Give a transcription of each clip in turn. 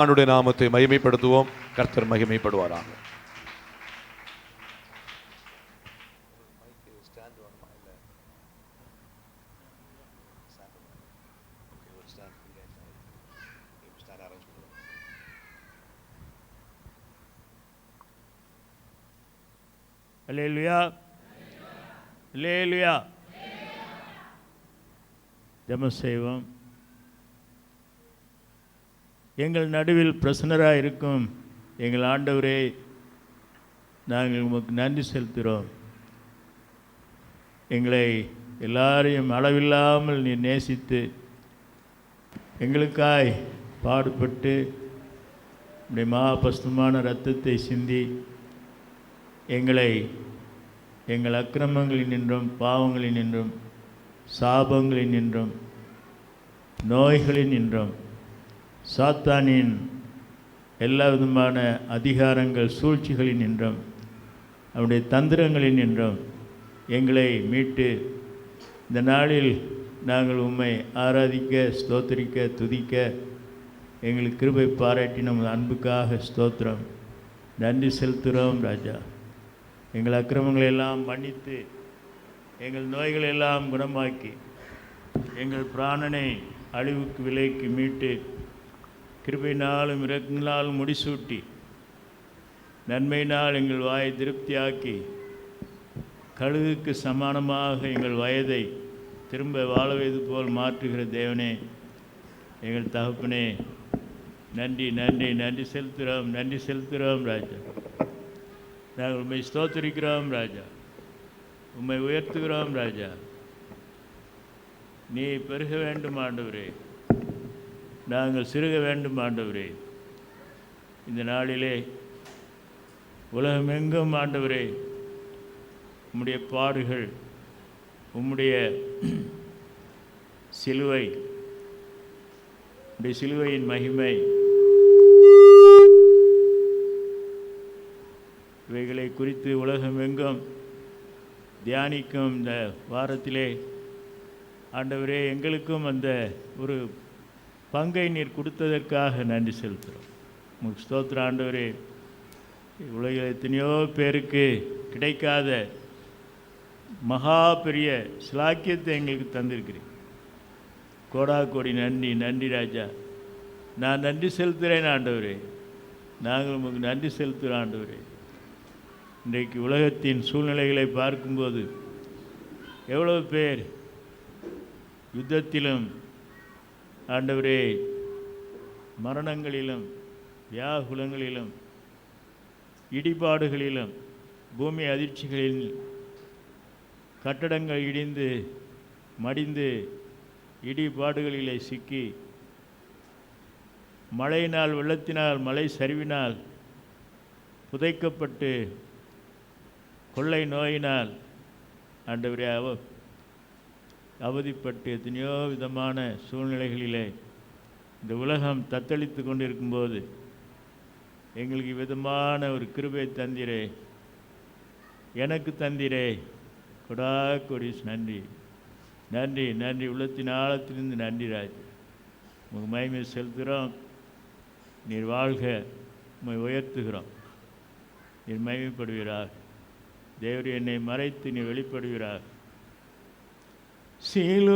ஆண்டுடைய நாமத்தை மகிமைப்படுத்துவோம். கர்த்தர் மகிமைப்படுவாராக. அல்லேலூயா, அல்லேலூயா. ஜெபம் செய்வோம். எங்கள் நடுவில் பிரசன்னராக இருக்கும் எங்கள் ஆண்டவரே, நாங்கள் உமக்கு நன்றி செலுத்துகிறோம். எங்களை எல்லாரையும் அளவில்லாமல் நீ நேசித்து எங்களுக்காய் பாடுபட்டு உடைய மகாபஸ்தமான இரத்தத்தை சிந்தி எங்களை எங்கள் அக்கிரமங்களில் நின்றும் பாவங்களில் நின்றும் சாபங்களில் நின்றும் நோய்களில் நின்றும் சாத்தானின் எல்லா விதமான அதிகாரங்கள் சூழ்ச்சிகளில் நின்றும் அவருடைய தந்திரங்களில் நின்றும் எங்களை மீட்டு இந்த நாளில் நாங்கள் உம்மை ஆராதிக்க, ஸ்தோத்திரிக்க, துதிக்க எங்களுக்கு கிருபை பாராட்டி நமது அன்புக்காக ஸ்தோத்திரம், நன்றி செலுத்துகிறோம் ராஜா. எங்கள் அக்கிரமங்களை எல்லாம் மன்னித்து எங்கள் நோய்களை எல்லாம் குணமாக்கி எங்கள் பிராணனை அழிவுக்கு விலைக்கு மீட்டு கிருபையினாலும் இரக்கங்களாலும் முடிசூட்டி நன்மையினால் எங்கள் வாயை திருப்தியாக்கி கழுகுக்கு சமானமாக எங்கள் வயதை திரும்ப வாழவது போல் மாற்றுகிற தேவனே, எங்கள் தகப்பனே, நன்றி நன்றி நன்றி செலுத்துகிறோம், நன்றி செலுத்துகிறோம் ராஜா. நாங்கள் உம்மை ஸ்தோத்திரிக்கிறோம் ராஜா, உம்மை உயர்த்துகிறோம் ராஜா. நீ பெருக வேண்டும் ஆண்டவரே, நாங்கள் சிறுக வேண்டும் ஆண்டவரே. இந்த நாளிலே உலகமெங்கும் ஆண்டவரே உம்முடைய பாடுகள், உம்முடைய சிலுவை, உம்முடைய சிலுவையின் மகிமை, இவைகளை குறித்து உலகமெங்கும் தியானிக்கும் இந்த வாரத்திலே ஆண்டவரே, எங்களுக்கும் அந்த ஒரு பங்கை நீர் கொடுத்ததற்காக நன்றி செலுத்துகிறோம். உங்களுக்கு ஸ்தோத்திரம் ஆண்டவரே. உலகில் எத்தனையோ பேருக்கு கிடைக்காத மகா பெரிய சிலாக்கியத்தை எங்களுக்கு தந்திருக்கிறேன். கோடா கோடி நன்றி, நன்றி ராஜா. நான் நன்றி செலுத்துகிறேன் ஆண்டவரே, நாங்கள் உங்களுக்கு நன்றி செலுத்துகிறோம் ஆண்டவரே. இன்றைக்கு உலகத்தின் சூழ்நிலைகளை பார்க்கும்போது எவ்வளவு பேர் யுத்தத்திலும் ஆண்டவரே மரணங்களிலும் வியாகுலங்களிலும் இடிபாடுகளிலும் பூமி அதிர்ச்சிகளில் கட்டடங்கள் இடிந்து மடிந்து இடிபாடுகளிலே சிக்கி மழையினால் வெள்ளத்தினால் மழை சரிவினால் புதைக்கப்பட்டு கொள்ளை நோயினால் ஆண்டவரே அவதிப்பட்டு எத்தனையோ விதமான சூழ்நிலைகளிலே இந்த உலகம் தத்தளித்து கொண்டிருக்கும்போது எங்களுக்கு விதமான ஒரு கிருபை தந்திரே, எனக்கு தந்திரே. கொடா கொடி நன்றி, நன்றி நன்றி. உள்ளத்தின் ஆழத்திலிருந்து நன்றி ராஜ். உங்கள் மகிமை செலுத்துகிறோம். நீர் வாழ்க, உம்மை உயர்த்துகிறோம். நீர் மகிமைப்படுவீராக. தேவர் என்னை மறைத்து நீ வெளிப்படுகிறார். சிலுவையோர்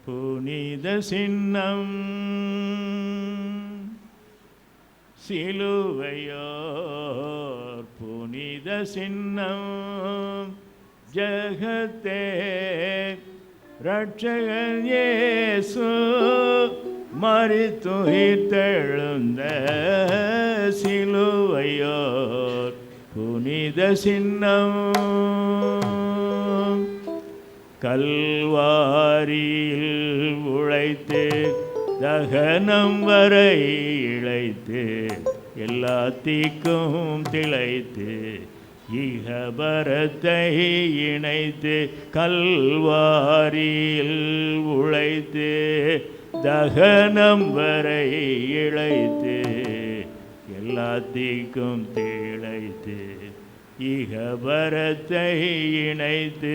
புனித சின்னம், சிலுவையோர் புனித சின்னம், ஜகத்தே ரட்சகர் இயேசு மரித்துயிர்த்தெழுந்த சிலுவையோர் புனித சின்னம், கல்வாரியில் உழைத்து தகனம் வரை இழைத்து எல்லா தீக்கும் திளைத்து இகபரத்தை இணைத்து கல்வாரியில் உழைத்து தகனம் வரை இழைத்து எல்லா தீக்கும் திளைத்து இகபரத்தை இணைத்து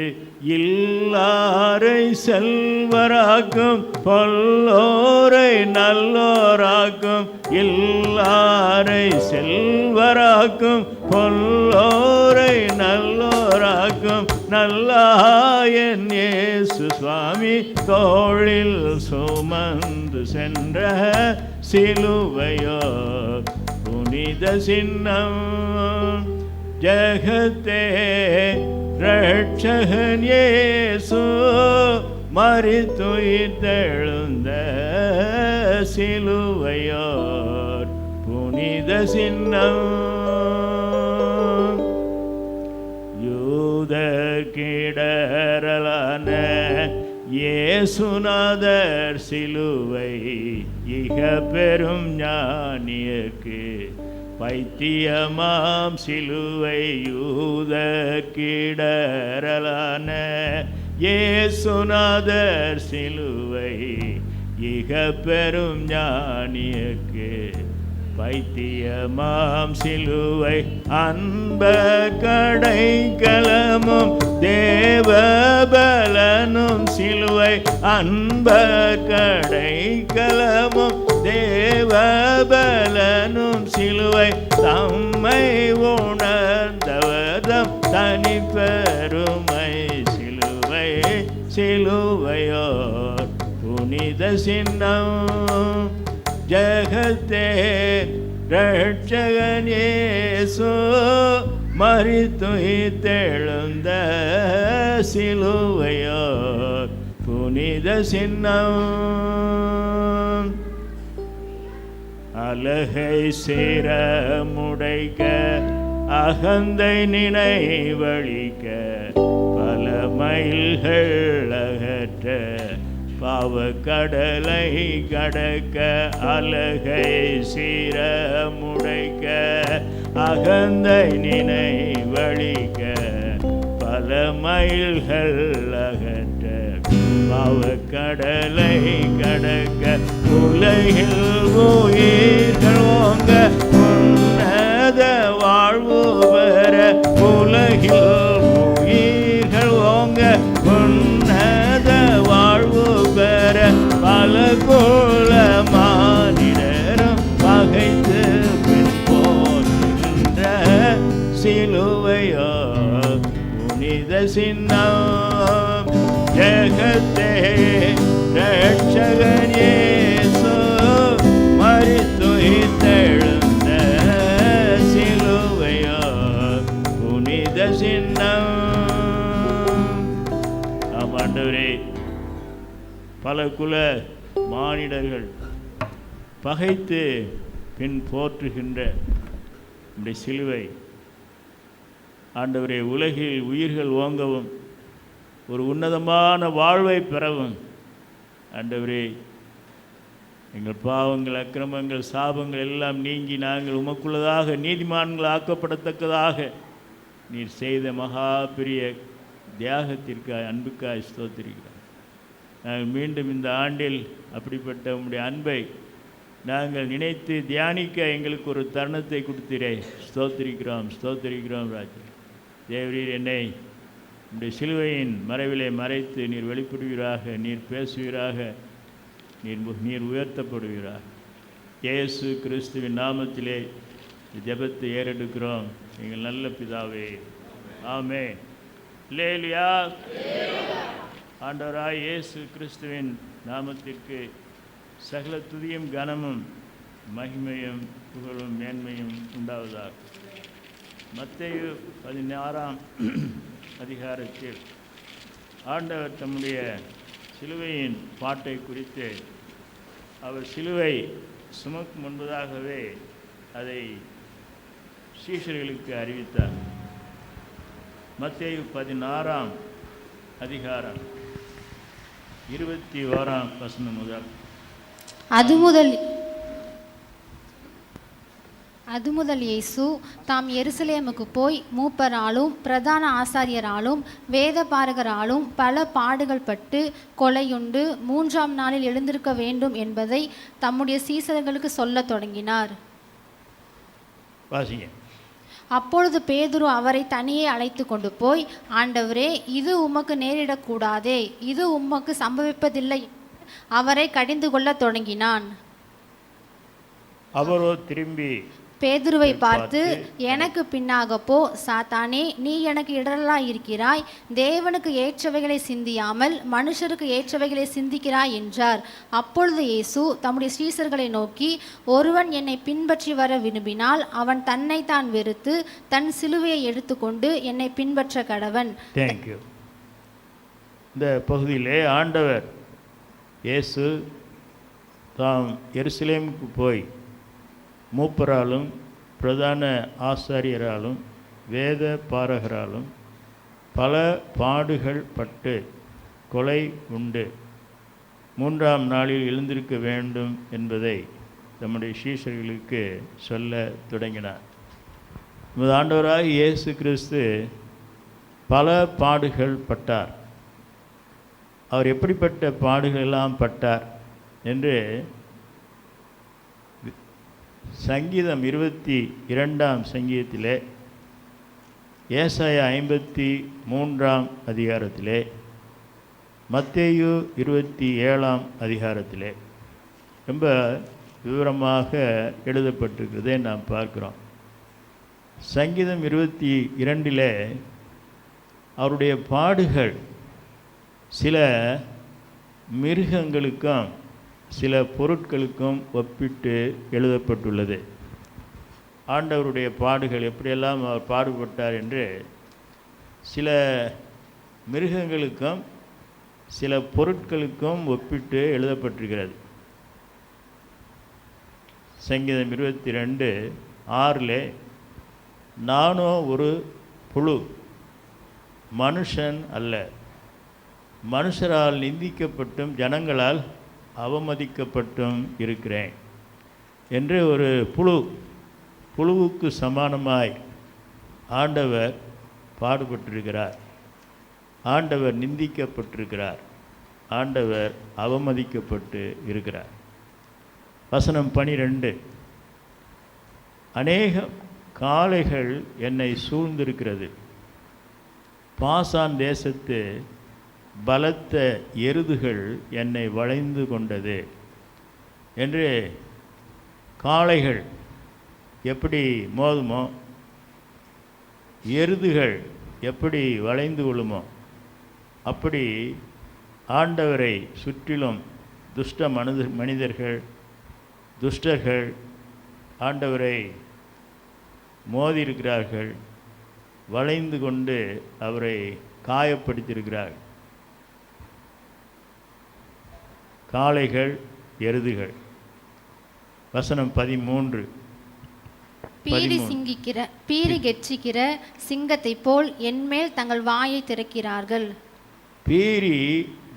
இல்லாரை செல்வராக்கும், பொல்லோரை நல்லோராக்கும். இல்லாரை செல்வராக்கும், பொல்லோரை நல்லோராக்கும். நல்லாயன் இயேசு சுவாமி தோளில் சுமந்து சென்ற சிலுவையோ புனித சின்னம். ஜகத்தே ரட்சகன் இயேசு மரித்துயிர்த்தெழுந்த சிலுவையோர் புனித சின்னம். யூத கிடரலான இயேசுநாதர் சிலுவை இக பெரும் ஞானியர்க்கு பைத்தியமாம் சிலுவை. யூத கிடரலான இயேசுநாதர் சிலுவை இக பெரும் ஞானியர்க்கு பைத்தியமாம் சிலுவை. அன்ப கடைக்கலமும் தேவபலனும் சிலுவை. அன்ப கடைக்கலமும் தேவபலனும் சிலுவை. தம்மை உணர்ந்தவதம் தனி பெருமை சிலுவை. சிலுவையோர் புனித சின்னம். ஜகத்தே ரட்சகன் இயேசு மரித்துயிர்த்தெழுந்த சிலுவையோர் புனித சின்னம். அலகை சிரமுடைக்க அகந்தை நினைவழிக்க பல மைல்கள் அகற்ற பாவக்கடலை கடக்க. அலகை சிரமுடைக்க அகந்தை நினைவழிக்க பல மைல்கள் அகற்ற பாவக்கடலை கடக்க. உலகில் உயிர்கள் ஓங்க உன்னத வாழ்வு பெற. உலகில் உயிர்கள் ஓங்க உன்னத வாழ்வு பெற. பல கோல மானிடரும் பகைத்து பின் போகின்ற சிலுவையோ புனித சின்னம். ஜகத்தே ரட்சகன் இயேசு மரித்துயிர்த்தெழுந்த சிலுவையோ புனித சின்னம். ஆண்டவரே, பல குல மானிடர்கள் பகைத்து பின் போற்றுகின்ற இந்த சிலுவை ஆண்டவரே, உலகில் உயிர்கள் ஓங்கவும் ஒரு உன்னதமான வாழ்வை பெறவும் ஆண்டவரே, எங்கள் பாவங்கள் அக்கிரமங்கள் சாபங்கள் எல்லாம் நீங்கி நாங்கள் உமக்குள்ளதாக நீதிமான்கள் ஆக்கப்படத்தக்கதாக நீர் செய்த மகா பெரிய தியாகத்திற்காய் அன்புக்காய் ஸ்தோத்திரிக்கிறோம். நாங்கள் மீண்டும் இந்த ஆண்டில் அப்படிப்பட்ட உம்முடைய அன்பை நாங்கள் நினைத்து தியானிக்க எங்களுக்கு ஒரு தருணத்தை கொடுத்தீரே. ஸ்தோத்திரிக்கிறோம் ஸ்தோத்திரிக்கிறோம் ராஜா. தேவரீர் என்னை உம்முடைய சிலுவையின் மறைவிலே மறைத்து நீர் வெளிப்படுவீராக, நீர் பேசுவீராக, நீர் உயர்த்தப்படுவீராக. இயேசு கிறிஸ்துவின் நாமத்திலே ஜெபத்தை ஏறெடுக்கிறோம் எங்கள் நல்ல பிதாவே, ஆமென். அல்லேலூயா. ஆண்டவராய் இயேசு கிறிஸ்துவின் நாமத்திற்கு சகல துதியும் கனமும் மகிமையும் புகழும் மேன்மையும் உண்டாவதாக. மத்தேயு 16ஆம் அதிகாரத்தில் ஆண்டவர் தம்முடைய சிலுவையின் பாட்டை குறித்து அவர் சிலுவை சுமக்கும் முன்பதாகவே அதை சீஷர்களுக்கு அறிவித்தார். மத்தேயு 16ஆம் அதிகாரம் 21ஆம் வசனம் முதல். அது முதல் இயேசு தாம் எருசலேமுக்கு போய் மூப்பராலும் பிரதான ஆசாரியராலும் வேத பாரகராலும் பல பாடுகள் பட்டு கொலையுண்டு 3ஆம் நாளில் எழுந்திருக்க வேண்டும் என்பதை தம்முடைய சீசர்களுக்கு சொல்லத் தொடங்கினார். வாசிங்க. அப்பொழுது பேதுரு அவரை தனியே அழைத்து கொண்டு போய், ஆண்டவரே, இது உமக்கு நேரிடக்கூடாதே, இது உமக்கு சம்பவிப்பதில்லை, அவரை கடிந்து கொள்ளத் தொடங்கினான். அவரோ திரும்பி பேதுருவை பார்த்து, எனக்கு பின்னாக போ சாத்தானே, நீ எனக்கு இடரலாய் இருக்கிறாய், தேவனுக்கு ஏற்றவைகளை சிந்தியாமல் மனுஷருக்கு ஏற்றவைகளை சிந்திக்கிறாய் என்றார். அப்பொழுது இயேசு தம்முடைய சீஷர்களை நோக்கி, ஒருவன் என்னை பின்பற்றி வர விரும்பினால் அவன் தன்னை தான் வெறுத்து தன் சிலுவையை எடுத்துக்கொண்டு என்னை பின்பற்ற கடவன். தேங்க்யூ. இந்த பகுதியிலே ஆண்டவர் இயேசு தாம் எருசலேமுக்கு போய் மூப்பராலும் பிரதான ஆசாரியராலும் வேத பாரகராலும் பல பாடுகள் பட்டு கொலை உண்டு 3ஆம் நாளில் எழுந்திருக்க வேண்டும் என்பதை நம்முடைய சீஷர்களுக்கு சொல்ல தொடங்கினார். நமது ஆண்டவராய் இயேசு கிறிஸ்து பல பாடுகள் பட்டார். அவர் எப்படிப்பட்ட பாடுகள் எல்லாம் பட்டார் என்று சங்கீதம் 22ஆம் சங்கீதத்திலே, ஏசாயா 53ஆம் அதிகாரத்திலே, மத்தேயு 27ஆம் அதிகாரத்திலே ரொம்ப விவரமாக எழுதப்பட்டிருக்கிறதை நாம் பார்க்கிறோம். சங்கீதம் 22 அவருடைய பாடுகள் சில மிருகங்களுக்கும் சில பொருட்களுக்கும் ஒப்பிட்டு எழுதப்பட்டுள்ளது. ஆண்டவருடைய பாடுகள் எப்படியெல்லாம் அவர் பாடுபட்டார் என்று சில மிருகங்களுக்கும் சில பொருட்களுக்கும் ஒப்பிட்டு எழுதப்பட்டிருக்கிறது. சங்கீதம் 22:6 நானோ ஒரு புழு, மனுஷன் அல்ல, மனுஷரால் நிந்திக்கப்பட்டும் ஜனங்களால் அவமதிக்கப்பட்டும் இருக்கிறேன் என்று ஒரு புழுவுக்கு சமானமாய் ஆண்டவர் பாடுபட்டிருக்கிறார். ஆண்டவர் நிந்திக்கப்பட்டிருக்கிறார். ஆண்டவர் அவமதிக்கப்பட்டு இருக்கிறார். வசனம் 12, அநேக காளைகள் என்னை சூழ்ந்திருக்கிறது, பாசான் தேசத்து பலத்த எருதுகள் என்னை வளைந்து கொண்டது என்று காளைகள் எப்படி மோதுமோ, எருதுகள் எப்படி வளைந்து கொள்ளுமோ, அப்படி ஆண்டவரை சுற்றிலும் துஷ்ட மனிதர்கள் துஷ்டர்கள் ஆண்டவரை மோதியிருக்கிறார்கள், வளைந்து கொண்டு அவரை காயப்படுத்தியிருக்கிறார்கள். காளைகள் எருதுகள். வசனம் 13, பீறி கெர்ச்சிக்கிற சிங்கத்தை போல் என்மேல் தங்கள் வாயை திறக்கிறார்கள். பீறி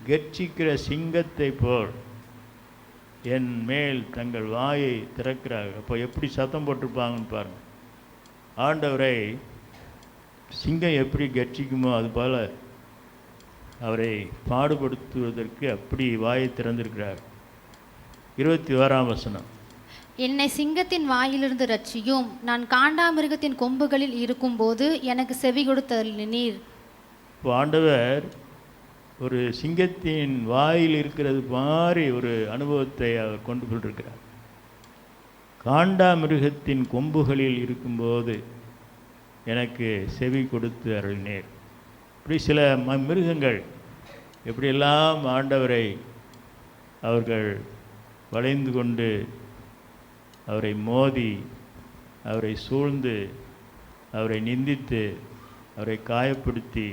கெர்ச்சிக்கிற சிங்கத்தை போல் என் மேல் தங்கள் வாயை திறக்கிறார்கள். அப்போ எப்படி சத்தம் போட்டிருப்பாங்கன்னு பாருங்கள். ஆண்டவரை சிங்கம் எப்படி கெர்ச்சிக்குமோ அதுபோல் அவரை பாடுபடுத்துவதற்கு அப்படி வாயை திறந்திருக்கிறார். 21ஆம் வசனம், என்னை சிங்கத்தின் வாயிலிருந்து ரட்சியும், நான் காண்டாமிருகத்தின் கொம்புகளில் இருக்கும்போது எனக்கு செவி கொடுத்தருளினீர். இப்போ ஆண்டவர் ஒரு சிங்கத்தின் வாயில் இருக்கிறது மாதிரி ஒரு அனுபவத்தை அவர் கொண்டு போட்டிருக்கிறார். காண்டாமிருகத்தின் கொம்புகளில் இருக்கும்போது எனக்கு செவி கொடுத்து அருளினீர். இப்படி சில மிருகங்கள் எப்படியெல்லாம் ஆண்டவரை அவர்கள் வளைந்து கொண்டு அவரை மோதி அவரை சூழ்ந்து அவரை நிந்தித்து அவரை காயப்படுத்தி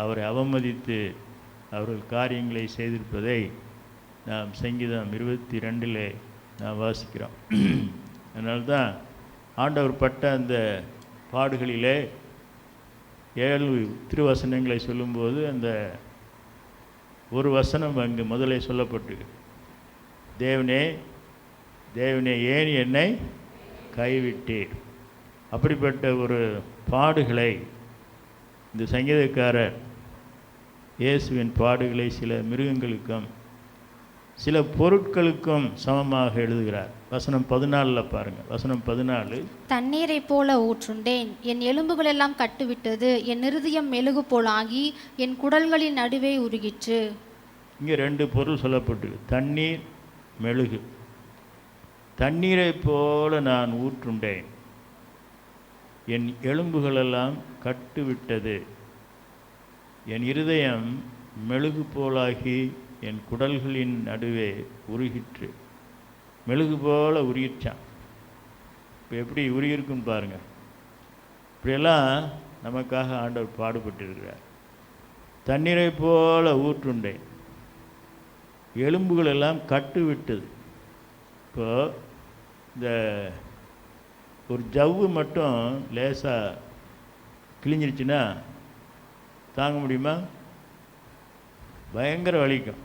அவரை அவமதித்து அவர்கள் காரியங்களை செய்திருப்பதை நாம் சங்கீதம் 22 நாம் வாசிக்கிறோம். அதனால்தான் ஆண்டவர் பட்ட அந்த பாடுகளிலே 7 திருவசனங்களை சொல்லும்போது அந்த ஒரு வசனம் அங்கு முதலே சொல்லப்பட்டு, தேவனே தேவனே ஏன் என்னை கைவிட்டீர். அப்படிப்பட்ட ஒரு பாடுகளை இந்த சங்கீதக்காரர் இயேசுவின் பாடுகளை சில மிருகங்களுக்கும் சில பொருட்களுக்கும் சமமாக எழுதுகிறார். வசனம் 14 பாருங்கள். வசனம் 14. தண்ணீரை போல ஊற்றுண்டேன், என் எலும்புகள் எல்லாம் கட்டுவிட்டது, என் இருதயம் மெழுகு போலாகி என் குடல்களின் நடுவே உருகிற்று. இங்கே 2 பொருள் சொல்லப்பட்டு, தண்ணீர், மெழுகு. தண்ணீரை போல நான் ஊற்றுண்டேன், என் எலும்புகளெல்லாம் கட்டுவிட்டது, என் இருதயம் மெழுகு போலாகி என் குடல்களின் நடுவே உருகிற்று. மெழுகு போல உருகிச்சான். இப்போ எப்படி உருகிருக்குன்னு பாருங்கள். இப்படியெல்லாம் நமக்காக ஆண்டவர் பாடுபட்டிருக்கிறார். தண்ணீரை போல ஊற்றுண்டேன், எலும்புகள் எல்லாம் கட்டுவிட்டது. இப்போ இந்த ஒரு ஜவ்வு மட்டும் லேசாக கிழிஞ்சிருச்சுன்னா தாங்க முடியுமா? பயங்கர வலிக்கும்.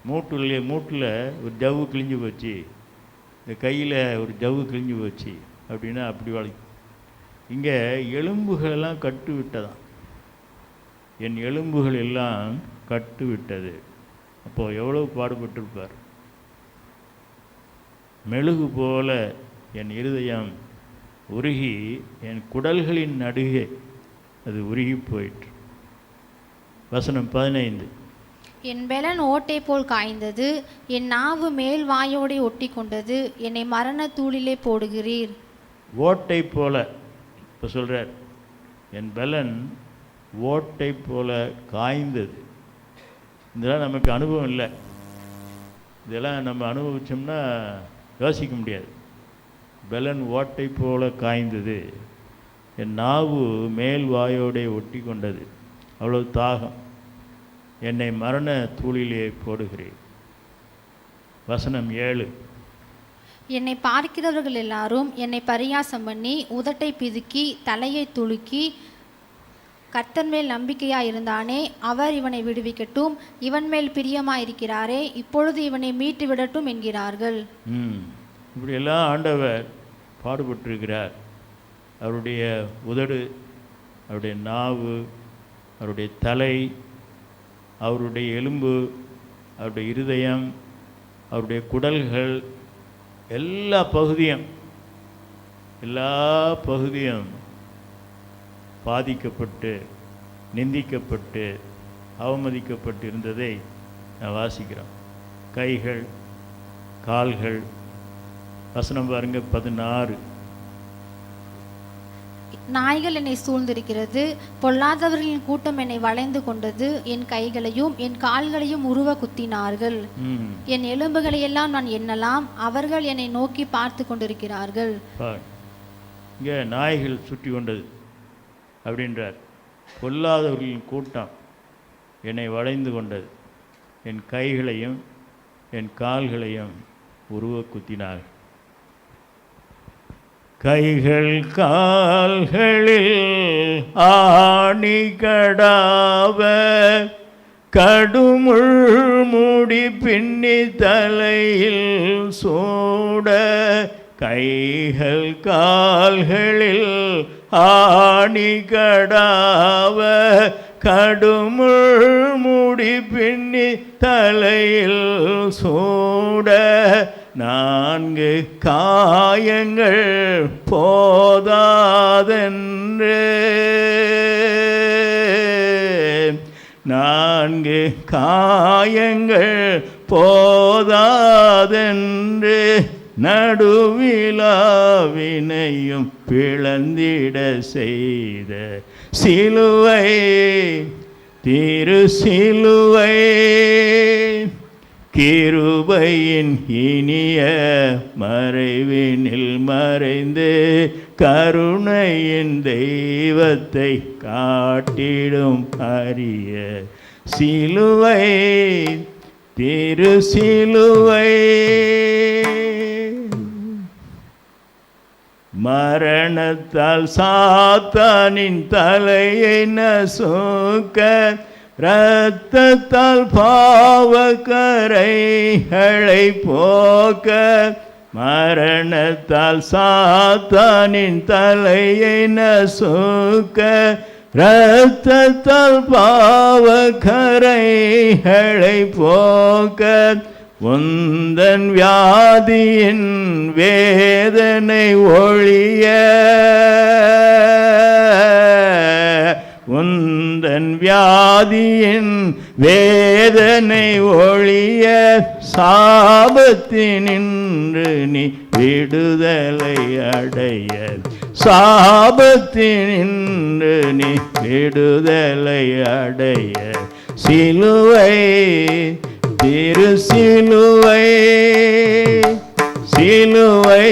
மூட்டில் ஒரு ஜவ்வு கிழிஞ்சு போச்சு, இந்த கையில் ஒரு ஜவ்வு கிழிஞ்சு போச்சு அப்படின்னா அப்படி வலிக்கும். இங்கே எலும்புகளெல்லாம் கட்டு விட்டதான். என் எலும்புகள் எல்லாம் கட்டு விட்டது. அப்போது எவ்வளோ பாடுபட்டிருப்பார். மெழுகு போல என் இருதயம் உருகி என் குடல்களின் நடுவே அது உருகி போயிற்று. வசனம் 15. என் பெலன் ஓட்டை போல் காய்ந்தது, என் நாவு மேல் வாயோடே ஒட்டி கொண்டது, என்னை மரண தூளிலே போடுகிறீர். ஓட்டை போல இப்போ சொல்கிறார், என் பெலன் ஓட்டை போல காய்ந்தது. இதெல்லாம் நமக்கு அனுபவம் இல்லை. இதெல்லாம் நம்ம அனுபவித்தோம்னா யோசிக்க முடியாது. பெலன் ஓட்டை போல காய்ந்தது, என் நாவு மேல் வாயோடே ஒட்டி கொண்டது, அவ்வளோ தாகம், என்னை மரண தூளிலே போடுகிறேன். வசனம் 7. என்னை பார்க்கிறவர்கள் எல்லாரும் என்னை பரியாசம் பண்ணி உதட்டை பிதுக்கி தலையை துலுக்கி, கர்த்தர் மேல் நம்பிக்கையாயிருந்தானே, அவர் இவனை விடுவிக்கட்டும், இவன் மேல் பிரியமாயிருக்கிறாரே, இப்பொழுது இவனை மீட்டு விடட்டும் என்கிறார்கள். இப்படியெல்லாம் ஆண்டவர் பாடுபட்டிருக்கிறார். அவருடைய உதடு, அவருடைய நாவு, அவருடைய தலை, அவருடைய எலும்பு, அவருடைய இருதயம், அவருடைய குடல்கள், எல்லா பகுதியும் பாதிக்கப்பட்டு, நிந்திக்கப்பட்டு, அவமதிக்கப்பட்டு இருந்ததை நான் வாசிக்கிறோம். கைகள், கால்கள். வசனம் பாருங்க 16. நாய்கள் என்னை சூழ்ந்திருக்கிறது, பொல்லாதவர்களின் கூட்டம் என்னை வளைந்து கொண்டது, என் கைகளையும் என் கால்களையும் உருவ குத்தினார்கள். என் எலும்புகளை எல்லாம் நான் எண்ணலாம், அவர்கள் என்னை நோக்கி பார்த்து கொண்டிருக்கிறார்கள். இங்கே நாய்கள் சுற்றி கொண்டது அப்படின்றார். பொல்லாதவர்களின் கூட்டம் என்னை வளைந்து கொண்டது, என் கைகளையும் என் கால்களையும் உருவ குத்தினார்கள். கைகள் கால்களில் ஆணி கடாவ, கடுமுள் மூடி பின்னி தலையில் சூட, கைகள் கால்களில் ஆணி கடாவ, கடுமுள் மூடி பின்னி தலையில் சூட, 4 காயங்கள் போதாதென்று, 4 காயங்கள் போதாதென்று, நடுவிலாவினையும் பிளந்திட செய்த சிலுவை, திரு சிலுவை, கிருபையின் இனிய மறைவினில் மறைந்து கருணையின் தெய்வத்தை காட்டிடும் அரிய சிலுவை, திரு சிலுவை. மரணத்தால் சாத்தானின் தலையை நசுக்க, இரத்தத்தால் பாவக்கரைகளை போக்க, மரணத்தால் சாத்தானின் தலையை நசுக்க, இரத்தத்தால் பாவக்கரைகளை போக்க உந்தன் வியாதியின் வேதனை ஒழிய உந்தன் வியாதியின் வேதனை ஒழிய சாபத்தினின்று நீ விடுதலை அடைய சாபத்தினின்று நீ விடுதலை அடைய சிலுவை திரு சிலுவை சிலுவை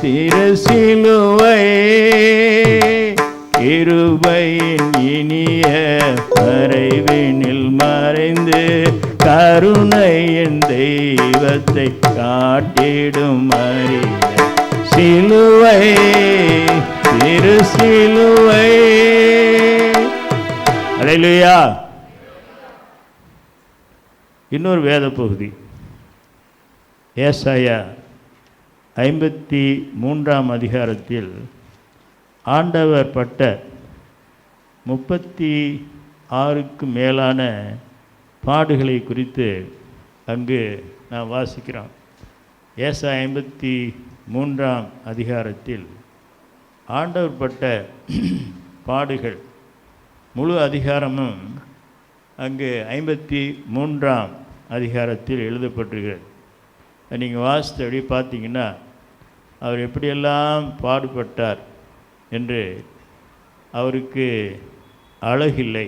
திரு சிலுவை கிருபையின் இனிய மறைவினில் மறைந்து கருணையின் தெய்வத்தை காட்டிடும் அறிய சிலுவை திரு சிலுவை. அல்லேலூயா. இன்னொரு வேத பகுதி ஏசாயா 53ஆம் அதிகாரத்தில் ஆண்டவர் பட்ட 36க்கு மேலான பாடுகளை குறித்து அங்கு நாம் வாசிக்கிறோம். ஏசாயா 53ஆம் அதிகாரத்தில் ஆண்டவர் பட்ட பாடுகள் முழு அதிகாரமும் அங்கு 53ஆம் அதிகாரத்தில் எழுதப்பட்டிருக்கிறது. நீங்கள் வாசித்தபடி பார்த்தீங்கன்னா அவர் எப்படியெல்லாம் பாடுபட்டார் என்று. அவருக்கு அழகில்லை,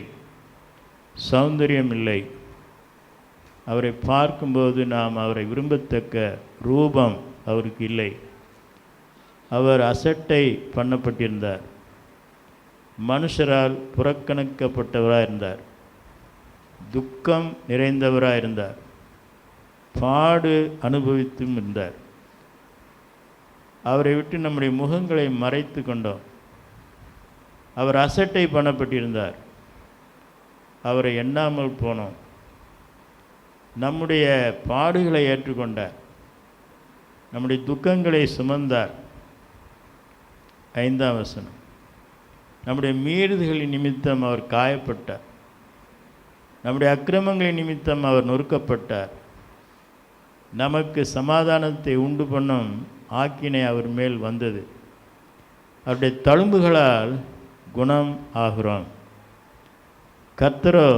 சௌந்தரியம் இல்லை, அவரை பார்க்கும்போது நாம் அவரை விரும்பத்தக்க ரூபம் அவருக்கு இல்லை. அவர் அசட்டை பண்ணப்பட்டிருந்தார், மனுஷரால் புறக்கணிக்கப்பட்டவராக இருந்தார், துக்கம் நிறைந்தவராக இருந்தார், பாடு அனுபவித்தும் இருந்தார். அவரை விட்டு நம்முடைய முகங்களை மறைத்து கொண்டோம். அவர் அசட்டை பண்ணப்பட்டிருந்தார், அவரை எண்ணாமல் போனோம். நம்முடைய பாடுகளை ஏற்றுக்கொண்டார், நம்முடைய துக்கங்களை சுமந்தார். 5ஆம் வசனம், நம்முடைய மீறுதல்களின் நிமித்தம் அவர் காயப்பட்டார், நம்முடைய அக்கிரமங்களின் நிமித்தம் அவர் நொறுக்கப்பட்டார். நமக்கு சமாதானத்தை உண்டு பண்ணும் ஆக்கினை அவர் மேல் வந்தது, அவருடைய தழும்புகளால் குணம் ஆகிறோம். கர்த்தரோ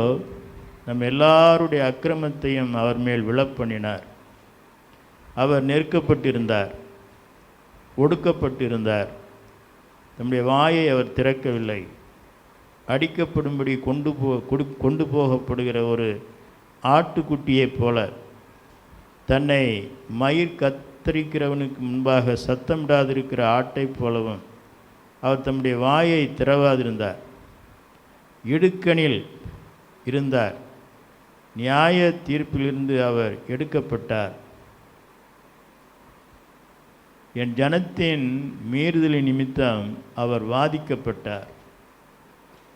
நம் எல்லாருடைய அக்கிரமத்தையும் அவர் மேல் விழப்பண்ணினார். அவர் நெருக்கப்பட்டிருந்தார், ஒடுக்கப்பட்டிருந்தார், நம்முடைய வாயை அவர் திறக்கவில்லை. அடிக்கப்படும்படி கொண்டு போகப்படுகிற ஒரு ஆட்டுக்குட்டியைப் போல, தன்னை மயிர் கத்தரிக்கிறவனுக்கு முன்பாக சத்தமிடாதிருக்கிற ஆட்டைப் போலவும் அவர் தம்முடைய வாயை திறவாதிருந்தார். இடுக்கணில் இருந்தார், நியாய தீர்ப்பிலிருந்து அவர் எடுக்கப்பட்டார். என் ஜனத்தின் மீறுதலின் நிமித்தம் அவர் வாதிக்கப்பட்டார்.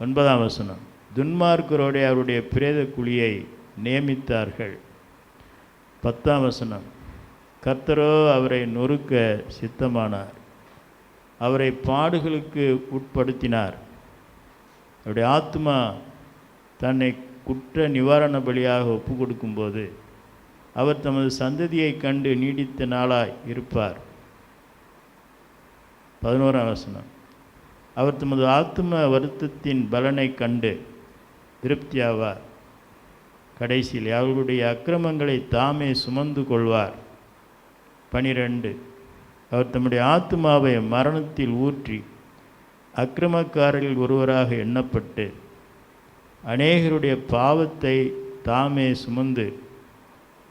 9ஆம் வசனம், துன்மார்க்கரோடு அவருடைய பிரேத குழியை நியமித்தார்கள். 10ஆம் வசனம், கர்த்தரோ அவரை நொறுக்க சித்தமானார், அவரை பாடுகளுக்கு உட்படுத்தினார். அவருடைய ஆத்மா தன்னை குற்ற நிவாரண பலியாக ஒப்பு கொடுக்கும்போது அவர் தமது சந்ததியை கண்டு நீடித்த நாளாய் இருப்பார். 11ஆம் வசனம், அவர் தமது ஆத்ம வருத்தத்தின் பலனை கண்டு திருப்தியாவார். கடைசியில் அவர்களுடைய அக்கிரமங்களை தாமே சுமந்து கொள்வார். 12, அவர் தம்முடைய ஆத்மாவை மரணத்தில் ஊற்றி அக்கிரமக்காரரில் ஒருவராக எண்ணப்பட்டு அநேகருடைய பாவத்தை தாமே சுமந்து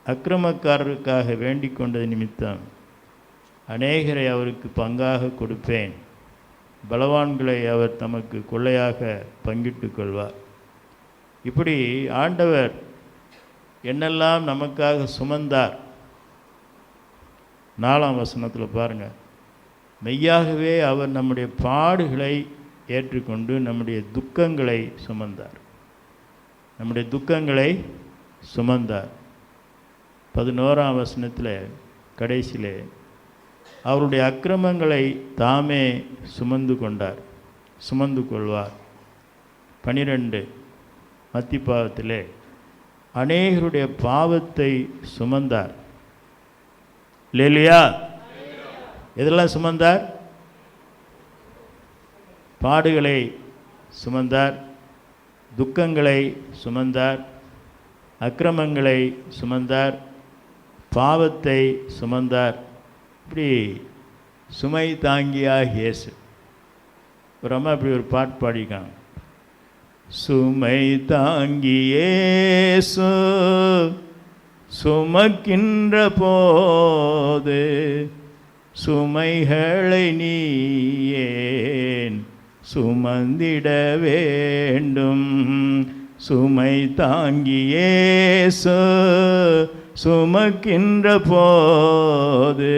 அக்கிரமக்காரருக்காக வேண்டிக் கொண்டது நிமித்தம் அநேகரை அவருக்கு பங்காக கொடுப்பேன், பலவான்களை அவர் தமக்கு கொள்ளையாக பங்கிட்டு கொள்வார். இப்படி ஆண்டவர் என்னெல்லாம் நமக்காக சுமந்தார். 4ஆம் வசனத்தில் பாருங்கள், மெய்யாகவே அவர் நம்முடைய பாடுகளை ஏற்றுக்கொண்டு நம்முடைய துக்கங்களை சுமந்தார், நம்முடைய துக்கங்களை சுமந்தார். 11ஆம் வசனத்தில் கடைசியிலே அவருடைய அக்கிரமங்களை தாமே சுமந்து கொள்வார். 12 மத்திப்பாவத்திலே அநேகருடைய பாவத்தை சுமந்தார். இல்லையா? எதெல்லாம் சுமந்தார்? பாடுகளை சுமந்தார், துக்கங்களை சுமந்தார், அக்கிரமங்களை சுமந்தார், பாவத்தை சுமந்தார். இப்படி சுமை தாங்கியாக இயேசு. ஒரு அம்மா இப்படி ஒரு பாட்டு பாடிக்காங்க. சுமை தாங்கியேசு சுமக்கின்ற போது சுமைகளை நீ ஏன் சுமந்திட வேண்டும். சுமை தாங்கியேசு சுமக்கின்ற போது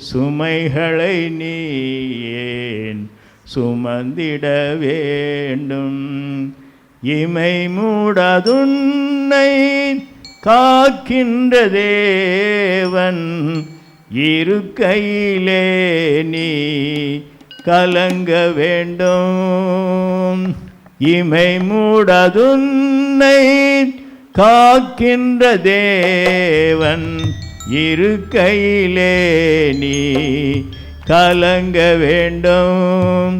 சுமைகளை நீ ஏன் சுமந்திட வேண்டும். இமை மூடாதுன்னை காக்கின்ற தேவன் இருக்கையிலே நீ கலங்க வேண்டும். இமை மூடாதுன்னை காக்கின்ற தேவன் இருக்கையிலே நீ கலங்க வேண்டும்.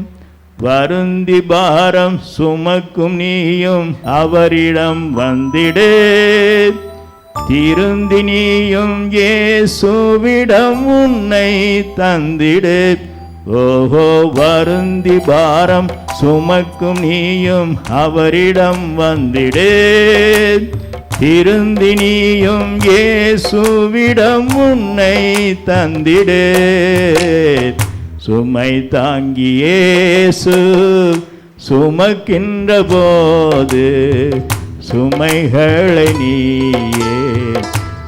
வருந்தி பாரம் சுமக்கும் நீயும் அவரிடம் வந்திடு. திருந்தி நீயும் இயேசுவிடம் உன்னை தந்திடு. ஓஹோ, வருந்தி பாரம் சுமக்கும் நீயும் அவரிடம் வந்திடு. திருந்தி நீயும் இயேசுவிடம் உன்னை தந்திடு. சுமை தாங்கி இயேசு சுமக்கின்ற போது சுமைகளை நீயே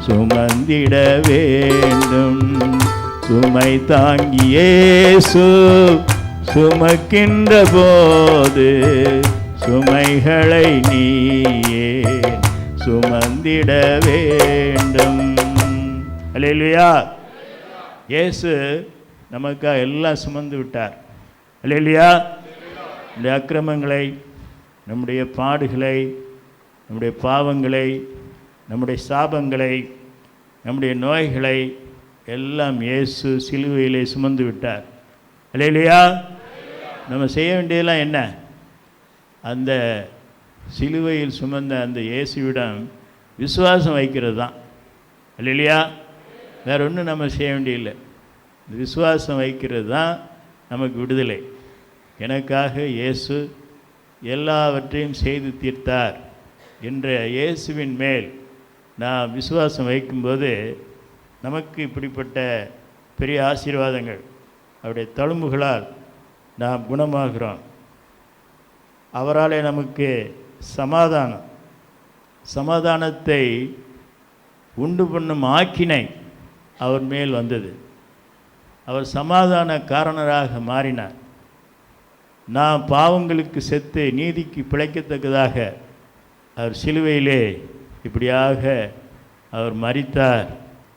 சுமந்திட வேண்டும். சுமை தாங்கி இயேசு சுமக்கின்ற போது சுமைகளை நீயே சுமந்திட வேண்டும். அல்லேலூயா. இயேசு நமக்காக எல்லாம் சுமந்து விட்டார். அல்லேலூயா. நம்முடைய அக்கிரமங்களை, நம்முடைய பாடுகளை, நம்முடைய பாவங்களை, நம்முடைய சாபங்களை, நம்முடைய நோய்களை எல்லாம் இயேசு சிலுவையிலே சுமந்து விட்டார். அல்லேலூயா. நம்ம செய்ய வேண்டியதெல்லாம் என்ன? அந்த சிலுவையில் சுமந்த அந்த இயேசுவிடம் விசுவாசம் வைக்கிறது தான். அல்லேலூயா. வேற ஒன்றும் நம்ம செய்ய வேண்டியதில்லை. இந்த விசுவாசம் வைக்கிறது தான் நமக்கு விடுதலை. எனக்காக இயேசு எல்லாவற்றையும் செய்து தீர்த்தார் என்ற இயேசுவின் மேல் நாம் விசுவாசம் வைக்கும்போது நமக்கு இப்படிப்பட்ட பெரிய ஆசீர்வாதங்கள், அவருடைய தழும்புகளால் நாம் குணமாகிறோம். அவராலே நமக்கு சமாதானத்தை உண்டு பண்ணும் ஆக்கினை அவர் மேல் வந்தது. அவர் சமாதான காரணராக மாறினார். நாம் பாவங்களுக்கு செத்து நீதிக்கு பிழைக்கத்தக்கதாக அவர் சிலுவையிலே இப்படியாக அவர் மரித்தார்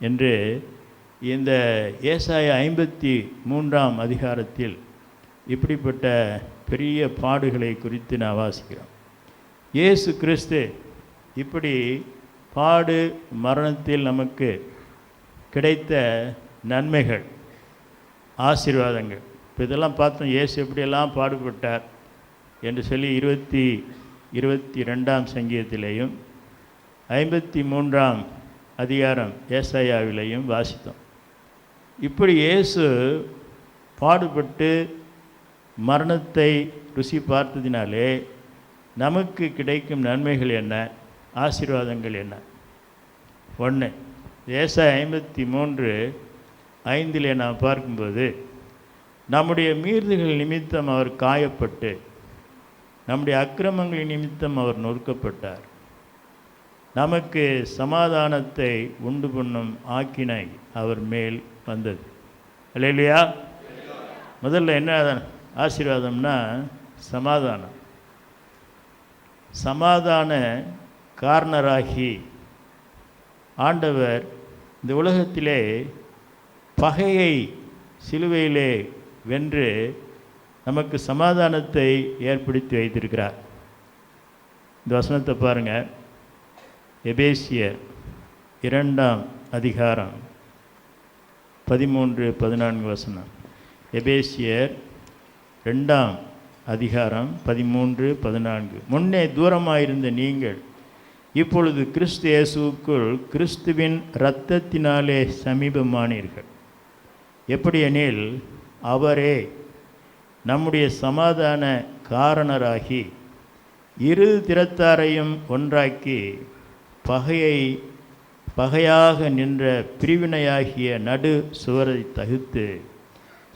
என்று இந்த ஏசாயா 53ஆம் அதிகாரத்தில் இப்படிப்பட்ட பெரிய பாடுகளை குறித்து நான் வாசிக்கிறோம். இயேசு கிறிஸ்து இப்படி பாடு மரணத்தில் நமக்கு கிடைத்த நன்மைகள், ஆசீர்வாதங்கள். இப்போ இதெல்லாம் பார்த்தோம். இயேசு எப்படியெல்லாம் பாடுபட்டார் என்று சொல்லி 22ஆம் சங்கீதத்திலேயும் 53ஆம் அதிகாரம் ஏசாயாவிலேயும் வாசித்தோம். இப்படி இயேசு பாடுபட்டு மரணத்தை ருசி பார்த்ததினாலே நமக்கு கிடைக்கும் நன்மைகள் என்ன, ஆசீர்வாதங்கள் என்ன? ஒன்று, ஏசாயா 53:5 நாம் பார்க்கும்போது, நம்முடைய மீறுதல்கள் நிமித்தம் அவர் காயப்பட்டு நம்முடைய அக்கிரமங்கள் நிமித்தம் அவர் நொறுக்கப்பட்டார். நமக்கு சமாதானத்தை உண்டு பண்ணும் ஆக்கினை அவர் மேல் வந்தது. அல்லேலூயா. முதல்ல என்ன ஆசீர்வாதம்னா சமாதானம். சமாதான காரணராகி ஆண்டவர் இந்த உலகத்திலே பகையை சிலுவையிலே வென்று நமக்கு சமாதானத்தை ஏற்படுத்தி வைத்திருக்கிறார். இந்த வசனத்தை பாருங்கள். எபேசியர் 2ஆம் அதிகாரம் 13-14 வசனம். எபேசியர் 2ஆம் அதிகாரம் 13-14. முன்னே தூரமாயிருந்த நீங்கள் இப்பொழுது கிறிஸ்து இயேசுவுக்குள் கிறிஸ்துவின் இரத்தத்தினாலே சமீபமானீர்கள். எப்படியெனில் அவரே நம்முடைய சமாதான காரணராகி இரு திறத்தாரையும் ஒன்றாக்கி பகையாக நின்ற பிரிவினையாகிய நடு சுவரை தகுத்து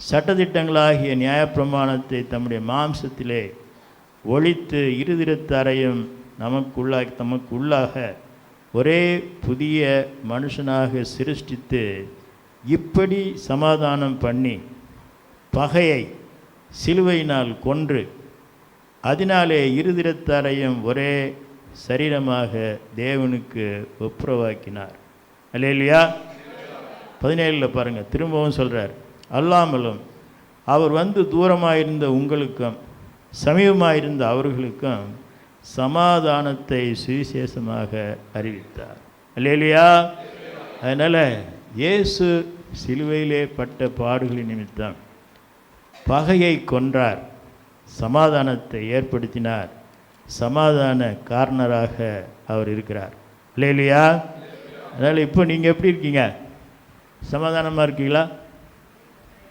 சட்டதிட்டங்களாகிய நியாயப்பிரமாணத்தை தம்முடைய மாம்சத்திலே ஒழித்து இரு திறத்தாரையும் நமக்குள்ளாக ஒரே புதிய மனுஷனாக சிருஷ்டித்து இப்படி சமாதானம் பண்ணி பகையை சிலுவையினால் கொன்று அதனாலே இருதிரத்தாரையும் ஒரே சரீரமாக தேவனுக்கு ஒப்புரவாக்கினார். அல்லேலூயா. 17 பாருங்கள், திரும்பவும் சொல்கிறார். அல்லாமலும் அவர் வந்து தூரமாயிருந்த உங்களுக்கும் சமீபமாயிருந்த அவர்களுக்கும் சமாதானத்தை சுவிசேஷமாக அறிவித்தார். அல்லேலூயா. அதனால் இயேசு சிலுவையிலே பட்ட பாடுகளின் நிமித்தம் பகையை கொன்றார், சமாதானத்தை ஏற்படுத்தினார், சமாதான காரணராக அவர் இருக்கிறார். அல்லேலூயா. அதனால் இப்போ நீங்கள் எப்படி இருக்கீங்க? சமாதானமாக இருக்கீங்களா?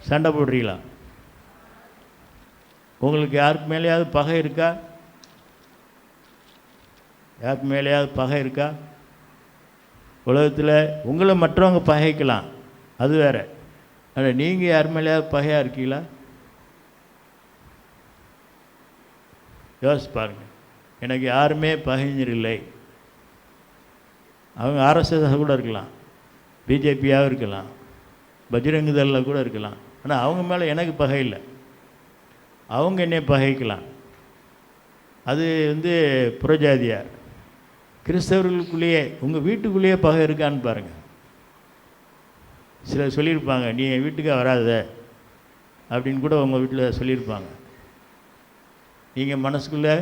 சண்டை போடுறீங்களா? உங்களுக்கு யாருக்கு மேலேயாவது பகை இருக்கா? யாருக்கு மேலேயாவது பகை இருக்கா? உலகத்தில் உங்களை மற்றவங்க பகைக்கலாம், அது வேறு. ஆனால் நீங்கள் யார் மேலேயாவது பகையாக இருக்கீங்களா? யோசிச்சு பாருங்கள். எனக்கு யாருமே பகைஞர் இல்லை. அவங்க ஆர்எஸ்எஸ் கூட இருக்கலாம், பிஜேபியாக இருக்கலாம், பஜ்ரங் தளில் கூட இருக்கலாம். ஆனால் அவங்க மேலே எனக்கு பகை இல்லை. அவங்க என்னை பகைக்கலாம். அது புறஜாதியார். கிறிஸ்தவர்களுக்குள்ளேயே உங்கள் வீட்டுக்குள்ளேயே பகை இருக்கான்னு பாருங்கள். சிலர் சொல்லியிருப்பாங்க, நீ என் வீட்டுக்கே வராத அப்படின்னு கூட உங்கள் வீட்டில் சொல்லியிருப்பாங்க. நீங்கள் மனசுக்குள்ளே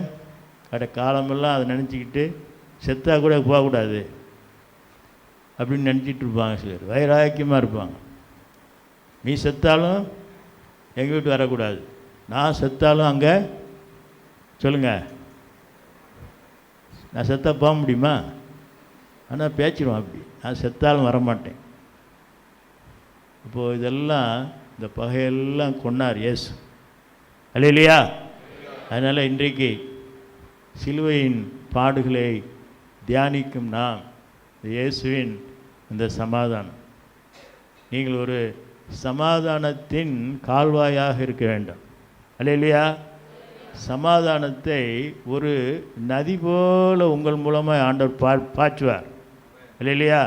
காலமெல்லாம் அதை நினச்சிக்கிட்டு செத்தா கூட போகக்கூடாது அப்படின்னு நினச்சிட்டு இருப்பாங்க. சிலர் வைராக்கியமாக இருப்பாங்க. நீ செத்தாலும் எங்கள் வீட்டு வரக்கூடாது, நான் செத்தாலும் அங்கே சொல்லுங்கள், நான் செத்தா போக முடியுமா? ஆனால் பேச்சிடுவான் அப்படி, நான் செத்தாலும் வரமாட்டேன். இப்போது இதெல்லாம் இந்த பகையெல்லாம் கொன்னார் இயேசு. அல்லேலூயா. அதனால் இன்றைக்கு சிலுவையின் பாடுகளை தியானிக்கும் நாம் இயேசுவின் இந்த சமாதானம், நீங்கள் ஒரு சமாதானத்தின் கால்வாயாக இருக்க வேண்டும். அல்லேலூயா. சமாதானத்தை ஒரு நதி போல உங்கள் மூலமாக ஆண்டவர் பாய்ச்சுவார். அல்லேலூயா.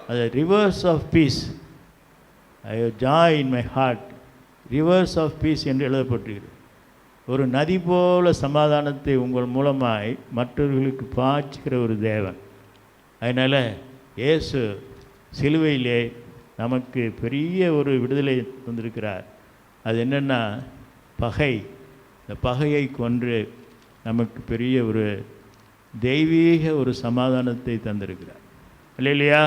அது rivers of peace, I have joy in my heart, rivers of peace என்று எழுதப்பட்டிருக்கிறது. ஒரு நதி போல சமாதானத்தை உங்கள் மூலமாய் மற்றவர்களுக்கு பாய்ச்சுகிற ஒரு தேவன். அதனால் இயேசு சிலுவையிலே நமக்கு பெரிய ஒரு விடுதலை தந்திருக்கிறார். அது என்னென்னா பகை. இந்த பகையை கொன்று நமக்கு பெரிய ஒரு தெய்வீக ஒரு சமாதானத்தை தந்திருக்கிறார். இல்லையா?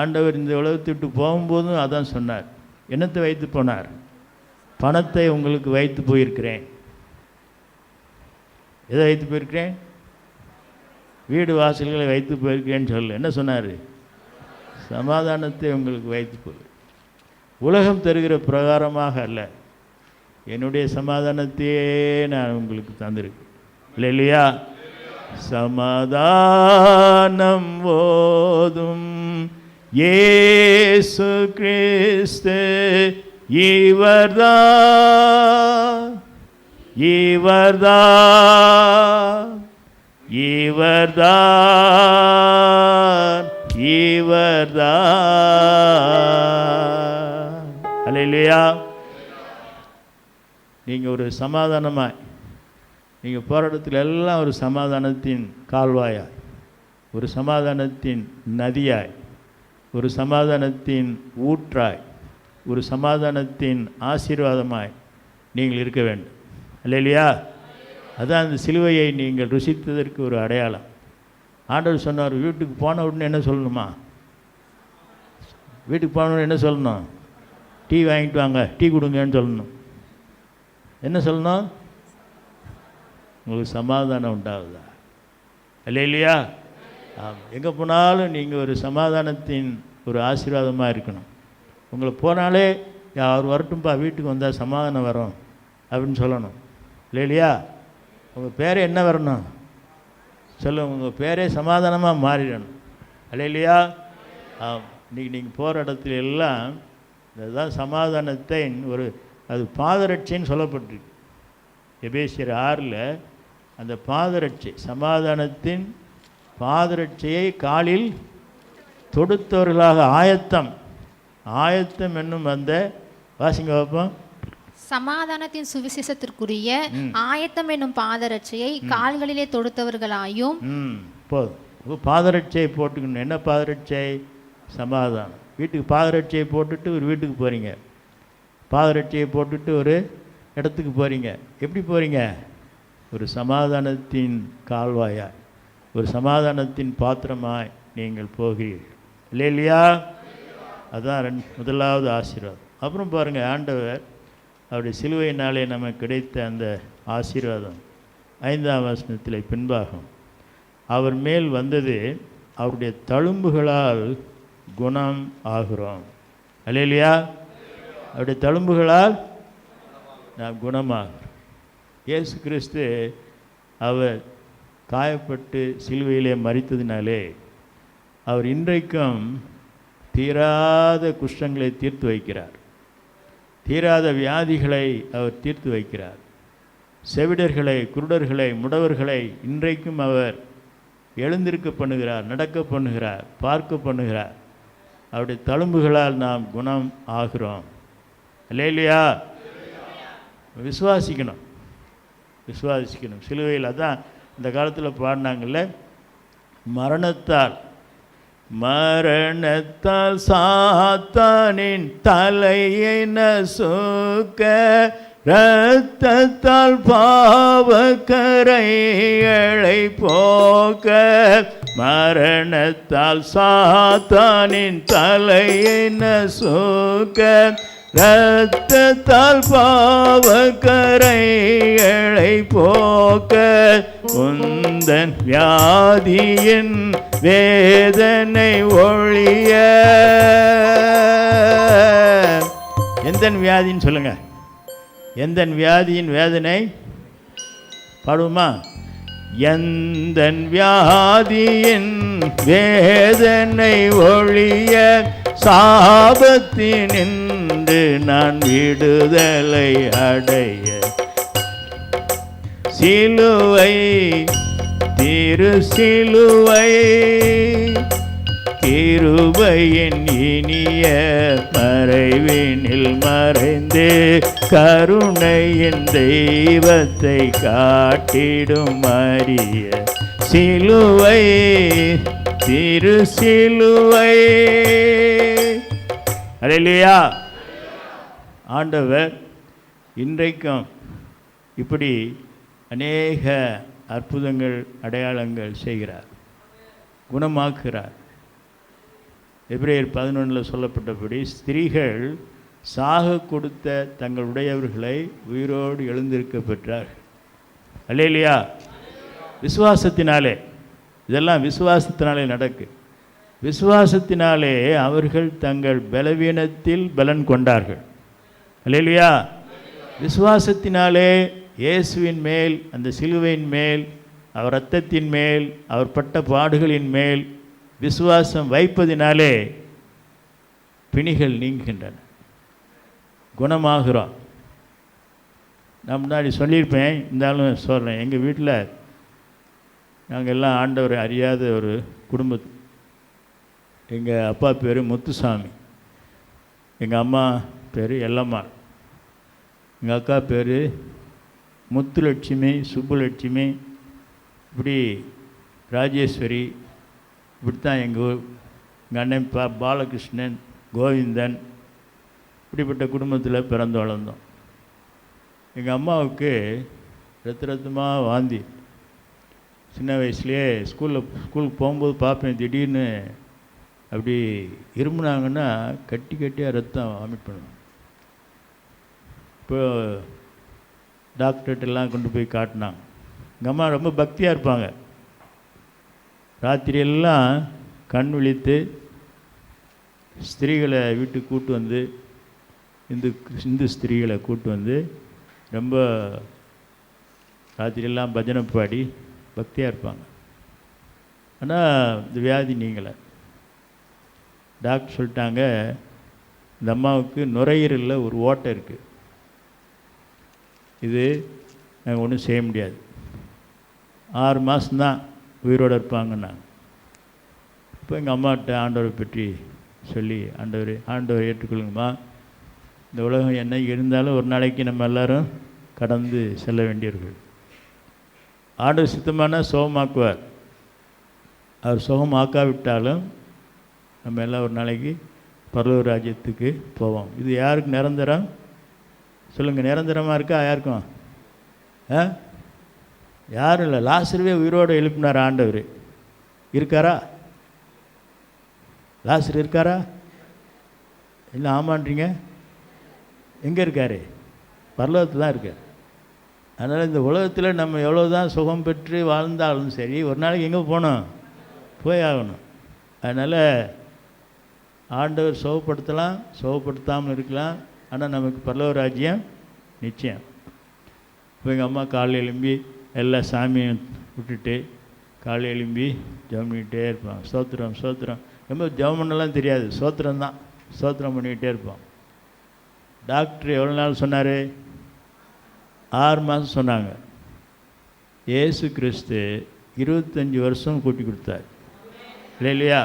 ஆண்டவர் இந்த உலகத்தை விட்டு போகும்போதும் அதான் சொன்னார். என்னத்தை வைத்து போனார்? பணத்தை உங்களுக்கு வைத்து போயிருக்கிறேன். எதை வைத்து போயிருக்கிறேன்? வீடு வாசல்களை வைத்து போயிருக்கிறேன்னு சொல்ல. என்ன சொன்னார்? சமாதானத்தை உங்களுக்கு வைத்து போய். உலகம் தருகிற பிரகாரமாக அல்ல, என்னுடைய சமாதானத்தையே நான் உங்களுக்கு தந்திருக்கேன். இல்லையா? சமாதானம் ஓதும் இயேசு கிறிஸ்து இவர்தான், இவர்தான், இவர்தான், இவர்தான். அல்லேலூயா. நீங்கள் ஒரு சமாதானமாய், நீங்கள் போகிற இடத்துல எல்லாம் ஒரு சமாதானத்தின் கால்வாயாய், ஒரு சமாதானத்தின் நதியாய், ஒரு சமாதானத்தின் ஊற்றாய், ஒரு சமாதானத்தின் ஆசீர்வாதமாய் நீங்கள் இருக்க வேண்டும். அல்லேலூயா. அதான் அந்த சிலுவையை நீங்கள் ருசித்ததற்கு ஒரு அடையாளம். ஆண்டவர் சொன்னார், வீட்டுக்கு போன உடனே என்ன சொல்லணுமா? வீட்டுக்கு போன உடனே என்ன சொல்லணும்? டீ வாங்கிட்டு வாங்க, டீ கொடுங்கன்னு சொல்லணும். என்ன சொல்லணும்? உங்களுக்கு சமாதானம் உண்டாகுதா? இல்லையா? ஆமாம். எங்கே போனாலும் நீங்கள் ஒரு சமாதானத்தின் ஒரு ஆசீர்வாதமாக இருக்கணும். உங்களை போனாலே அவர் வரட்டும்பா, வீட்டுக்கு வந்தால் சமாதானம் வரும் அப்படின்னு சொல்லணும். இல்லையா? உங்கள் பேரே என்ன வரணும்? சொல்லுங்கள். உங்கள் பேரே சமாதானமாக மாறிடணும். இல்லையா? ஆமாம். இன்றைக்கி நீங்கள் போகிற இடத்துல எல்லாம் இதுதான் சமாதானத்தை ஒரு அது பாதரட்சைன்னு சொல்லப்பட்டிருக்கு. எபேசியர் 6 அந்த பாதரட்சை, சமாதானத்தின் பாதரட்சையை காலில் தொடுத்தவர்களாக ஆயத்தம் என்னும் அந்த வாசிங்க பார்ப்போம். சமாதானத்தின் சுவிசேஷத்திற்குரிய ஆயத்தம் என்னும் பாதரட்சையை கால்களிலே தொடுத்தவர்களாயும். போதும். பாதரட்சையை போட்டுக்கணும். என்ன பாதரட்சை? சமாதானம். வீட்டுக்கு பாதரட்சையை போட்டுட்டு ஒரு வீட்டுக்கு போகிறீங்க, பாதரட்சையை போட்டுட்டு ஒரு இடத்துக்கு போகிறீங்க. எப்படி போகிறீங்க? ஒரு சமாதானத்தின் கால்வாயாய், ஒரு சமாதானத்தின் பாத்திரமாய் நீங்கள் போகிறீர்கள். இல்லையா? அதுதான் முதலாவது ஆசீர்வாதம். அப்புறம் பாருங்கள், ஆண்டவர் அவருடைய சிலுவையினாலே நமக்கு கிடைத்த அந்த ஆசீர்வாதம் 5ஆம் வசனத்தில் பின்பாகம், அவர் மேல் வந்தது அவருடைய தழும்புகளால் குணம் ஆகிறோம். அல்லேலூயா. அவருடைய தழும்புகளால் நாம் குணமாகிறோம். இயேசு கிறிஸ்து அவர் காயப்பட்டு சிலுவையிலே மரித்ததினாலே அவர் இன்றைக்கும் தீராத குஷ்டங்களை தீர்த்து வைக்கிறார். தீராத வியாதிகளை அவர் தீர்த்து வைக்கிறார். செவிடர்களை, குருடர்களை, முடவர்களை இன்றைக்கும் அவர் எழுந்திருக்க பண்ணுகிறார், நடக்க பண்ணுகிறார், பார்க்க பண்ணுகிறார். அவருடைய தழும்புகளால் நாம் குணம் ஆகிறோம். இல்லையா? விசுவாசிக்கணும். சிலுவையில் அதான் இந்த காலத்தில் பாடினாங்கள்ல, மரணத்தால் சாத்தானின் தலையை நசுக்க, இரத்தத்தால் பாவக்கரைகளை போக்க, மரணத்தால் சாத்தானின் தலையை நசுக்க, இரத்தத்தால் பாவக்கரைகளை போக்க, உந்தன் வியாதியின் வேதனை ஒழிய. எந்த வியாதின்னு சொல்லுங்க. எந்த வியாதியின் வேதனை பாடுமா? எந்த வியாதியின் வேதனை ஒழிய, சாபத்தினின்று நான் விடுதலை அடைய, சிலுவை திரு சிலுவை கிருபையின் இனிய மறைவினில் மறைந்து கருணையின் தெய்வத்தை காட்டிடும் அரிய சிலுவை திரு சிலுவை. அல்லேலூயா. ஆண்டவர் இன்றைக்கும் இப்படி அநேக அற்புதங்கள், அடையாளங்கள் செய்கிறார், குணமாக்குகிறார். எபிரேயர் 11 சொல்லப்பட்டபடி ஸ்திரீகள் சாக கொடுத்த தங்களுடையவர்களை உயிரோடு எழுந்திருக்க பெற்றார்கள். அல்லேலூயா. விசுவாசத்தினாலே, இதெல்லாம் விசுவாசத்தினாலே நடக்கு. விசுவாசத்தினாலே அவர்கள் தங்கள் பலவீனத்தில் பலன் கொண்டார்கள். அல்லேலூயா. விசுவாசத்தினாலே இயேசுவின் மேல், அந்த சிலுவையின் மேல், அவர் இரத்தத்தின் மேல், அவர் பட்ட பாடுகளின் மேல் விசுவாசம் வைப்பதினாலே பிணிகள் நீங்குகின்றன, குணமாகிறோம். நான் முன்னாடி சொல்லியிருப்பேன், இருந்தாலும் சொல்கிறேன். எங்கள் வீட்டில் நாங்கள் எல்லாம் ஆண்டவரை அறியாத ஒரு குடும்பம். எங்கள் அப்பா பேர் முத்துசாமி, எங்கள் அம்மா பேர் எல்லம்மா, எங்கள் அக்கா பேர் முத்துலட்சுமி, சுப்புலட்சுமி, இப்படி ராஜேஸ்வரி, இப்படித்தான் எங்கள் அண்ணன் பாலகிருஷ்ணன், கோவிந்தன், இப்படிப்பட்ட குடும்பத்தில் பிறந்து வளர்ந்தோம். எங்கள் அம்மாவுக்கு ரத்தமாக வாந்தி. சின்ன வயசுலேயே ஸ்கூலுக்கு போகும்போது பார்ப்பேன், திடீர்னு அப்படி இருமுனாங்கன்னா கட்டி கட்டியாக ரத்தம் வாமிட் பண்ணுவேன். இப்போ டாக்டர்கிட்டெல்லாம் கொண்டு போய் காட்டினாங்க. எங்கள் அம்மா ரொம்ப பக்தியாக இருப்பாங்க. ராத்திரியெல்லாம் கண் விழித்து ஸ்திரீகளை வீட்டுக்கு கூட்டு வந்து, இந்து ஸ்திரீகளை கூட்டு வந்து ரொம்ப ராத்திரியெல்லாம் பஜனை பாடி பக்தியாக இருப்பாங்க. ஆனால் இந்த வியாதி நீங்களை டாக்டர் சொல்லிட்டாங்க, இந்த அம்மாவுக்கு நுரையீரலில் ஒரு ஓட்டை இருக்குது, இது நாங்கள் ஒன்றும் செய்ய முடியாது, 6 மாதம்தான் உயிரோடு இருப்பாங்கன்னாங்க. இப்போ எங்கள் அம்மாட்ட ஆண்டவரை பற்றி சொல்லி, ஆண்டவர் ஏற்றுக்கொள்ளுங்கம்மா, இந்த உலகம் என்ன இருந்தாலும் ஒரு நாளைக்கு நம்ம எல்லோரும் கடந்து செல்ல வேண்டியவர்கள். ஆண்டவர் சித்தமான சுகமாக்குவார். அவர் சுகமாக்காவிட்டாலும் நம்ம எல்லாம் ஒரு நாளைக்கு பரலோக ராஜ்யத்துக்கு போவோம். இது யாருக்கு நிரந்தரம் சொல்லுங்கள்? நிரந்தரமாக இருக்கா யாருக்கும்? யாரும் இல்லை. லாசருவே உயிரோடு எழுப்பினார் ஆண்டவர். இருக்காரா? லாசர் இருக்காரா? இல்லை ஆமான்றீங்க. எங்கே இருக்கார்? பரலோகத்தில் தான் இருக்கார். அதனால் இந்த உலகத்தில் நம்ம எவ்வளோ தான் சுகம் பெற்று வாழ்ந்தாலும் சரி, ஒரு நாளைக்கு எங்கே போகணும்? போய் ஆகணும். அதனால் ஆண்டவர் சுகப்படுத்தலாம், சுகப்படுத்தாமல் இருக்கலாம், ஆனால் நமக்கு பரலோக ராஜ்யம் நிச்சயம். இப்போ எங்கள் அம்மா காலையில் எழும்பி எல்லா சாமியும் விட்டுட்டு காலையில் எழும்பி ஜெபம் பண்ணிக்கிட்டே இருப்பாங்க. ஸ்தோத்திரம் ஸ்தோத்திரம். ரொம்ப ஜெபம் பண்ணலாம் தெரியாது, ஸ்தோத்திரம் தான், ஸ்தோத்திரம் பண்ணிக்கிட்டே இருப்போம். டாக்டர் எவ்வளோ நாள் சொன்னார்? 6 மாதம் சொன்னாங்க. இயேசு கிறிஸ்து 25 வருஷம் கூட்டி கொடுத்தார் இல்லையா?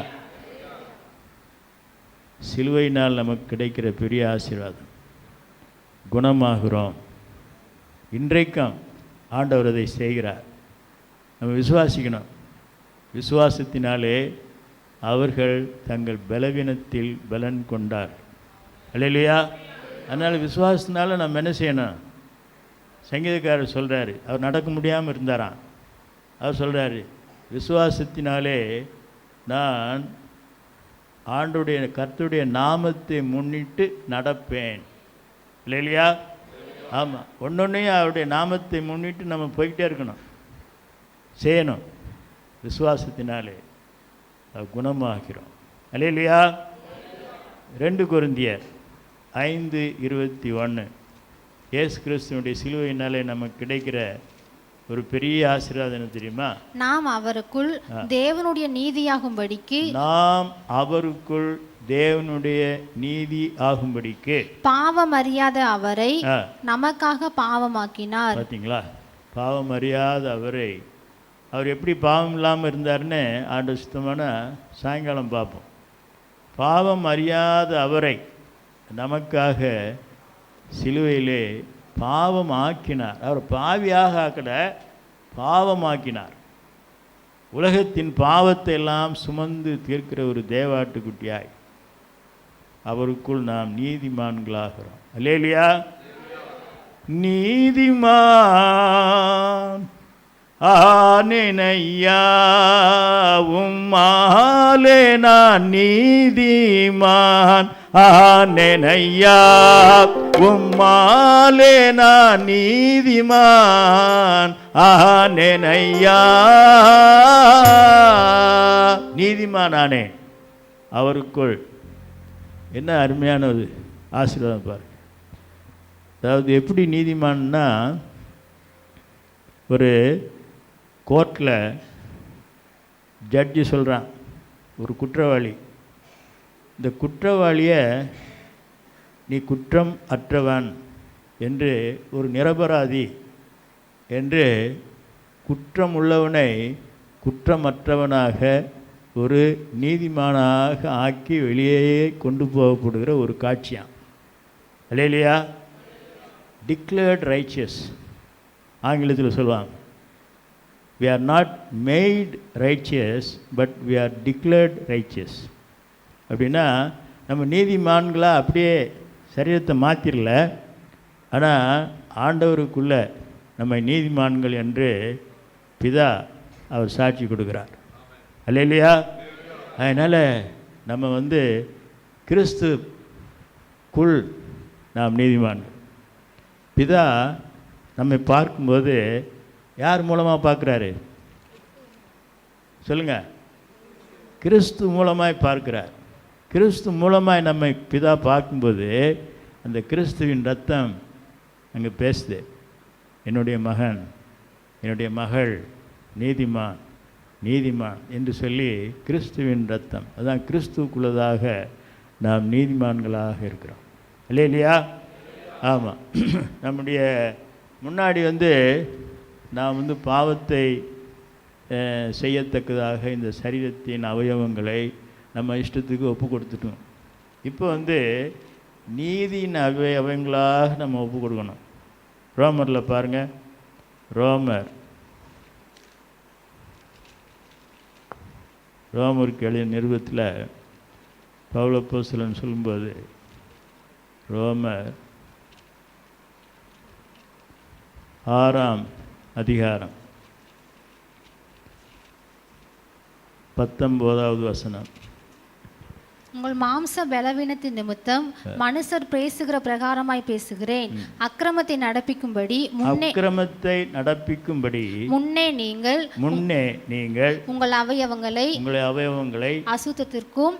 சிலுவையினால் நமக்கு கிடைக்கிற பெரிய ஆசீர்வாதம். குணமாகிறோம். இன்றைக்கும் ஆண்டவர் அதை செய்கிறார். நம்ம விசுவாசிக்கணும். விசுவாசத்தினாலே அவர்கள் தங்கள் பலவீனத்தில் பலன் கொண்டார் இல்லையா? அதனால் விசுவாசத்தினால நம்ம என்ன செய்யணும்? சங்கீதக்காரர் சொல்கிறாரு, அவர் நடக்க முடியாமல் இருந்தாராம். அவர் சொல்கிறாரு, விசுவாசத்தினாலே நான் ஆண்டுடைய கர்த்தருடைய நாமத்தை முன்னிட்டு நடப்பேன் இல்லையா? ஆமாம், ஒன்றொன்றையும் அவருடைய நாமத்தை முன்னிட்டு நம்ம போய்கிட்டே இருக்கணும், செய்யணும். விசுவாசத்தினாலே குணமாகிறோம் இல்லையா? 2 கொரிந்தியர் 5:21 இயேசு கிறிஸ்துவனுடைய சிலுவையினாலே நமக்கு கிடைக்கிற ஒரு பெரிய ஆசீர்வாதம் தெரியுமா? நாம் அவருக்குள் தேவனுடைய நீதியாகும்படிக்கு, நாம் அவருக்குள் தேவனுடைய நீதி ஆகும்படிக்கு பாவம் அறியாத அவரை நமக்காக பாவமாக்கினார். பார்த்தீங்களா? பாவம் அறியாத அவரை, அவர் எப்படி பாவம் இல்லாமல் இருந்தார்னு ஆண்டவர் சுத்தமான சாயங்காலம் பார்ப்போம். பாவம் அறியாத அவரை நமக்காக சிலுவையிலே பாவம் ஆக்கினார். அவர் பாவியாக ஆக்கல, பாவமாக்கினார். உலகத்தின் பாவத்தை எல்லாம் சுமந்து தீர்க்கிற ஒரு தேவாட்டுக்குட்டியாய் அவருக்குள் நாம் நீதிமான்களாகிறோம். அல்லேலூயா. நீதிமான் ஆனேனையா, உம்மாலே நான் நீதிமான் ஆனேனையா, உம்மாலே நான் நீதிமான் ஆனேனையா. நீதிமான் ஆனேன் அவருக்குள். என்ன அருமையானது ஆசீர்வாதம் பாருங்க. அதாவது எப்படி நீதிமான்னா, ஒரு கோர்ட்டில் ஜட்ஜி சொல்கிறான், ஒரு குற்றவாளி, இந்த குற்றவாளியை நீ குற்றம் அற்றவன் என்று, ஒரு நிரபராதி என்று குற்றம் உள்ளவனை குற்றமற்றவனாக ஒரு நீதிமானாக ஆக்கி வெளியே கொண்டு போகப்படுகிற ஒரு காட்சியாம் இல்லையா? டிக்ளேர்ட் ரைச்சியஸ் ஆங்கிலத்தில் சொல்லுவாங்க. we are not made righteous but we are declared righteous. அப்படின்னா நம்ம நீதிமான்களாக அப்படியே சரீரத்தை மாற்றிடல, ஆனால் ஆண்டவருக்குள்ளே நம்மை நீதிமான்கள் என்று பிதா அவர் சாட்சி கொடுக்குறார். அல்லேலூயா. அதனால் நம்ம கிறிஸ்துக்குள் நாம் நீதிமான்கள். பிதா நம்மை பார்க்கும்போது யார் மூலமாக பார்க்குறாரு சொல்லுங்கள்? கிறிஸ்து மூலமாய் பார்க்கிறார். கிறிஸ்து மூலமாய் நம்மை பிதா பார்க்கும்போது அந்த கிறிஸ்துவின் ரத்தம் அங்கே பேசுது. என்னுடைய மகன், என்னுடைய மகள் நீதிமான், நீதிமான் என்று சொல்லி கிறிஸ்துவின் ரத்தம், அதான் கிறிஸ்துக்குள்ளதாக நாம் நீதிமான்களாக இருக்கிறோம். இல்லையா? ஆமாம். நம்முடைய முன்னாடி நாம் பாவத்தை செய்யத்தக்கதாக இந்த சரீரத்தின் அவயவங்களை நம்ம இஷ்டத்துக்கு ஒப்பு கொடுத்துட்டோம். இப்போ நீதியின் அவயவங்களாக நம்ம ஒப்பு கொடுக்கணும். ரோமரில் பாருங்கள், ரோமருக்கு எழுதிய நிருபத்தில் பவுல் அப்போஸ்தலன் சொல்லும்போது, ரோமர் 6ஆம் அதிகாரம் 19வது வசனம். உங்கள் மாம்ச பலவீனத்தின் நிமித்தம் மனுஷர் பேசுகிற பிரகாரமாய் பேசுகிறேன். அக்கிரமத்தை நடப்பிக்கும்படி முன்னே நீங்கள் உங்கள் அவயவங்களை அசுத்தத்திற்கும்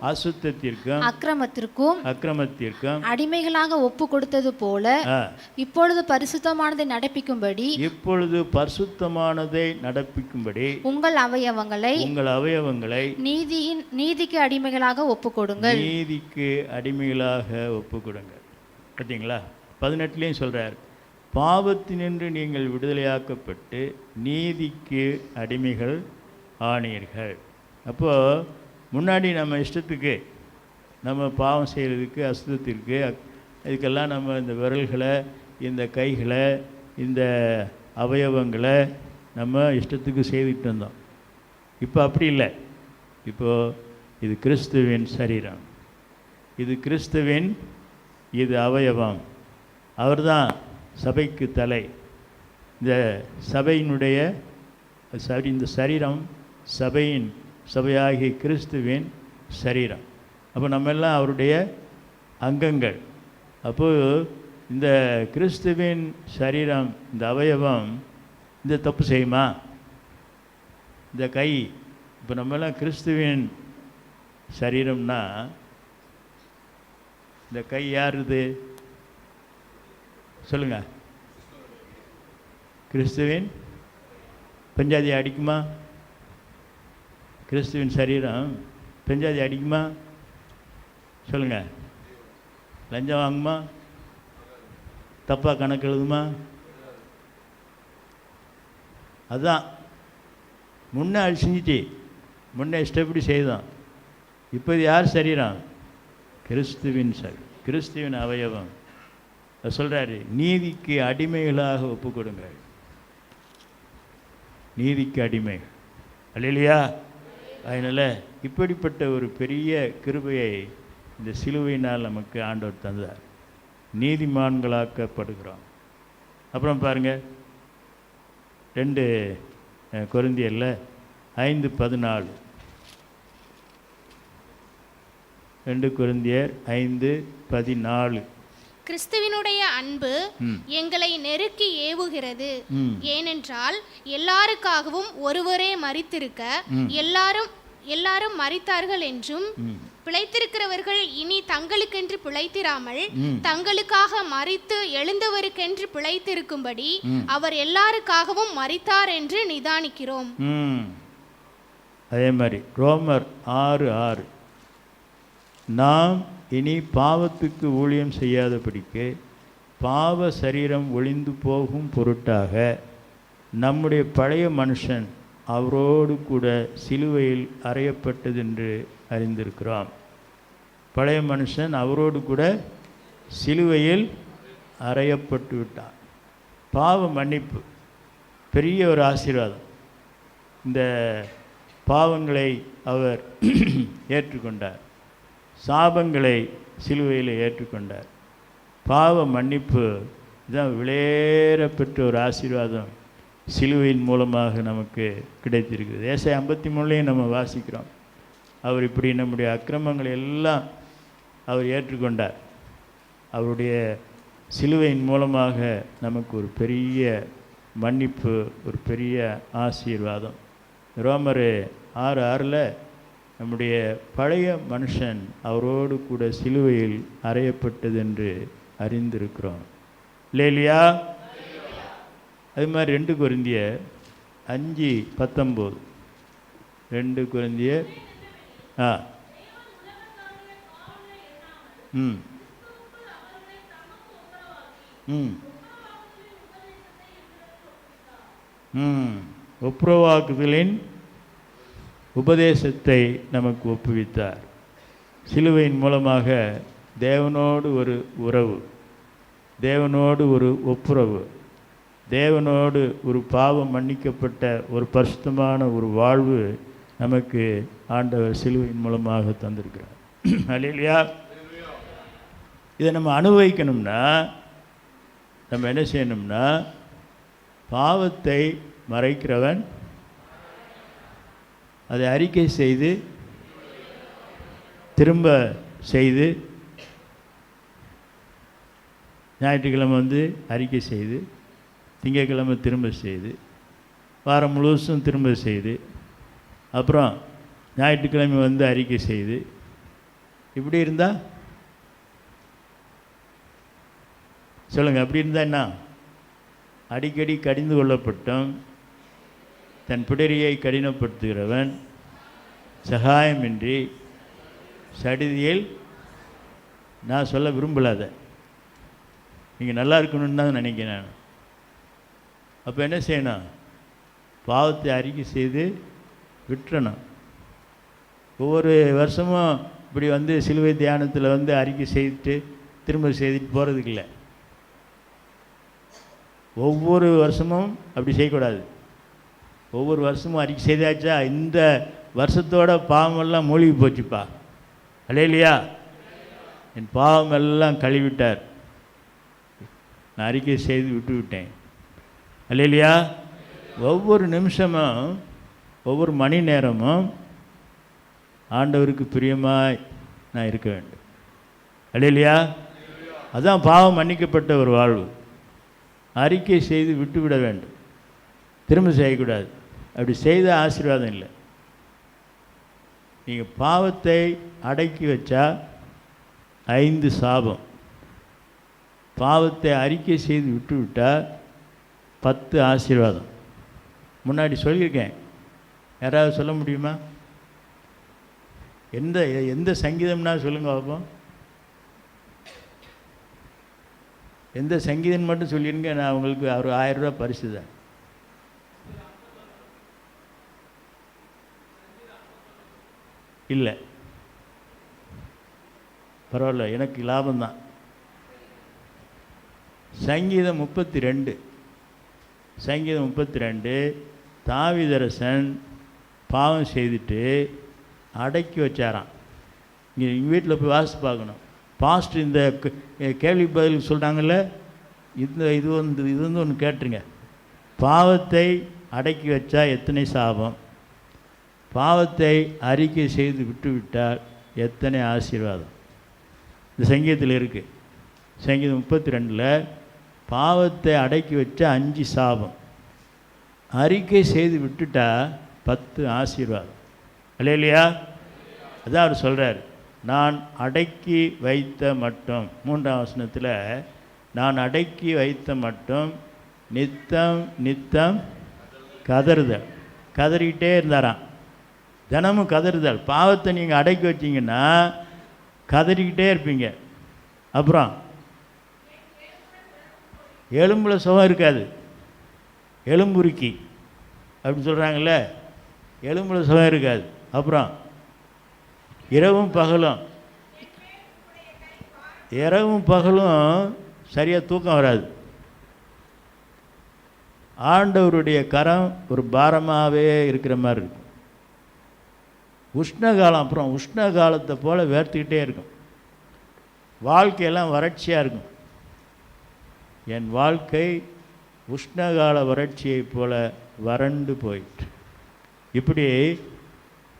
அக்கிரமத்திற்கும் அடிமைகளாக ஒப்பு கொடுத்தது போல இப்பொழுது பரிசுத்தமானதை நடப்பிக்கும்படி உங்கள் அவயவங்களை நீதிக்கு அடிமைகளாக ஒப்பு கொடுங்கள். நீதிக்கு அடிமைகளாக ஒப்பு கொடுங்க. பார்த்தீங்களா? 18லையும் சொல்கிறார், பாவத்தினின்று நீங்கள் விடுதலையாக்கப்பட்டு நீதிக்கு அடிமைகள் ஆனீர்கள். அப்போது முன்னாடி நம்ம இஷ்டத்துக்கு நம்ம பாவம் செய்கிறதுக்கு, அசுத்தத்திற்கு, இதுக்கெல்லாம் நம்ம இந்த விரல்களை, இந்த கைகளை, இந்த அவயவங்களை நம்ம இஷ்டத்துக்கு செய்துக்கிட்டு இருந்தோம். இப்போ அப்படி இல்லை. இப்போது இது கிறிஸ்துவின் சரீரம், இது கிறிஸ்துவின் இது அவயவம். அவர்தான் சபைக்கு தலை. இந்த சபையினுடைய இந்த சரீரம் சபையாகிய கிறிஸ்துவின் சரீரம். அப்போ நம்ம எல்லாம் அவருடைய அங்கங்கள். அப்போது இந்த கிறிஸ்துவின் சரீரம், இந்த அவயவம் இந்த தப்பு செய்யுமா? இந்த கை, இப்போ நம்மெல்லாம் கிறிஸ்துவின் சரீரம்னா இந்த கை யாருது சொல்லுங்க? கிறிஸ்துவின் பெஞ்சாதி அடிக்குமா? கிறிஸ்துவின் சரீரம் பெஞ்சாதி அடிக்குமா? சொல்லுங்க. லஞ்சம் வாங்குமா? தப்பாக கணக்கு எழுதுமா? அதுதான் முன்னே அது செஞ்சுட்டு முன்னே இஷ்டப்படி செய்தோம். இப்போ இது யார் சரீரம்? கிறிஸ்துவின் கிறிஸ்துவின் அவயவம். சொல்கிறாரு, நீதிக்கு அடிமைகளாக ஒப்பு கொடுங்க. நீதிக்கு அடிமை. அல்லேலூயா. அதனால் இப்படிப்பட்ட ஒரு பெரிய கிருபையை இந்த சிலுவையினால் நமக்கு ஆண்டவர் தந்தார். நீதிமான்களாக்கப்படுகிறோம். அப்புறம் பாருங்கள், 2 கொரிந்தியரில் 5:14. 2 கொரிந்தியர் 5:14. கிறிஸ்துவினுடைய அன்பு எங்களை நெருக்கி ஏவுகிறது. ஏனென்றால் எல்லாருக்காகவும் ஒருவரே மரித்திருக்க எல்லாரும் மரித்தார்கள் என்றும் பிழைத்திருக்கிறவர்கள் இனி தங்களுக்கென்று பிழைத்திராமல் தங்களுக்காக மரித்து எழுந்தவருக்கென்று பிழைத்திருக்கும்படி அவர் எல்லாருக்காகவும் மரித்தார் என்று நிதானிக்கிறோம். அதே மாதிரி ரோமர் 6:6, நாம் இனி பாவத்துக்கு ஊழியம் செய்யாதபடிக்கு பாவ சரீரம் ஒளிந்து போகும் பொருட்டாக நம்முடைய பழைய மனுஷன் அவரோடு கூட சிலுவையில் அறையப்பட்டதென்று அறிந்திருக்கிறோம். பழைய மனுஷன் அவரோடு கூட சிலுவையில் அறையப்பட்டு விட்டார். பாவ மன்னிப்பு பெரிய ஒரு ஆசீர்வாதம். இந்த பாவங்களை அவர் ஏற்றுக்கொண்டார், சாபங்களை சிலுவையில் ஏற்றுக்கொண்டார். பாவ மன்னிப்பு இதுதான் விலையேற பெற்ற ஒரு ஆசீர்வாதம் சிலுவையின் மூலமாக நமக்கு கிடைத்திருக்குது. ஏசாயா 53 நம்ம வாசிக்கிறோம். அவர் இப்படி நம்முடைய அக்கிரமங்களை எல்லாம் அவர் ஏற்றுக்கொண்டார். அவருடைய சிலுவையின் மூலமாக நமக்கு ஒரு பெரிய மன்னிப்பு, ஒரு பெரிய ஆசீர்வாதம். ரோமர் 6:6 நம்முடைய பழைய மனுஷன் அவரோடு கூட சிலுவையில் அறையப்பட்டது என்று அறிந்திருக்கிறோம். இல்லையா? அது மாதிரி 2 கொரிந்தியர் 5:19 2 கொரிந்தியர் ஒப்புரவாக்குதலின் உபதேசத்தை நமக்கு ஒப்புவித்தார். சிலுவையின் மூலமாக தேவனோடு ஒரு உறவு, தேவனோடு ஒரு ஒப்புரவு, தேவனோடு ஒரு பாவம் மன்னிக்கப்பட்ட ஒரு பரிசுத்தமான ஒரு வாழ்வு நமக்கு ஆண்டவர் சிலுவையின் மூலமாக தந்திருக்கிறார். அல்லேலூயா. இதை நம்ம அனுபவிக்கணும்னா நம்ம என்ன செய்யணும்னா, பாவத்தை மறைக்கிறவன் அதை அறிக்கை செய்து திரும்ப செய்து, ஞாயிற்றுக்கிழமை அறிக்கை செய்து, திங்கட்கிழமை திரும்ப செய்து, வாரம் முழுவதும் திரும்ப செய்து, அப்புறம் ஞாயிற்றுக்கிழமை அறிக்கை செய்து, இப்படி இருந்தால் சொல்லுங்கள், அப்படி இருந்தால் என்ன? அடிக்கடி கடிந்து கொள்ளப்பட்டோம் தன் பிடரியை கடினப்படுத்துகிறவன் சகாயமின்றி சடிதியில், நான் சொல்ல விரும்பலாத, நீங்கள் நல்லா இருக்கணும்னு தான் நினைக்கிறேன் நான். அப்போ என்ன செய்யணும்? பாவத்தை அறிக்கை செய்து விட்டுறணும். ஒவ்வொரு வருஷமும் இப்படி சிலுவை தியானத்தில் அறிக்கை செய்துட்டு திரும்ப செய்துட்டு போகிறதுக்கு இல்லை. ஒவ்வொரு வருஷமும் அப்படி செய்யக்கூடாது. ஒவ்வொரு வருஷமும் அறிக்கை செய்தாச்சா, இந்த வருஷத்தோட பாவமெல்லாம் மூழ்கி போச்சுப்பா, அல்லேலூயா, என் பாவமெல்லாம் கழுவிட்டார், நான் அறிக்கை செய்து விட்டு விட்டேன், அல்லேலூயா. ஒவ்வொரு நிமிஷமும் ஒவ்வொரு மணி நேரமும் ஆண்டவருக்கு பிரியமாய் நான் இருக்க வேண்டும், அல்லேலூயா. அதுதான் பாவம் மன்னிக்கப்பட்ட ஒரு வாழ்வு. அறிக்கை செய்து விட்டுவிட வேண்டும், திரும்ப செய்யக்கூடாது. அப்படி செய்த ஆசீர்வாதம் இல்லை. நீங்கள் பாவத்தை அடக்கி வச்சா 5 சாபம், பாவத்தை அறிக்கை செய்து விட்டுவிட்டால் 10 ஆசீர்வாதம். முன்னாடி சொல்லியிருக்கேன், யாராவது சொல்ல முடியுமா? எந்த சங்கீதம்னா சொல்லுங்க பார்ப்போம். எந்த சங்கீதம் மட்டும் சொல்லிடுங்க, நான் உங்களுக்கு ஒரு 1000 ரூபா பரிசு தான். இல்லை, பரவாயில்ல, எனக்கு லாபம்தான். சங்கீதம் 32, சங்கீதம் 32, தாவீதரசன் பாவம் செய்துட்டு அடக்கி வச்சாராம். இங்கே எங்கள் வீட்டில் போய் வாசித்து பார்க்கணும். பாஸ்ட் இந்த கேள்வி பதில் சொல்கிறாங்கல்ல, இது ஒன்று கேட்டுருங்க. பாவத்தை அடக்கி வச்சா எத்தனை சாபம், பாவத்தை அறிக்கை செய்து விட்டுவிட்டால் எத்தனை ஆசீர்வாதம். இந்த சங்கீதத்தில் இருக்குது. சங்கீதம் 32 பாவத்தை அடக்கி வச்சா 5 சாபம், அறிக்கை செய்து விட்டுட்டா 10 ஆசீர்வாதம், அல்லேலூயா. அதான் அவர் சொல்கிறார், நான் அடக்கி வைத்த மட்டும், 3ஆம் வசனத்தில், நான் அடக்கி வைத்த மட்டும் நித்தம் நித்தம் கதறுதல். கதறிக்கிட்டே இருந்தாராம், தினமும் கதறுதல். பாவத்தை நீங்கள் அடக்கி வச்சிங்கன்னா கதறிக்கிட்டே இருப்பீங்க. அப்புறம் எலும்பில் சுகம் இருக்காது, எலும்புருக்கி அப்படின்னு சொல்கிறாங்கல்ல, எலும்பில் சுகம் இருக்காது. அப்புறம் இரவும் பகலும் சரியாக தூக்கம் வராது. ஆண்டவருடைய கரம் ஒரு பாரமாகவே இருக்கிற மாதிரி இருக்கும். உஷ்ணகாலம், அப்புறம் உஷ்ண காலத்தை போல் வேர்த்துக்கிட்டே இருக்கும். வாழ்க்கையெல்லாம் வறட்சியாக இருக்கும். என் வாழ்க்கை உஷ்ணகால வறட்சியைப் போல வறண்டு போயிற்று. இப்படி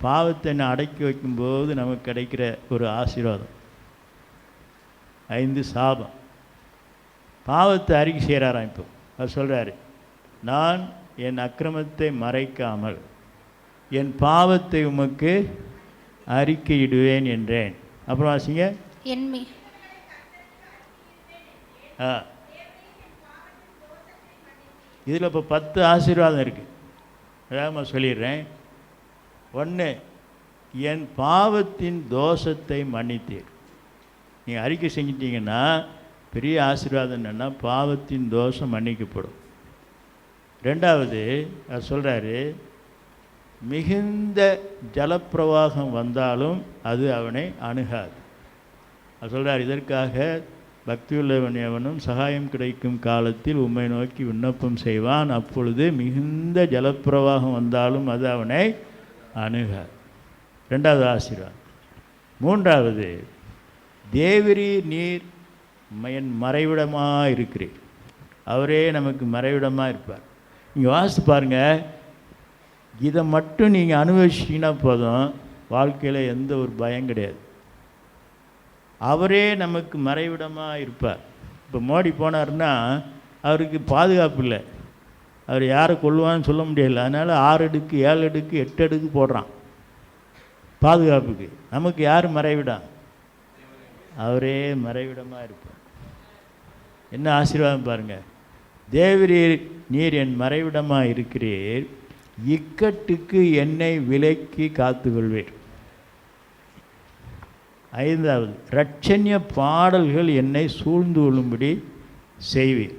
பாவத்தை அடக்கி வைக்கும்போது நமக்கு கிடைக்கிற ஒரு ஆசீர்வாதம். 5 சாபம். பாவத்தை அறிக்கை செய்கிறாராம். இப்போ அவர் சொல்கிறாரு, நான் என் அக்கிரமத்தை மறைக்காமல் என் பாவத்தை உமக்கு அறிக்கையிடுவேன் என்றேன். அப்புறம் வாசிங்க. இதில் இப்போ 10 ஆசீர்வாதம் இருக்குது. வேகமாக சொல்லிடுறேன். 1, என் பாவத்தின் தோஷத்தை மன்னித்தீர். நீங்கள் அறிக்கை செஞ்சிட்டிங்கன்னா பெரிய ஆசீர்வாதம் என்னென்னா பாவத்தின் தோஷம் மன்னிக்கப்படும். 2வது அவர் சொல்கிறாரு, மிகுந்த ஜலப்பிரவாகம் வந்தாலும் அது அவனை அணுகாது. அவர் சொல்கிறார், இதற்காக பக்தியுள்ளவன் எவனும் சகாயம் கிடைக்கும் காலத்தில் உம்மை நோக்கி விண்ணப்பம் செய்வான், அப்பொழுது மிகுந்த ஜலப்பிரவாகம் வந்தாலும் அது அவனை அணுகாது. 2வது ஆசீர்வாதம். 3வது, தேவரீர் நீர் என் மறைவிடமாக இருக்கிறீர். அவரே நமக்கு மறைவிடமாக இருப்பார். நீங்கள் வாசித்து பாருங்கள். இதை மட்டும் நீங்கள் அனுபவிச்சிங்கன்னா போதும், வாழ்க்கையில் எந்த ஒரு பயம் கிடையாது. அவரே நமக்கு மறைவிடமாக இருப்பார். இப்போ மோடி போனார்னா அவருக்கு பாதுகாப்பு இல்லை. அவர் யாரை கொள்வான்னு சொல்ல முடியல. அதனால் 6 அடுக்கு 7 அடுக்கு 8 அடுக்கு போடுறான் பாதுகாப்புக்கு. நமக்கு யார் மறைவிடம்? அவரே மறைவிடமாக இருப்பார். என்ன ஆசீர்வாதம் பாருங்கள். தேவரீர் நீர் என் மறைவிடமாக இருக்கிறீர், இக்கட்டுக்கு என்னை விலக்கி காத்துக்கொள்வீர். 5வது, இரட்சண்ய பாடல்கள் என்னை சூழ்ந்து கொள்ளும்படி செய்வீர்.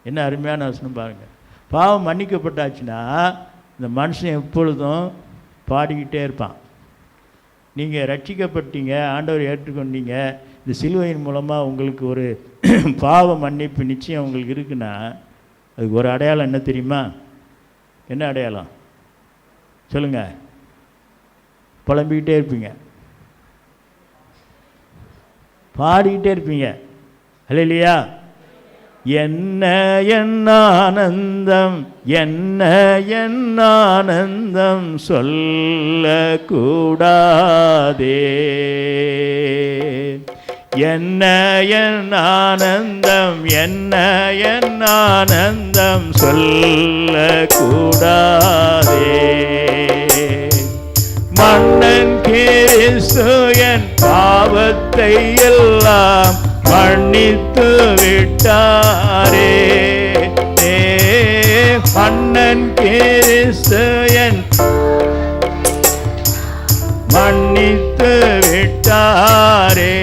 என்ன அருமையான வசனம் பாருங்கள். பாவம் மன்னிக்கப்பட்டாச்சுன்னா இந்த மனுஷன் எப்பொழுதும் பாடிக்கிட்டே இருப்பான். நீங்கள் ரட்சிக்கப்பட்டீங்க, ஆண்டவர் ஏற்றுக்கொண்டீங்க, இந்த சிலுவையின் மூலமாக உங்களுக்கு ஒரு பாவ மன்னிப்பு நிச்சயம் உங்களுக்கு இருக்குன்னா அதுக்கு ஒரு அடையாளம் என்ன தெரியுமா? என்ன அடையாளம் சொல்லுங்கள். புலம்பிக்கிட்டே இருப்பீங்க, பாடிக்கிட்டே இருப்பீங்க. அல்லேலூயா. என்ன என் ஆனந்தம், என்ன என் ஆனந்தம் சொல்லக்கூடாதே. என்ன என் ஆனந்தம், என்ன என் ஆனந்தம் சொல்லக்கூடாதே. மன்னன் கிறிஸ்து என் பாவத்தை எல்லாம் மன்னித்து விட்டாரே. மன்னன் கிறிஸ்து என் மன்னித்து விட்டாரே.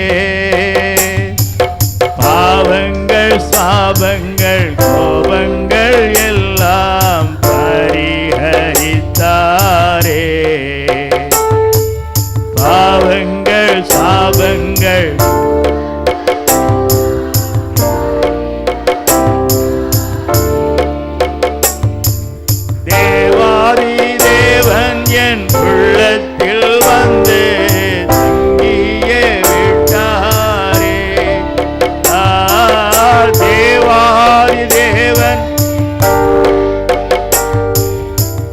பாவங்கள் சாபங்கள் கோபங்கள் எல்லாம் பரிஹரித்தாரே. பாவங்கள் சாபங்கள் தேவாதி தேவன் என் உள்ளத்தில் வந்து தங்கியே விட்டாரே. தேவாதி தேவன்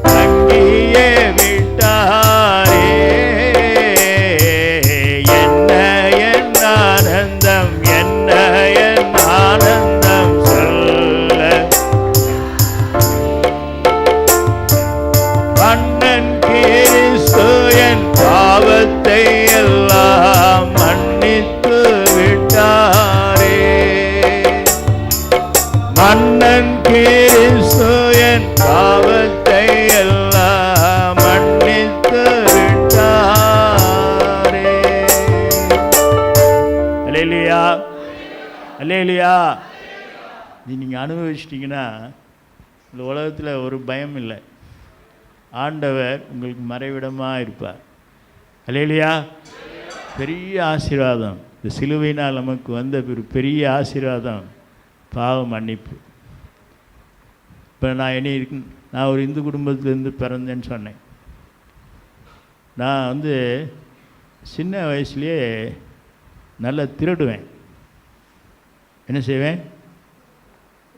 தங்கியே விட்டாரே. என்ன என் ஆனந்தம், என்ன என் ஆனந்தம் சொல்ல. மன்னன் கிறிஸ்து என் பாவத்தை எல்லாம் மன்னித்து விட்டாரே. மன்னன் கிறிஸ்து என் பாவத்தை எல்லாம் மன்னித்து விட்டாரே. அல்லேலூயா, அல்லேலூயா. நீங்கள் அனுபவிச்சிட்டிங்கன்னா இந்த உலகத்தில் ஒரு பயம் இல்லை. ஆண்டவர் உங்களுக்கு மறைவிடமாக இருப்பார். அல்லேலூயா. பெரிய ஆசீர்வாதம் இந்த சிலுவையினால் நமக்கு வந்த பெரிய ஆசீர்வாதம் பாவ மன்னிப்பு. இப்போ நான் ஒரு இந்து குடும்பத்திலேருந்து பிறந்தேன்னு சொன்னேன். நான் சின்ன வயசுலேயே நல்லா திருடுவேன். என்ன செய்வேன்?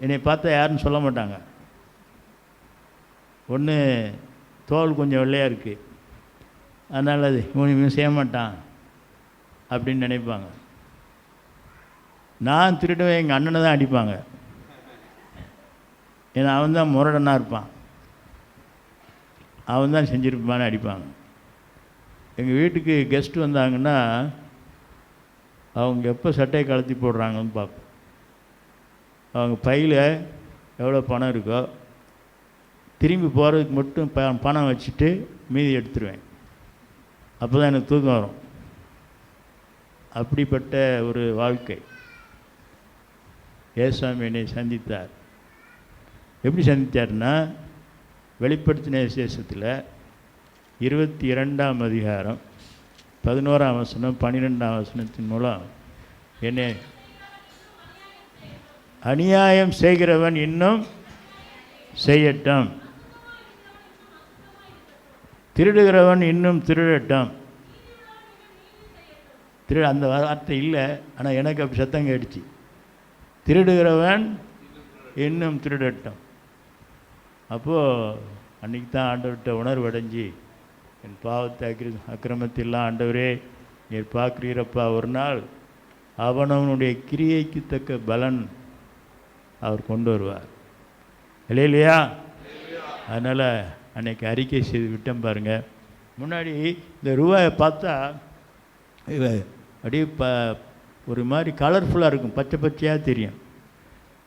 என்னை பார்த்தா யாருன்னு சொல்ல மாட்டாங்க. ஒன்று தோல் கொஞ்சம் வெள்ளையாக இருக்குது, அதனால் அது இவன் செய்ய மாட்டான் அப்படின்னு நினைப்பாங்க. நான் திருடுவேன், எங்கள் அண்ணனை தான் அடிப்பாங்க. ஏன்னா அவன் தான் முரடனாக இருப்பான், அவன் தான் செஞ்சுருப்பான்னு அடிப்பாங்க. எங்கள் வீட்டுக்கு கெஸ்ட்டு வந்தாங்கன்னா அவங்க எப்போ சட்டையை கலத்தி போடுறாங்கன்னு பார்ப்போம். அவங்க பையில் எவ்வளோ பணம் இருக்கோ திரும்பி போகிறதுக்கு மட்டும் பணம் வச்சுட்டு மீதி எடுத்துருவேன். அப்போ தான் எனக்கு தூக்கம் வரும். அப்படிப்பட்ட ஒரு வாழ்க்கை. ஏசாமி என்னை சந்தித்தார். எப்படி சந்தித்தார்னா, வெளிப்படுத்தின விசேஷத்தில் 22ஆம் அதிகாரம் 11ஆம் வசனம் 12ஆம் வசனத்தின் மூலம் என்னை அநியாயம் செய்கிறவன் இன்னும் செய்யட்டும், திருடுகிறவன் இன்னும் திருடட்டும். அந்த வார்த்தை இல்லை, ஆனால் எனக்கு அப்படி சத்தம் கேட்டுச்சு. திருடுகிறவன் இன்னும் திருடட்டும். அப்போது அன்றைக்கி தான் ஆண்டவர்கிட்ட உணர்வு அடைஞ்சி, என் பாவத்தை அக்கிரமத்திலாம் ஆண்டவரே நீர் பார்க்குறீரப்பா, ஒரு நாள் அவனவனுடைய கிரியைக்கு தக்க பலன் அவர் கொண்டு வருவார் இல்லையா? அதனால் அன்றைக்கி அறிக்கை செய்து விட்டேன் பாருங்கள். முன்னாடி இந்த ரூபாயை பார்த்தா அப்படியே ஒரு மாதிரி கலர்ஃபுல்லாக இருக்கும், பச்சை பச்சையாக தெரியும்.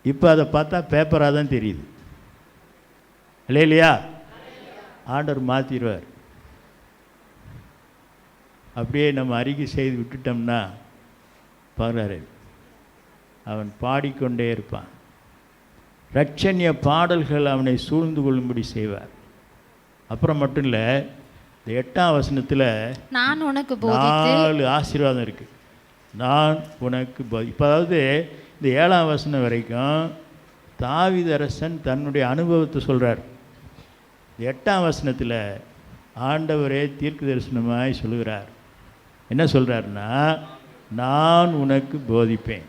இப்போ அதை பார்த்தா பேப்பராக தான் தெரியுது இல்லையா? ஆண்டவர் மாற்றிடுவார். அப்படியே நம்ம அறிக்கை செய்து விட்டுட்டோம்னா பாருறாரு, அவன் பாடிக்கொண்டே இருப்பான். இரட்சணிய பாடல்கள் அவனை சூழ்ந்து கொள்ளும்படி செய்வார். அப்புறம் மட்டும் இல்லை, இந்த 8ஆம் வசனத்தில் நான் உனக்கு 4 ஆசீர்வாதம் இருக்குது. நான் உனக்கு இப்போ அதாவது இந்த 7ஆம் வசனம் வரைக்கும் தாவீதரசன் தன்னுடைய அனுபவத்தை சொல்கிறார். 8ஆம் வசனத்தில் ஆண்டவரே தீர்க்க தரிசனமாய் சொல்லுகிறார். என்ன சொல்கிறாருன்னா, நான் உனக்கு போதிப்பேன்,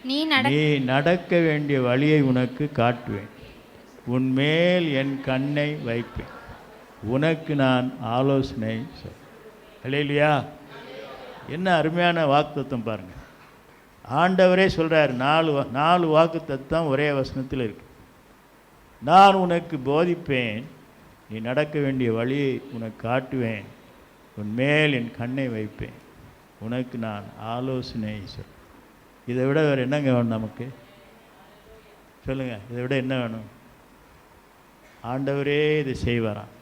நீ நடக்க வேண்டிய வழியை உனக்கு காட்டுவேன், உன்மேல் என் கண்ணை வைப்பேன், உனக்கு நான் ஆலோசனை சொல். இல்லையா? என்ன அருமையான வாக்குத்தத்தம் பாருங்கள். ஆண்டவரே சொல்கிறார். 4 வாக்குத்தத்தம் ஒரே வசனத்தில் இருக்கு. நான் உனக்கு போதிப்பேன், நீ நடக்க வேண்டிய வழியை உனக்கு காட்டுவேன், உன்மேல் என் கண்ணை வைப்பேன், உனக்கு நான் ஆலோசனை சொல். இதை விட வேறு என்னங்க வேணும் நமக்கு? சொல்லுங்கள், இதை விட என்ன வேணும்? ஆண்டவரே இதை செய்வாராம்.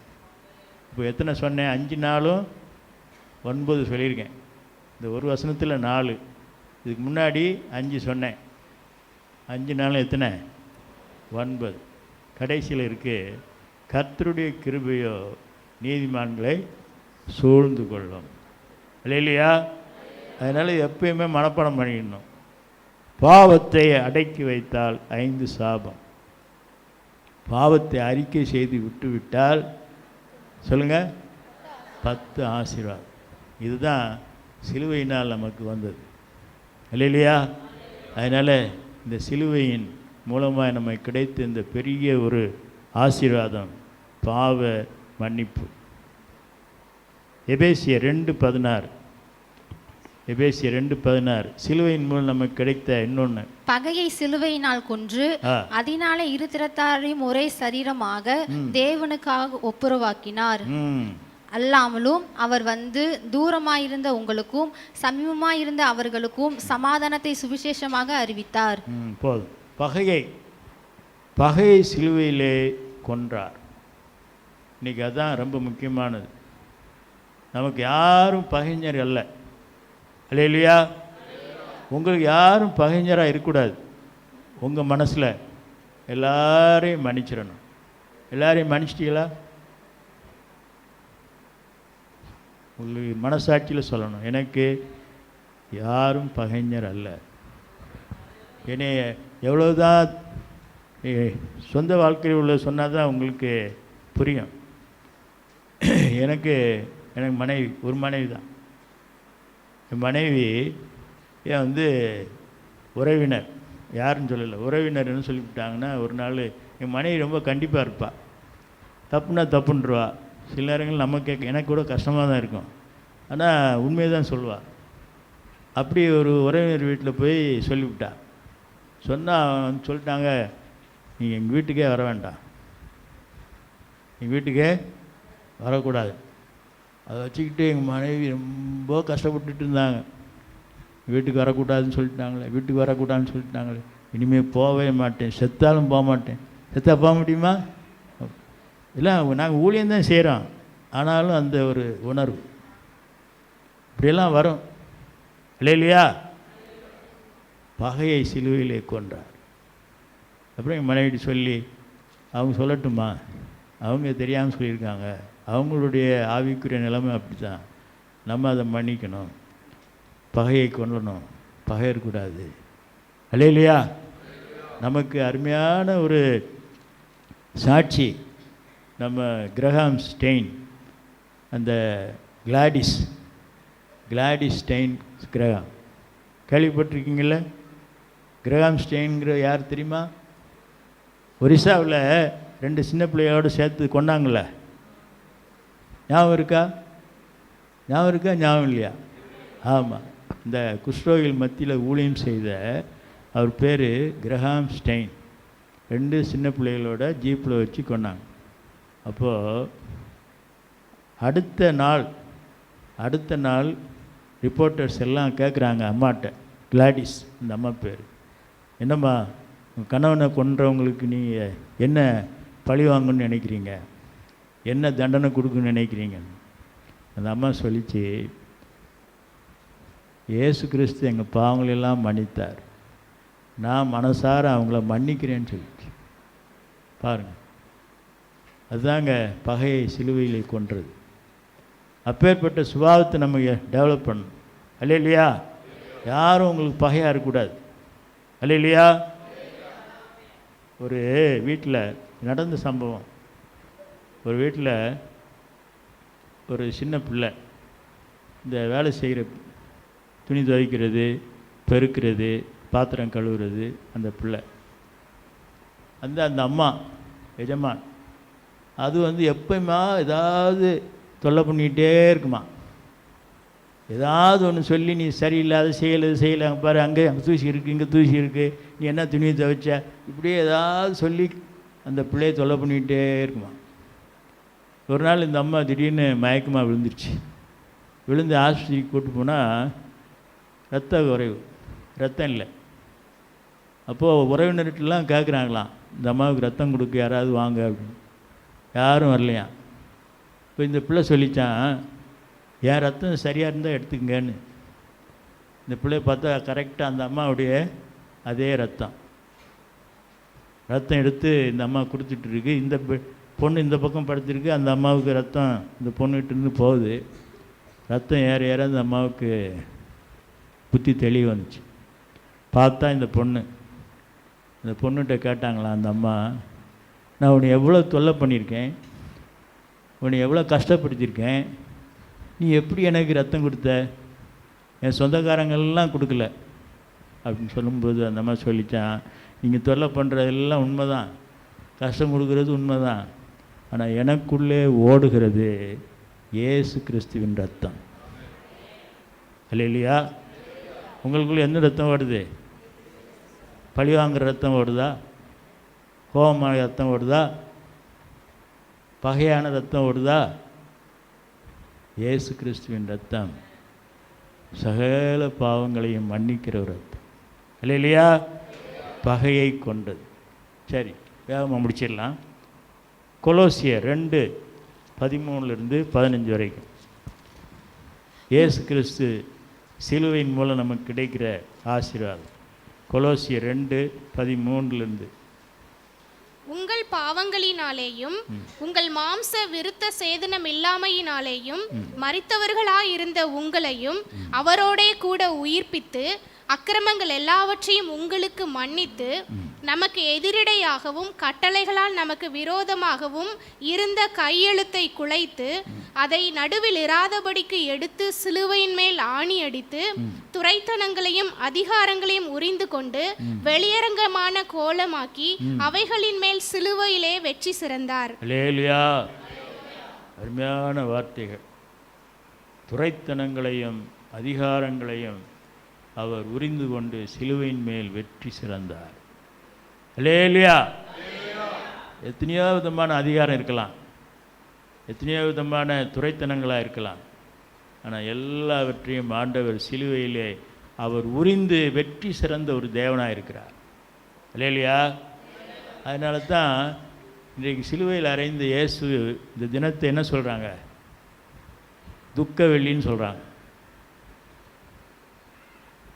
இப்போ எத்தனை சொன்னேன்? 5 நாளும் 9 சொல்லியிருக்கேன். இந்த ஒரு வசனத்தில் 4, இதுக்கு முன்னாடி 5 சொன்னேன். 5 நாளும் எத்தனை? 9. கடைசியில் இருக்குது, கர்த்தருடைய கிருபையோ நீதிமான்களை சூழ்ந்து கொள்ளும். இல்லையா? அதனால் எப்பயுமே மனப்பாடம் பண்ணிடணும். பாவத்தை அடக்கி வைத்தால் 5 சாபம், பாவத்தை அறிக்கை செய்து விட்டுவிட்டால் சொல்லுங்கள் 10 ஆசீர்வாதம். இதுதான் சிலுவையினால் நமக்கு வந்தது இல்லையா? அதனால் இந்த சிலுவையின் மூலமாக நம்ம கிடைத்த இந்த பெரிய ஒரு ஆசீர்வாதம் பாவ மன்னிப்பு. எபேசியர் 2:16, எபேசியர் 2:16 சிலுவையின் மூலம் நமக்கு கிடைத்த இன்னொன்று, பகையை சிலுவையினால் கொன்று அதனாலே இரு திறத்தாரையும் ஒரே சரீரமாக தேவனுக்காக ஒப்புரவாக்கினார். அல்லாமலும் அவர் வந்து தூரமாயிருந்த உங்களுக்கும் சமீபமாயிருந்த அவர்களுக்கும் சமாதானத்தை சுவிசேஷமாக அறிவித்தார். போதும். பகையை சிலுவையிலே கொன்றார். இன்னைக்கு அதுதான் ரொம்ப முக்கியமானது. நமக்கு யாரும் பகைஞர் அல்ல இல்லையா? உங்களுக்கு யாரும் பகைஞராக இருக்கக்கூடாது. உங்கள் மனசில் எல்லாரையும் மன்னிச்சிடணும். எல்லாரையும் மன்னிச்சிட்டீங்களா? உங்களுக்கு மனசாட்சியில் சொல்லணும், எனக்கு யாரும் பகைஞர் அல்ல. என்னை எவ்வளோதான் சொந்த வாழ்க்கையில் உள்ள சொன்னால் தான் உங்களுக்கு புரியும். எனக்கு மனைவி, ஒரு மனைவி தான். என் மனைவி என் உறவினர். யாருன்னு சொல்லலை, உறவினர்னு சொல்லிவிட்டாங்கன்னா, ஒரு நாள் என் மனைவி ரொம்ப கண்டிப்பாக இருப்பாள், தப்புனா தப்புன்றவா. சில நேரங்கள் நம்ம எனக்கு கூட கஷ்டமாக தான் இருக்கும், ஆனால் உண்மையை தான் சொல்லுவாள். அப்படி ஒரு உறவினர் வீட்டில் போய் சொல்லிவிட்டா. சொன்னால் சொல்லிட்டாங்க, நீங்கள் எங்கள் வீட்டுக்கே வர வேண்டாம், எங்கள் வீட்டுக்கே வரக்கூடாது. அதை வச்சுக்கிட்டு எங்கள் மனைவி ரொம்ப கஷ்டப்பட்டுட்டு இருந்தாங்க. வீட்டுக்கு வரக்கூடாதுன்னு சொல்லிட்டாங்களே, இனிமேல் போகவே மாட்டேன், செத்தாலும் போக மாட்டேன். செத்தா போக முடியுமா? இல்லை, நாங்கள் ஊழியம்தான் செய்கிறோம், ஆனாலும் அந்த ஒரு உணர்வு இப்படியெல்லாம் வரும் இல்லையா? பகையை சிலுவையிலே கொன்றார். அப்புறம் என் மனைவிட்டு சொல்லி, அவங்க சொல்லட்டுமா, அவங்க தெரியாமல் சொல்லியிருக்காங்க, அவங்களுடைய ஆவிக்குரிய நிலைமை அப்படி தான், நம்ம அதை மன்னிக்கணும், பகையை கொல்லணும், பகை இருக்கக்கூடாது இல்லையா? நமக்கு அருமையான ஒரு சாட்சி நம்ம கிரஹாம் ஸ்டெயின், அந்த கிளாடிஸ் ஸ்டெயின் கிரஹாம், கேள்விப்பட்டிருக்கீங்கள? கிரஹாம் ஸ்டெயின்கிற யார் தெரியுமா? ஒரிசாவில் 2 சின்ன பிள்ளையோடு சேர்த்து கொண்டாங்கள, ஞாபகம் இருக்கா? ஞாபகம் இல்லையா? ஆமாம், இந்த குஷ்ரோகிகள் மத்தியில் ஊழியம் செய்த அவர் பேர் கிரஹாம் ஸ்டெயின். 2 சின்ன பிள்ளைகளோட ஜீப்பில் வச்சு கொண்டாங்க. அப்போது அடுத்த நாள் ரிப்போர்ட்டர்ஸ் எல்லாம் கேட்குறாங்க அம்மாட்ட, கிளாடிஸ் இந்த அம்மா பேர், என்னம்மா உங்கள் கணவனை கொன்றவங்களுக்கு நீங்கள் என்ன பழி வாங்கணும்னு நினைக்கிறீங்க, என்ன தண்டனை கொடுக்கணும்னு நினைக்கிறீங்க? அந்த அம்மா சொல்லிச்சு, இயேசு கிறிஸ்து எங்கள் பாவங்களெல்லாம் மன்னித்தார், நான் மனசார அவங்கள மன்னிக்கிறேன்னு சொல்லிச்சு. பாருங்கள், அதுதாங்க பகையை சிலுவையிலே கொன்றது. அப்பேற்பட்ட சுபாவத்தை நம்ம டெவலப் பண்ணணும் இல்லையா? யாரும் உங்களுக்கு பகையாக இருக்கக்கூடாது இல்லையா? ஒரு வீட்டில் நடந்த சம்பவம், ஒரு வீட்டில் ஒரு சின்ன பிள்ளை இந்த வேலை செய்கிற, துணி துவைக்கிறது, பெருக்கிறது, பாத்திரம் கழுவுறது, அந்த பிள்ளை அந்த அம்மா எஜமான், அது எப்பயுமா ஏதாவது தொல்லை பண்ணிக்கிட்டே இருக்குமா. ஏதாவது ஒன்று சொல்லி, நீ சரியில்லாத செய்யலை பாரு, அங்கே தூசி இருக்குது, இங்கே தூசி இருக்குது, நீ என்ன துணியை துவைச்ச, இப்படியே ஏதாவது சொல்லி அந்த பிள்ளையை தொல்லை பண்ணிக்கிட்டே இருக்குமா. ஒரு நாள் இந்த அம்மா திடீர்னு மயக்கமாக விழுந்துருச்சு. விழுந்து ஆஸ்பத்திரிக்கு கூப்பிட்டு போனால் ரத்த குறைவு, ரத்தம் இல்லை. அப்போது உறவினர்கிட்டலாம் கேட்குறாங்களாம், இந்த அம்மாவுக்கு ரத்தம் கொடுக்க யாராவது வாங்க அப்படின்னு. யாரும் வரலையா. இப்போ இந்த பிள்ளை சொல்லித்தான், என் ரத்தம் சரியாக இருந்தால் எடுத்துக்கங்கன்னு. இந்த பிள்ளைய பார்த்தா கரெக்டாக அந்த அம்மாவுடைய அதே ரத்தம் எடுத்து இந்த அம்மா கொடுத்துட்ருக்கு. இந்த பொண்ணு இந்த பக்கம் படுத்திருக்கு, அந்த அம்மாவுக்கு ரத்தம் இந்த பொண்ணுகிட்டேருந்து போகுது. ரத்தம் ஏற அந்த அம்மாவுக்கு புத்தி தெளிவு வந்துச்சு. பார்த்தா இந்த பொண்ணுகிட்ட கேட்டாங்களா அந்த அம்மா, நான் உன்னை எவ்வளோ தொல்லை பண்ணியிருக்கேன், உன்னை எவ்வளோ கஷ்டப்படுத்தியிருக்கேன், நீ எப்படி எனக்கு ரத்தம் கொடுத்த, என் சொந்தக்காரங்கள்லாம் கொடுக்கல அப்படின்னு சொல்லும்போது அந்த அம்மா சொல்லித்தான், நீங்கள் தொல்லை பண்ணுறதெல்லாம் உண்மை தான், கஷ்டம் கொடுக்குறது உண்மை தான், ஆனால் எனக்குள்ளே ஓடுகிறது இயேசு கிறிஸ்துவின் ரத்தம் இல்லையா? உங்களுக்குள்ளே எந்த ரத்தம் ஓடுது? பழி வாங்குகிற ரத்தம் ஓடுதா? கோபமான ரத்தம் ஓடுதா? பகையான ரத்தம் ஓடுதா? இயேசு கிறிஸ்துவின் ரத்தம் சகல பாவங்களையும் மன்னிக்கிற ஒரு ரத்தம் இல்லையா? பகையை கொண்டது. சரி, வேகமாக முடிச்சிடலாம். கொலோசியர் 2:13-15 வரைக்கும் இயேசு கிறிஸ்து சிலுவையின் மூலம் நமக்கு கிடைக்கிற ஆசீர்வாதம். கொலோசியர் 2:13 உங்கள் பாவங்களினாலேயும் உங்கள் மாம்ச விருத்த சேதனம் இல்லாமையினாலேயும் மரித்தவர்களாயிருந்த உங்களையும் அவரோடே கூட உயிர்ப்பித்து அக்கிரமங்கள் எல்லாவற்றையும் உங்களுக்கு மன்னித்து நமக்கு எதிரிடையாகவும் கட்டளைகளால் நமக்கு விரோதமாகவும் இருந்த கையெழுத்தை குலைத்து அதை நடுவில் இராதபடிக்கு எடுத்து சிலுவையின் மேல் ஆணி அடித்து துரைத்தனங்களையும் அதிகாரங்களையும் உரிந்து கொண்டு வெளியரங்கமான கோலமாக்கி அவைகளின் மேல் சிலுவையிலே வெற்றி சிறந்தார். அல்லேலூயா. அருமையான வார்த்தைகள். துரைத்தனங்களையும் அதிகாரங்களையும் அவர் உரிந்து கொண்டு சிலுவையின் மேல் வெற்றி சிறந்தார். அல்லேலூயா. எத்தனையோ விதமான அதிகாரம் இருக்கலாம், எத்தனையோ விதமான துரைத்தனங்களாக இருக்கலாம், ஆனால் எல்லாவற்றையும் ஆண்டவர் சிலுவையிலே அவர் உரிந்து வெற்றி சிறந்த ஒரு தேவனாக இருக்கிறார். அல்லேலூயா. அதனால தான் இன்றைக்கு சிலுவையில் அறைந்த இயேசு இந்த தினத்தை என்ன சொல்கிறாங்க? துக்க வெள்ளின்னு சொல்கிறாங்க.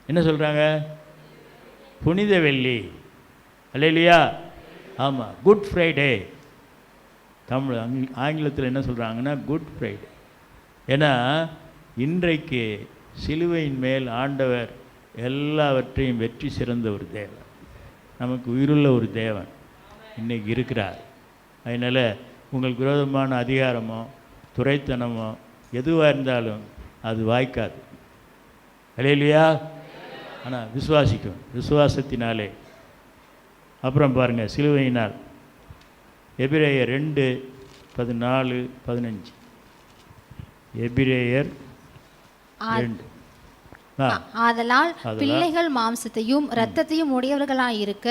என்ன சொல்கிறாங்க? புனித வெள்ளி. அல்லேலூயா. ஆமாம், குட் ஃப்ரைடே. தமிழ் ஆங்கிலத்தில் என்ன சொல்கிறாங்கன்னா குட் ஃப்ரைடே. ஏன்னா இன்றைக்கு சிலுவையின் மேல் ஆண்டவர் எல்லாவற்றையும் வெற்றி சிறந்த ஒரு தேவன், நமக்கு உயிருள்ள ஒரு தேவன் இன்றைக்கி இருக்கிறார். அதனால் உங்களுக்கு விரோதமான அதிகாரமோ துரைத்தனமோ எதுவாக இருந்தாலும் அது வாய்க்காது. அல்லேலூயா. ஆனால் விசுவாசிக்கும், விசுவாசத்தினாலே. அப்புறம் பாருங்கள், சிலுவையினால். எபிரேயர் 2:14-15. எபிரேயர் 2. ஆதலால் பிள்ளைகள் மாம்சத்தையும் இரத்தத்தையும் உடையவர்களாயிருக்க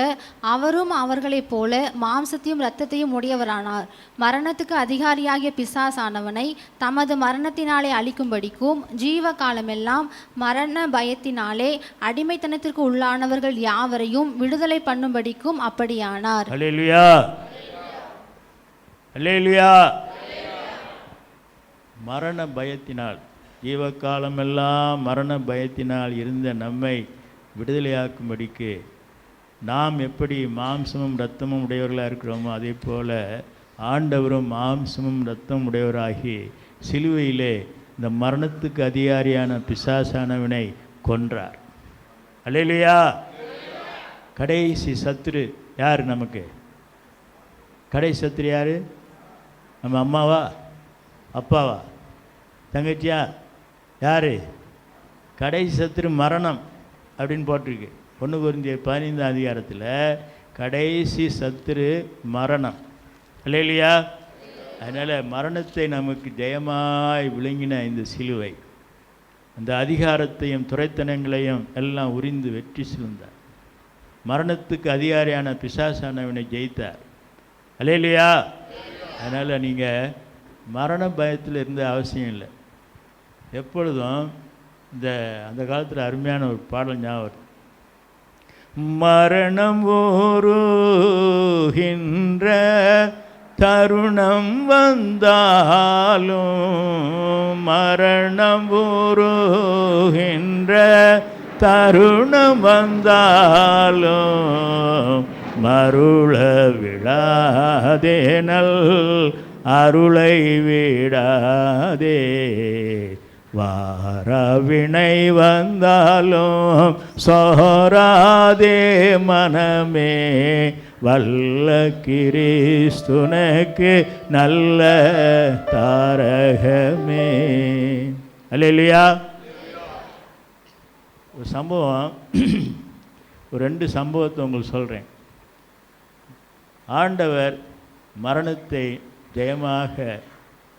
அவரும் அவர்களைப் போல மாம்சத்தையும் இரத்தத்தையும் உடையவரானார். மரணத்துக்கு அதிகாரியாகிய பிசாசானவனை தமது மரணத்தினாலே அழிக்கும்படிக்கும் ஜீவ காலமெல்லாம் மரண பயத்தினாலே அடிமைத்தனத்திற்கு உள்ளானவர்கள் யாவரையும் விடுதலை பண்ணும்படிக்கும் அப்படியானார். அல்லேலூயா. அல்லேலூயா. மரண பயத்தினால், ஜீவகாலமெல்லாம் மரண பயத்தினால் இருந்த நம்மை விடுதலையாக்கும்படிக்கு, நாம் எப்படி மாம்சமும் இரத்தமும் உடையவர்களாக இருக்கிறோமோ அதே போல் ஆண்டவரும் மாம்சமும் இரத்தமும் உடையவராகி சிலுவையிலே இந்த மரணத்துக்கு அதிகாரியான பிசாசானவனை கொன்றார். அல்லேலூயா. கடைசி சத்துரு யார்? நமக்கு கடைசி சத்துரு யார்? நம்ம அம்மாவா, அப்பாவா, தங்கச்சியா? யார்? கடைசி சத்துரு மரணம் அப்படின்னு போட்டிருக்கு. 1 கொரிந்தியர் 15 அதிகாரத்தில் கடைசி சத்துரு மரணம். அல்லேலூயா. அதனால் மரணத்தை நமக்கு ஜெயமாய் விளங்கின இந்த சிலுவை அந்த அதிகாரத்தையும் துரைத்தனங்களையும் எல்லாம் உரிந்து வெற்றி சிறந்தார். மரணத்துக்கு அதிகாரியான பிசாசானவனை ஜெயித்தார். அல்லேலூயா. அதனால் நீங்கள் மரண பயத்தில் இருந்த அவசியம் இல்லை. எப்பொழுதும் அந்த காலத்தில் அருமையான ஒரு பாடல் ஞாபகம். மரணம் ஓருகின்ற தருணம் வந்தாலும், மரணம் ஓருகின்ற தருணம் வந்தாலும் மருள விடாதே, நல் அருளை விடாதே. வாரவினை வந்தாலும் சோராதே மனமே, வல்ல கிறிஸ்துனுக்கு நல்ல தாரகமே. அல்லேலூயா. ஒரு சம்பவம், ஒரு 2 சம்பவத்தை உங்களுக்கு சொல்கிறேன். ஆண்டவர் மரணத்தை ஜெயமாக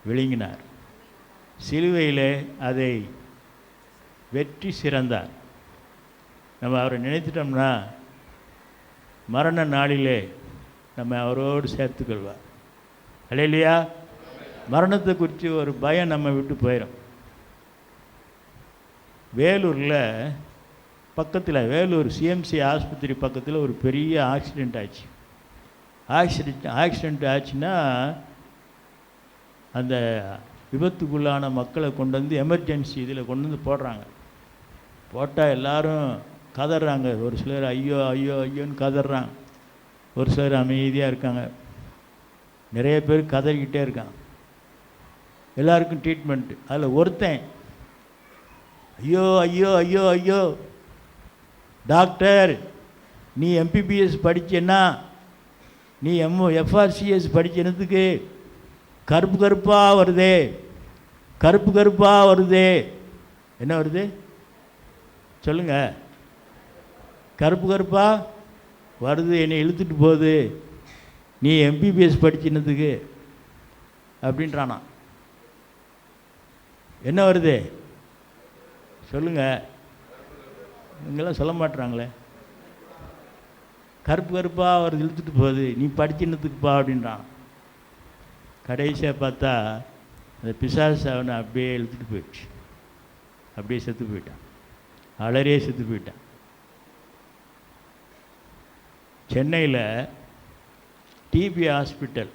விழுங்கினார். சிலுவையிலே அதை வெற்றி சிறந்தார். நம்ம அவரை நினைத்துட்டோம்னா மரண நாளிலே நம்ம அவரோடு சேர்த்துக்கொள்வார். அல்லேலூயா. மரணத்தை குறித்து ஒரு பயம் நம்ம விட்டு போயிடும். வேலூரில் பக்கத்தில், வேலூர் சிஎம்சி ஆஸ்பத்திரி பக்கத்தில் ஒரு பெரிய ஆக்சிடெண்ட் ஆச்சு. ஆக்சிடெண்ட் ஆச்சுன்னா அந்த விபத்துக்குள்ளான மக்களை கொண்டு வந்து எமர்ஜென்சி இதில் கொண்டு வந்து போடுறாங்க. போட்டால் எல்லோரும் கதறாங்க. ஒரு சிலர் ஐயோ ஐயோ ஐயோன்னு கதறாங்க, ஒரு சிலர் அமைதியாக இருக்காங்க, நிறைய பேர் கதறிக்கிட்டே இருக்காங்க. எல்லாருக்கும் ட்ரீட்மெண்ட்டு. அதில் ஒருத்தன் ஐயோ ஐயோ ஐயோ ஐயோ டாக்டர் நீ எம்பிபிஎஸ் படிச்சேன்னா நீ எஃப்ஆர்சிஎஸ் படிச்சதுக்கு கருப்பு கருப்பாக வருதே, கருப்பு கருப்பாக வருதே. என்ன வருது சொல்லுங்க? கருப்பு கருப்பாக வருது, என்னை இழுத்துட்டு போகுது நீ எம்பிபிஎஸ் படிச்சினதுக்கு அப்படின்றானா. என்ன வருது சொல்லுங்க? இங்கெல்லாம் சொல்ல மாட்டுறாங்களே. கருப்பு கருப்பாக வருது, இழுத்துட்டு போகுது, நீ படிச்சினதுக்குப்பா அப்படின்றான். கடைசியாக பார்த்தா அந்த பிசாசு அவனை அப்படியே இழுத்துட்டு போயிடுச்சு. அப்படியே செத்து போயிட்டான், அலறியே செத்து போயிட்டான். சென்னையில் டிபி ஹாஸ்பிட்டல்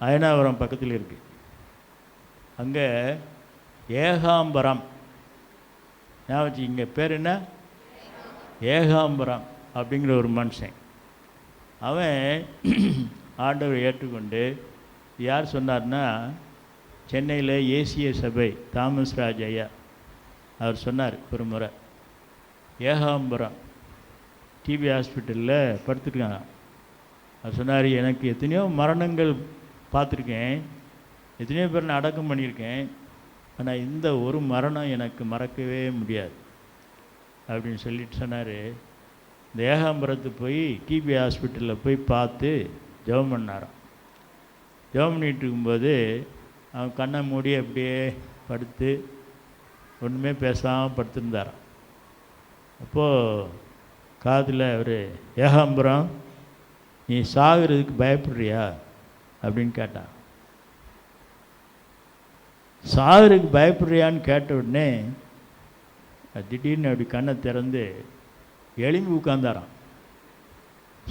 அயனாவரம் பக்கத்தில் இருக்குது. அங்கே ஏகாம்பரம், ஞாபகம் இங்கே பேர் என்ன, ஏகாம்பரம் அப்படிங்கிற ஒரு மனுஷன். அவன் ஆண்டவரை ஏற்றுக்கொண்டு, யார் சொன்னார்னா சென்னையில் ஏசிய சபை தாமஸ் ராஜ் ஐயா அவர் சொன்னார் ஒரு முறை, ஏகாம்பரம் டிபி ஹாஸ்பிட்டலில் படுத்துருக்காங்க. அவர் சொன்னார், எனக்கு எத்தனையோ மரணங்கள் பார்த்துருக்கேன், எத்தனையோ பேர் நான் அடக்கம் பண்ணியிருக்கேன், ஆனால் இந்த ஒரு மரணம் எனக்கு மறக்கவே முடியாது அப்படின்னு சொல்லிட்டு சொன்னார். இந்த ஏகாம்பரத்தை போய் டிபி ஹாஸ்பிட்டலில் போய் பார்த்து ஜெபம் பண்ணாராம். ஜெபம் பண்ணிகிட்டு இருக்கும்போது அவன் கண்ணை மூடி அப்படியே படுத்து ஒன்றுமே பேசாமல் படுத்துருந்தாராம். அப்போது காதில் அவர், ஏகாம்பரம் நீ சாகிறதுக்கு பயப்படுறியா அப்படின்னு கேட்டான். சாகிறதுக்கு பயப்படுறியான்னு கேட்ட உடனே திடீர்னு அப்படி கண்ணை திறந்து எலும்பி உட்கார்ந்தாராம்.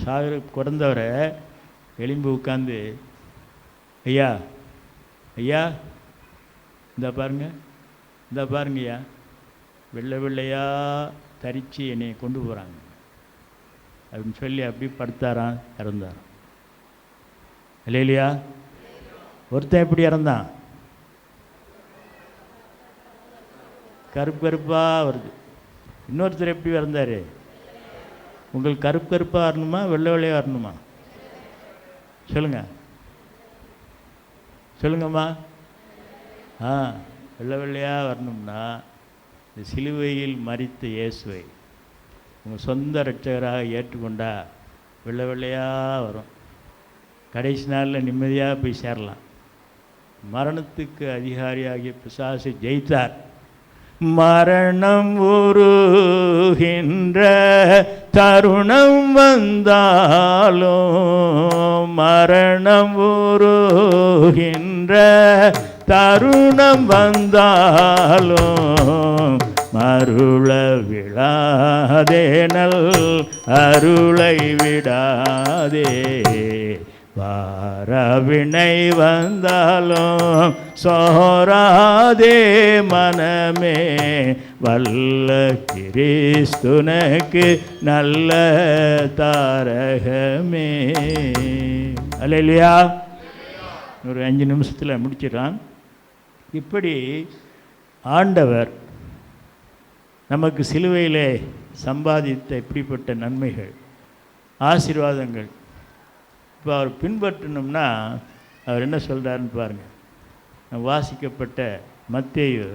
சாகிறதுக்கு குறந்தவரை எலும்பி உட்காந்து, ஐயா ஐயா இந்த பாருங்க, இந்த பாருங்கய்யா, வெள்ளை வெள்ளையாக தரித்து என்னை கொண்டு போகிறாங்க அப்படின்னு சொல்லி அப்படி படுத்தாராம், இறந்தாராம். இல்லையா? ஒருத்தன் எப்படி இறந்தான்? கருப்பு கருப்பாக வருது. இன்னொருத்தர் எப்படி இறந்தார்? உங்களுக்கு கருப்பு கருப்பாக வரணுமா வெள்ளை வெள்ளையாக வரணுமா? சொல்லுங்கள் சொல்லுங்கம்மா. வெள்ளை வெள்ளையாக வரணும்னா இந்த சிலுவையில் மரித்த இயேசுவை உங்கள் சொந்த இரட்சகராக ஏற்றுக்கொண்டா வெள்ளை வெள்ளையாக வரும். கடைசி நாளில் நிம்மதியாக போய் சேரலாம். மரணத்துக்கு அதிகாரியாகிய பிசாசை ஜெயித்தார். மரணம் உருகின்ற தருணம் வந்தாலும், மரணம் உருகின்ற தருணம் வந்தாலும், மருள விடாதே நல் அருளை விடாதே, வாரவினை வந்தாலும் சோராதே மனமே, வல்ல கிறிஸ்துனக்கு நல்ல தாரகமே. அல்லேலூயா. ஒரு 5 நிமிஷத்தில் முடிச்சிடலாம். இப்படி ஆண்டவர் நமக்கு சிலுவையிலே சம்பாதித்த இப்படிப்பட்ட நன்மைகள், ஆசீர்வாதங்கள் இப்போ அவர் பின்பற்றணும்னா அவர் என்ன சொல்கிறாருன்னு பாருங்கள். வாசிக்கப்பட்ட மத்தேயு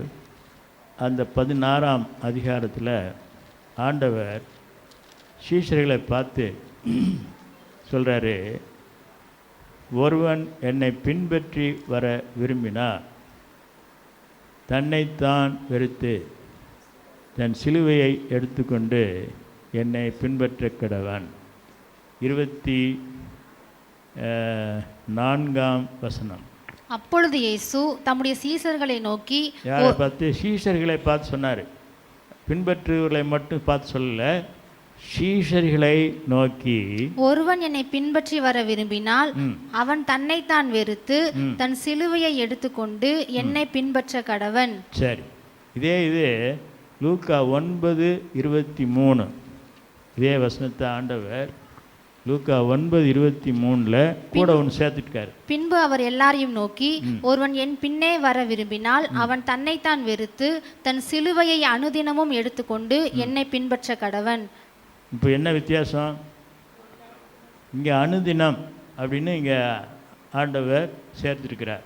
அந்த 16ஆம் அதிகாரத்தில் ஆண்டவர் சீஷர்களை பார்த்து சொல்கிறாரு, ஒருவன் என்னை பின்பற்றி வர விரும்பினார் தன்னைத்தான் வெறுத்து தன் சிலுவையை எடுத்துக்கொண்டு என்னை பின்பற்ற கடவன். 24ஆம் வசனம். அப்பொழுது இயேசு தம்முடைய சீஷர்களை நோக்கி, யாரை பார்த்து? சீஷர்களை பார்த்து சொன்னார். பின்பற்றுவர்களை மட்டும் பார்த்து சொல்லல, சீஷர்களை நோக்கி, ஒருவன் என்னை பின்பற்றி வர விரும்பினால் அவன் தன்னைத்தான் வெறுத்து தன் சிலுவையை எடுத்துக்கொண்டு என்னை பின்பற்ற கடவன். சரி, இது லூக்கா 9:23 இதே வசனத்தை ஆண்டவர் லூக்கா 9:23 கூட ஒன்று சேர்த்துட்டார். பின்பு அவர் எல்லாரையும் நோக்கி, ஒருவன் என் பின்னே வர விரும்பினால் அவன் தன்னைத்தான் வெறுத்து தன் சிலுவையை அனுதினமும் எடுத்துக்கொண்டு என்னை பின்பற்ற கடவன். இப்போ என்ன வித்தியாசம்? இங்கே அனுதினம் அப்படின்னு இங்கே ஆண்டவர் சேர்த்துருக்கிறார்.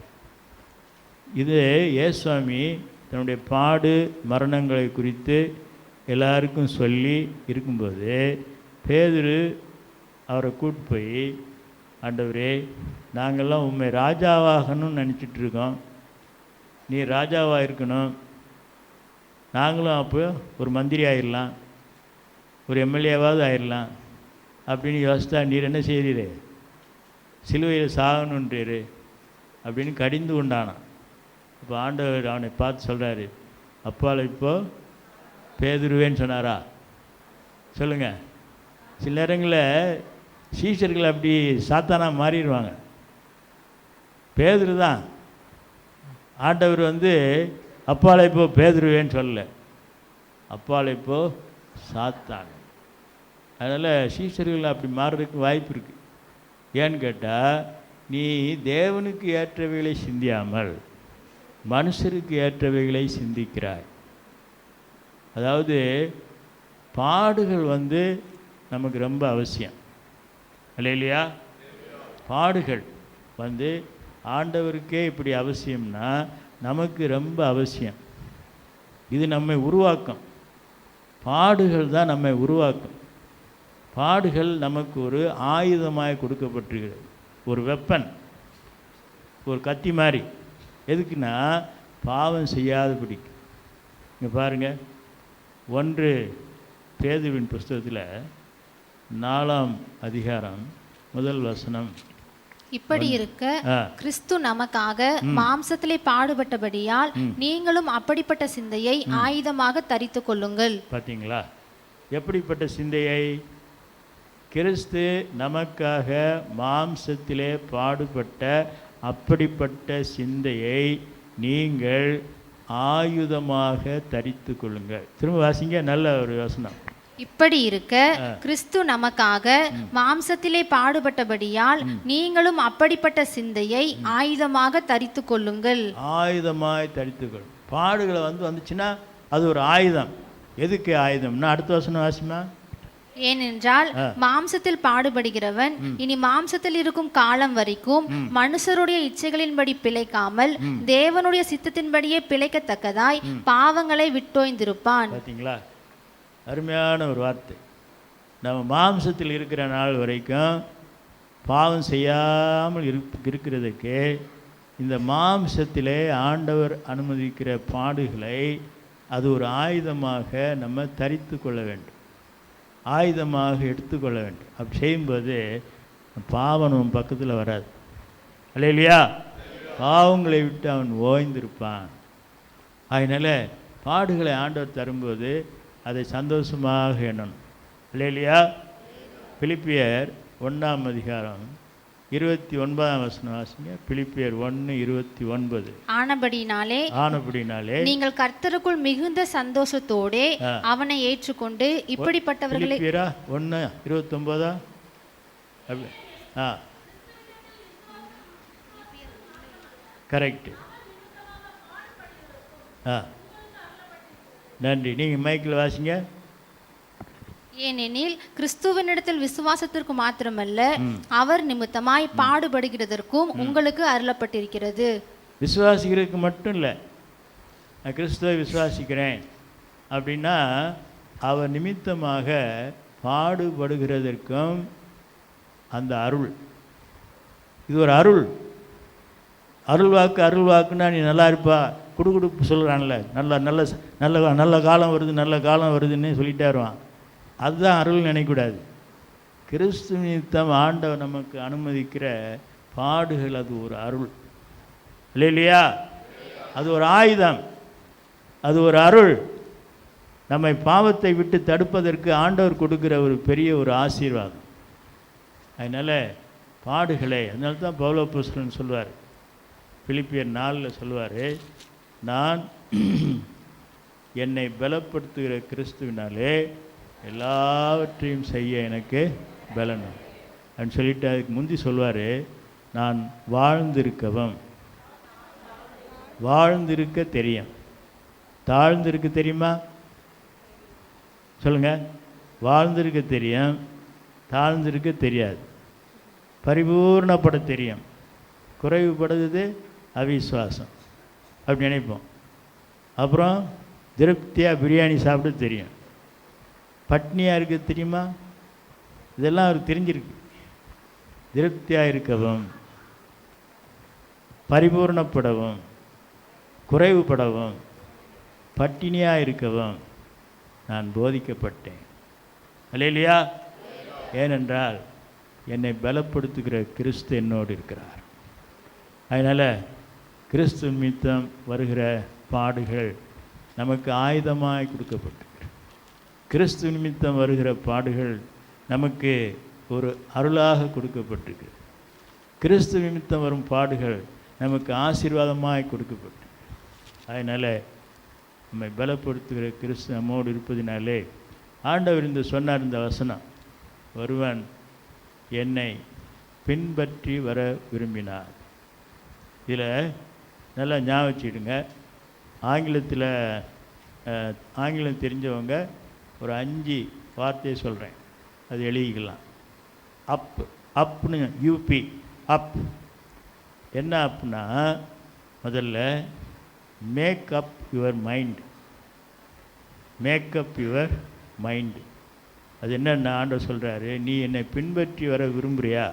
இது இயேசுவாமி தன்னுடைய பாடு மரணங்களை குறித்து எல்லாருக்கும் சொல்லி இருக்கும்போது பேதுரு அவரை கூட்டு போய், ஆண்டவரே, நாங்கள்லாம் உண்மை ராஜாவாகணும்னு நினச்சிட்டு இருக்கோம், நீ ராஜாவாக இருக்கணும், நாங்களும் அப்போ ஒரு மந்திரி ஆயிடலாம், ஒரு எம்எல்ஏவாவது ஆயிடலாம் அப்படின்னு யோசித்தா நீர் என்ன செய்கிறீரு? சிலுவையில் சாகணுன்றீரு அப்படின்னு கடிந்து கொண்டானான். இப்போ ஆண்டவர் அவனை பார்த்து சொல்கிறாரு, அப்பால் இப்போ பேதுருவேன்னு சொன்னாரா? சொல்லுங்கள். சில நேரங்களில் சீஷர்கள் அப்படி சாத்தானாக மாறிடுவாங்க. பேதுரு தான் ஆண்டவர் அப்பால் இப்போ பேதுருவேன்னு சொல்லலை, அப்பால் இப்போ சாத்தான். அதனால் சீஷர்கள் அப்படி மாறுறதுக்கு வாய்ப்பு இருக்குது. ஏன்னு கேட்டால், நீ தேவனுக்கு ஏற்றவைகளை சிந்தியாமல் மனுஷருக்கு ஏற்றவைகளை சிந்திக்கிறாய். அதாவது பாடுகள் நமக்கு ரொம்ப அவசியம் இல்லையா? பாடுகள் ஆண்டவருக்கே இப்படி அவசியம்னா நமக்கு ரொம்ப அவசியம். இது நம்மை உருவாக்கும். பாடுகள் தான் நம்மை உருவாக்கும். பாடுகள் நமக்கு ஒரு ஆயுதமாய் கொடுக்கப்பட்டிருக்கிறது, ஒரு வெப்பன், ஒரு கத்தி மாதிரி. எதுக்குன்னா பாவம் செய்யாதபடிக்கு. இங்கே பாருங்கள், 1 பேதுருவின் புஸ்தகத்தில் 4ஆம் அதிகாரம் 1 வசனம். இப்படி இருக்க கிறிஸ்து நமக்காக மாம்சத்திலே பாடுபட்டபடியால் நீங்களும் அப்படிப்பட்ட சிந்தையை ஆயுதமாக தரித்து கொள்ளுங்கள். பார்த்தீங்களா? எப்படிப்பட்ட சிந்தையை? கிறிஸ்து நமக்காக மாம்சத்திலே பாடுபட்ட அப்படிப்பட்ட சிந்தையை நீங்கள் ஆயுதமாக தரித்து கொள்ளுங்கள். திரும்ப வாசிங்க, நல்ல ஒரு வசனம். இப்படி இருக்க கிறிஸ்து நமக்காக மாம்சத்திலே பாடுபட்டபடியால் நீங்களும் அப்படிப்பட்ட சிந்தையை ஆயுதமாக தரித்து கொள்ளுங்கள். ஆயுதமாய் தரித்துக்கொள்ளும். பாடுகளை வந்துச்சுன்னா அது ஒரு ஆயுதம். எதுக்கு ஆயுதம்னா, அடுத்த வசனம் வாசிமா. ஏனென்றால் மாம்சத்தில் பாடுபடுகிறவன் இனி மாம்சத்தில் இருக்கும் காலம் வரைக்கும் மனுஷருடைய இச்சைகளின்படி பிழைக்காமல் தேவனுடைய சித்தத்தின்படியே பிழைக்கத்தக்கதாய் பாவங்களை விட்டோய்ந்திருப்பான். பார்த்தீங்களா? அருமையான ஒரு வார்த்தை. நம்ம மாம்சத்தில் இருக்கிற நாள் வரைக்கும் பாவம் செய்யாமல் இருக்கிறதுக்கு இந்த மாம்சத்திலே ஆண்டவர் அனுமதிக்கிற பாடுகளை அது ஒரு ஆயுதமாக நம்ம தரித்து கொள்ள வேண்டும், ஆயுதமாக எடுத்துக்கொள்ள வேண்டும். அப்படி செய்யும்போது பாவம் நம்ம பக்கத்தில் வராது. இல்லையா? பாவங்களை விட்டு அவன் ஓய்ந்திருப்பான். அதனால் பாடுகளை ஆண்டவர் தரும்போது அதை சந்தோஷமாக எண்ணணும். இல்லையா? பிலிப்பியர் 1ஆம் அதிகாரம் 29ஆம் வசனம் வாசிங்க. பிலிப்பியர் 1:29. ஆனபடினாலே நீங்கள் கர்த்தருக்குள் மிகுந்த சந்தோஷத்தோடே அவனை ஏற்றுக்கொண்டு இப்படிப்பட்டவர்களை. 1:29. கரெக்ட். நன்றி. நீங்கள் மைக்கில் வாசிங்க. ஏனெனில் கிறிஸ்துவனிடத்தில் விசுவாசத்திற்கு மாத்திரமல்ல அவர் நிமித்தமாய் பாடுபடுகிறதற்கும் உங்களுக்கு அருளப்பட்டிருக்கிறது. விசுவாசிக்கிறதுக்கு மட்டும் இல்லை, நான் கிறிஸ்துவை விசுவாசிக்கிறேன் அப்படின்னா அவர் நிமித்தமாக பாடுபடுகிறதற்கும் அந்த அருள், இது ஒரு அருள். அருள் வாக்குன்னா நீ நல்லா இருப்பா, குடுகுடுப்பு சொல்கிறான்ல, நல்ல நல்ல நல்ல நல்ல காலம் வருது, நல்ல காலம் வருதுன்னு சொல்லிட்டே வருவான். அதுதான் அருள் நினைக்கூடாது. கிறிஸ்து நிமித்தம் ஆண்டவர் நமக்கு அனுமதிக்கிற பாடுகள் அது ஒரு அருள் இல்லையா? அது ஒரு ஆயுதம், அது ஒரு அருள். நம்மை பாவத்தை விட்டு தடுப்பதற்கு ஆண்டவர் கொடுக்குற ஒரு பெரிய ஒரு ஆசீர்வாதம். அதனால் பாடுகளை, அதனால தான் பவுல் அப்போஸ்தலன் சொல்வார், பிலிப்பியர் 4 சொல்வார், நான் என்னை பலப்படுத்துகிற கிறிஸ்துவினாலே எல்லாவற்றையும் செய்ய எனக்கு பலன் அப்படின்னு சொல்லிட்டு அதுக்கு முந்தி சொல்வார், நான் வாழ்ந்திருக்க தெரியும். தாழ்ந்திருக்க தெரியுமா? சொல்லுங்கள். வாழ்ந்திருக்க தெரியும், தாழ்ந்திருக்க தெரியாது. பரிபூர்ணப்பட தெரியும், குறைவுபடுறது அவிசுவாசம் அப்படி நினைப்போம். அப்புறம் திருப்தியாக பிரியாணி சாப்பிட தெரியும், பட்னியாக இருக்க தெரியுமா? இதெல்லாம் அவருக்கு தெரிஞ்சிருக்கு. திருப்தியாக இருக்கவும், பரிபூர்ணப்படவும், குறைவுபடவும், பட்டினியாக இருக்கவும் நான் போதிக்கப்பட்டேன். அல்லேலூயா. ஏனென்றால் என்னை பலப்படுத்துகிற கிறிஸ்து என்னோடு இருக்கிறார். அதனால் கிறிஸ்து நிமித்தம் வருகிற பாடுகள் நமக்கு ஆயுதமாய் கொடுக்கப்பட்டிருக்கிறது. கிறிஸ்து நிமித்தம் வருகிற பாடுகள் நமக்கு ஒரு அருளாக கொடுக்கப்பட்டிருக்கு. கிறிஸ்து நிமித்தம் வரும் பாடுகள் நமக்கு ஆசீர்வாதமாய் கொடுக்கப்பட்டு, அதனால் நம்மை பலப்படுத்துகிற கிறிஸ்து நம்மோடு இருப்பதினாலே ஆண்டவர் இந்த சொன்னார் இந்த வசனம், ஒருவன் என்னை பின்பற்றி வர விரும்பினார். இதில் நல்லா ஞாபகம் வச்சுக்கிடுங்க. ஆங்கிலம் தெரிஞ்சவங்க ஒரு 5 வார்த்தையை சொல்கிறேன், அது எழுதிக்கலாம். அப், அப்னு யூபி, அப் என்ன அப்னா, முதல்ல makeup your mind. Makeup your mind. அது என்னென்ன ஆண்டவர் சொல்கிறாரு, நீ என்னை பின்பற்றி வர விரும்புகிறியா?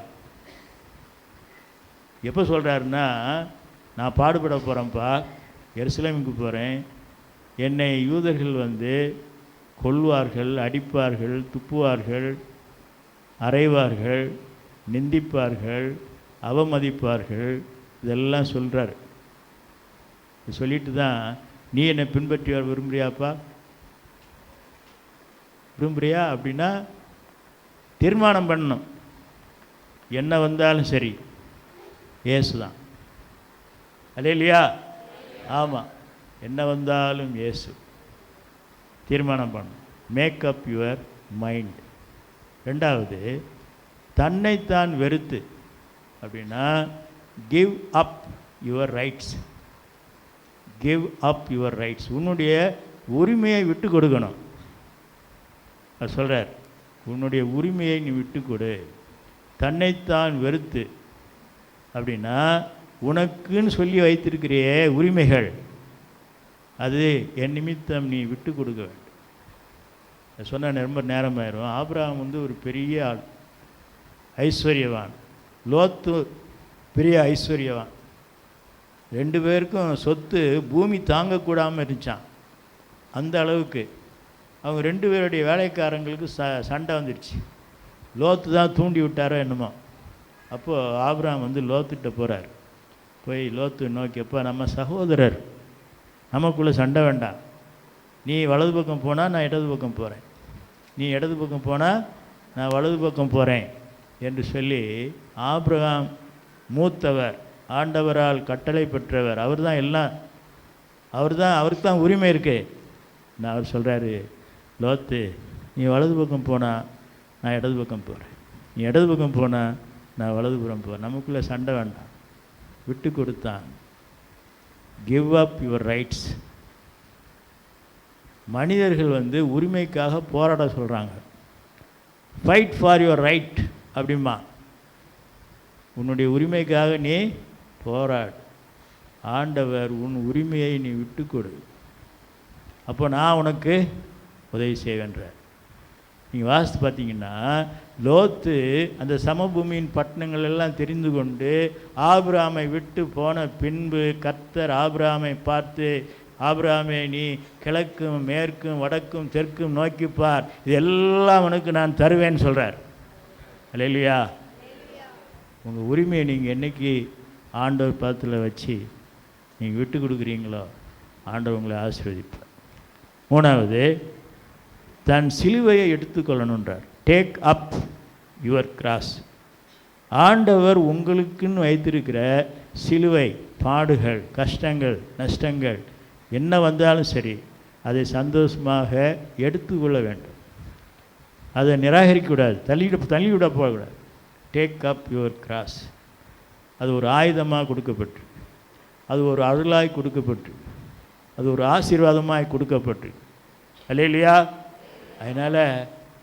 எப்போ சொல்கிறாருன்னா, நான் பாடுபட போகிறேன்ப்பா, எருசலேமுக்கு போகிறேன், என்னை யூதர்கள் கொல்வார்கள், அடிப்பார்கள், துப்புவார்கள், அறைவார்கள், நிந்திப்பார்கள், அவமதிப்பார்கள், இதெல்லாம் சொல்கிறார். சொல்லிட்டு தான் நீ என்னை பின்பற்றி வர விரும்புறியாப்பா? விரும்புறியா அப்படின்னா தீர்மானம் பண்ணணும். என்ன வந்தாலும் சரி, இயேசு தான். அல்லேலூயா. ஆமாம், என்ன வந்தாலும் இயேசு. தீர்மானம் பண்ணணும். Make up your mind. ரெண்டாவது, தன்னைத்தான் வெறுத்து அப்படின்னா give up your rights. Give up your rights. உன்னுடைய உரிமையை விட்டு கொடுக்கணும். அது சொல்கிறார், உன்னுடைய உரிமையை நீ விட்டு கொடு. தன்னைத்தான் வெறுத்து அப்படின்னா உனக்குன்னு சொல்லி வைத்திருக்கிறிய உரிமைகள், அது என் நிமித்தம் நீ விட்டு கொடுக்க வேண்டும். சொன்ன ரொம்ப நேரமாயிரும். ஆபிரகாம் ஒரு பெரிய ஆள், ஐஸ்வர்யவான். லோத்து பெரிய ஐஸ்வர்யவான். 2 பேருக்கும் சொத்து பூமி தாங்கக்கூடாமல் இருந்துச்சான். அந்த அளவுக்கு அவங்க 2 பேருடைய வேலைக்காரங்களுக்கு சண்டை வந்துடுச்சு. லோத்து தான் தூண்டி விட்டாரோ என்னமோ. அப்போது ஆபிரகாம் லோத்துக்கிட்ட போகிறார். போய் லோத்து நோக்கி, எப்போ நம்ம சகோதரர், நமக்குள்ளே சண்டை வேண்டாம், நீ வலது பக்கம் போனால் நான் இடது பக்கம் போகிறேன், நீ இடது பக்கம் போனால் நான் வலது பக்கம் போகிறேன் என்று சொல்லி, ஆபிரகாம் மூத்தவர், ஆண்டவரால் கட்டளை பெற்றவர், அவர் தான் எல்லாம், அவருக்கு தான் உரிமை இருக்கு. நான் அவர் சொல்கிறாரு, லோத்து நீ வலது பக்கம் போனால் நான் இடது பக்கம் போகிறேன், நீ இடது பக்கம் போனால் நான் வலதுபுறம் போகிறேன், நமக்குள்ளே சண்டை வேண்டாம். விட்டு கொடுத்தான். Give up your rights. மனிதர்கள் உரிமைக்காக போராட சொல்கிறாங்க. ஃபைட் ஃபார் யுவர் ரைட் அப்படிமா. உன்னுடைய உரிமைக்காக நீ போராடு. ஆண்டவர் உன் உரிமையை நீ விட்டு கொடு, அப்போ நான் உனக்கு உதவி செய்வேன்றார். நீங்கள் வாசித்து பார்த்தீங்கன்னா, லோத்து அந்த சமபூமியின் பட்டணங்கள் எல்லாம் தெரிந்து கொண்டு ஆபிரகாமை விட்டு போன பின்பு கர்த்தர் ஆபிரகாமை பார்த்து, ஆபிரகாமே நீ கிழக்கும் மேற்கும் வடக்கும் தெற்கும் நோக்கிப்பார், இதெல்லாம் உனக்கு நான் தருவேன்னு சொல்கிறார். அல்லேலூயா. உங்கள் உரிமையை நீங்கள் என்றைக்கு ஆண்டவர் பாதத்தில் வச்சு நீங்கள் விட்டு கொடுக்குறீங்களோ, ஆண்டவர் உங்களை ஆசீர்வதிப்பார். 3வது, தன் சிலுவையை எடுத்துக்கொள்ளணுன்றார். Take up your cross. ஆண்டவர் உங்களுக்குன்னு வைத்திருக்கிற சிலுவை, பாடுகள், கஷ்டங்கள், நஷ்டங்கள் என்ன வந்தாலும் சரி, அதை சந்தோஷமாக எடுத்துக்கொள்ள வேண்டும். அதை நிராகரிக்கக்கூடாது, தள்ளிவிட போகக்கூடாது. Take up your cross. அது ஒரு ஆயுதமாக கொடுக்கப்பட்டு, அது ஒரு அருளாய் கொடுக்கப்பட்டு, அது ஒரு ஆசீர்வாதமாய் கொடுக்கப்பட்டு. அல்லேலூயா. அதனால்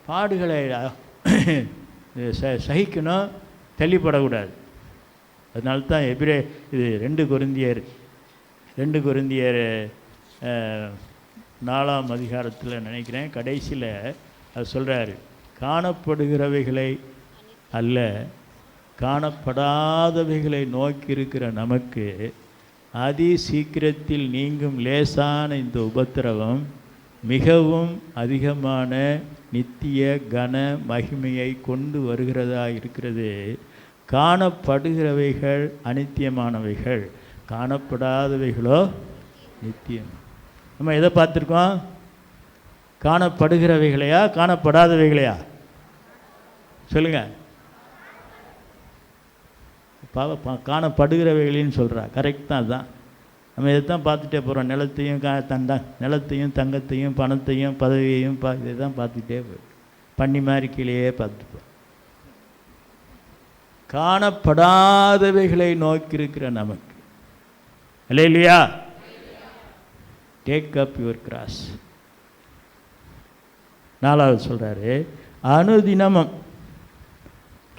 பாடுகளை சகிக்கணும், தள்ளிப்படக்கூடாது. அதனால தான் இது 2 கொரிந்தியர் 4ஆம் அதிகாரத்தில் நினைக்கிறேன் கடைசியில் அது சொல்கிறாரு, காணப்படுகிறவைகளை அல்ல காணப்படாதவைகளை நோக்கி இருக்கிற நமக்கு அதி சீக்கிரத்தில் நீங்கும் லேசான இந்த உபத்திரவம் மிகவும் அதிகமான நித்திய கன மகிமையை கொண்டு வருகிறதா இருக்கிறது. காணப்படுகிறவைகள் அனித்தியமானவைகள், காணப்படாதவைகளோ நித்தியம். நம்ம எதை பார்த்துருக்கோம்? காணப்படுகிறவைகளையா காணப்படாதவைகளையா? சொல்லுங்கள். காணப்படுகிறவைகளின்னு சொல்கிறா, கரெக்ட் தான். அதுதான் நம்ம இதை தான் பார்த்துட்டே போகிறோம். நிலத்தையும் தங்கத்தையும் பணத்தையும் பதவியையும் இதை தான் பார்த்துட்டே போய் பண்ணி மாதிரி கீழேயே பார்த்துப்போம். காணப்படாதவைகளை நோக்கி இருக்கிற நமக்கு இல்லையா, டேக் அப் யுவர் கிராஸ். 4வது சொல்கிறாரு, அனுதினமும்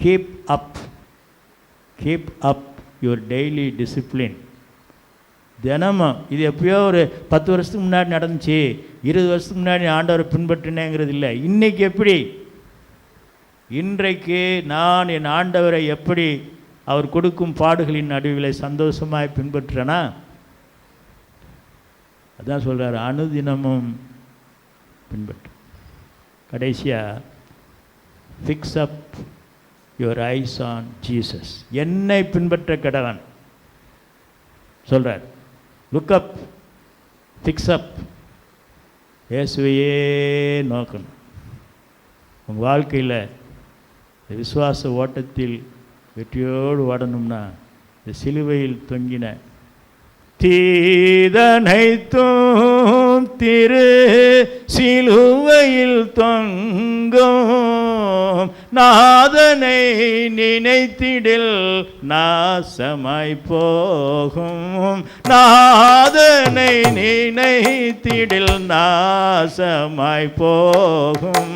keep up your daily discipline. தினமும் இது எப்பயோ ஒரு 10 வருஷத்துக்கு முன்னாடி நடந்துச்சு, 20 வருஷத்துக்கு முன்னாடி ஆண்டவரை பின்பற்றினேங்கிறது இல்லை. இன்றைக்கி எப்படி? இன்றைக்கு நான் என் ஆண்டவரை எப்படி அவர் கொடுக்கும் பாடுகளின் நடுவில் சந்தோஷமாய் பின்பற்றுறேனா? அதான் சொல்கிறார், அனுதினமும் பின்பற்று. கடைசியாக fix up your eyes on Jesus. என்னை பின்பற்ற கடவன் சொல்கிறார். லுக் அப், ஃபிக்ஸ் அப், இயேசுவையே நோக்கணும். உங்கள் வாழ்க்கையில் விசுவாச ஓட்டத்தில் வெற்றியோடு ஓடணும்னா இந்த சிலுவையில் தொங்கின தீதனைத்தும் திரு சிலுவையில் தொங்கும் நாதனை நினைத்திடில் நாசமாய் போகும். நாதனை நினைத்திடில் நாசமாய் போகும்.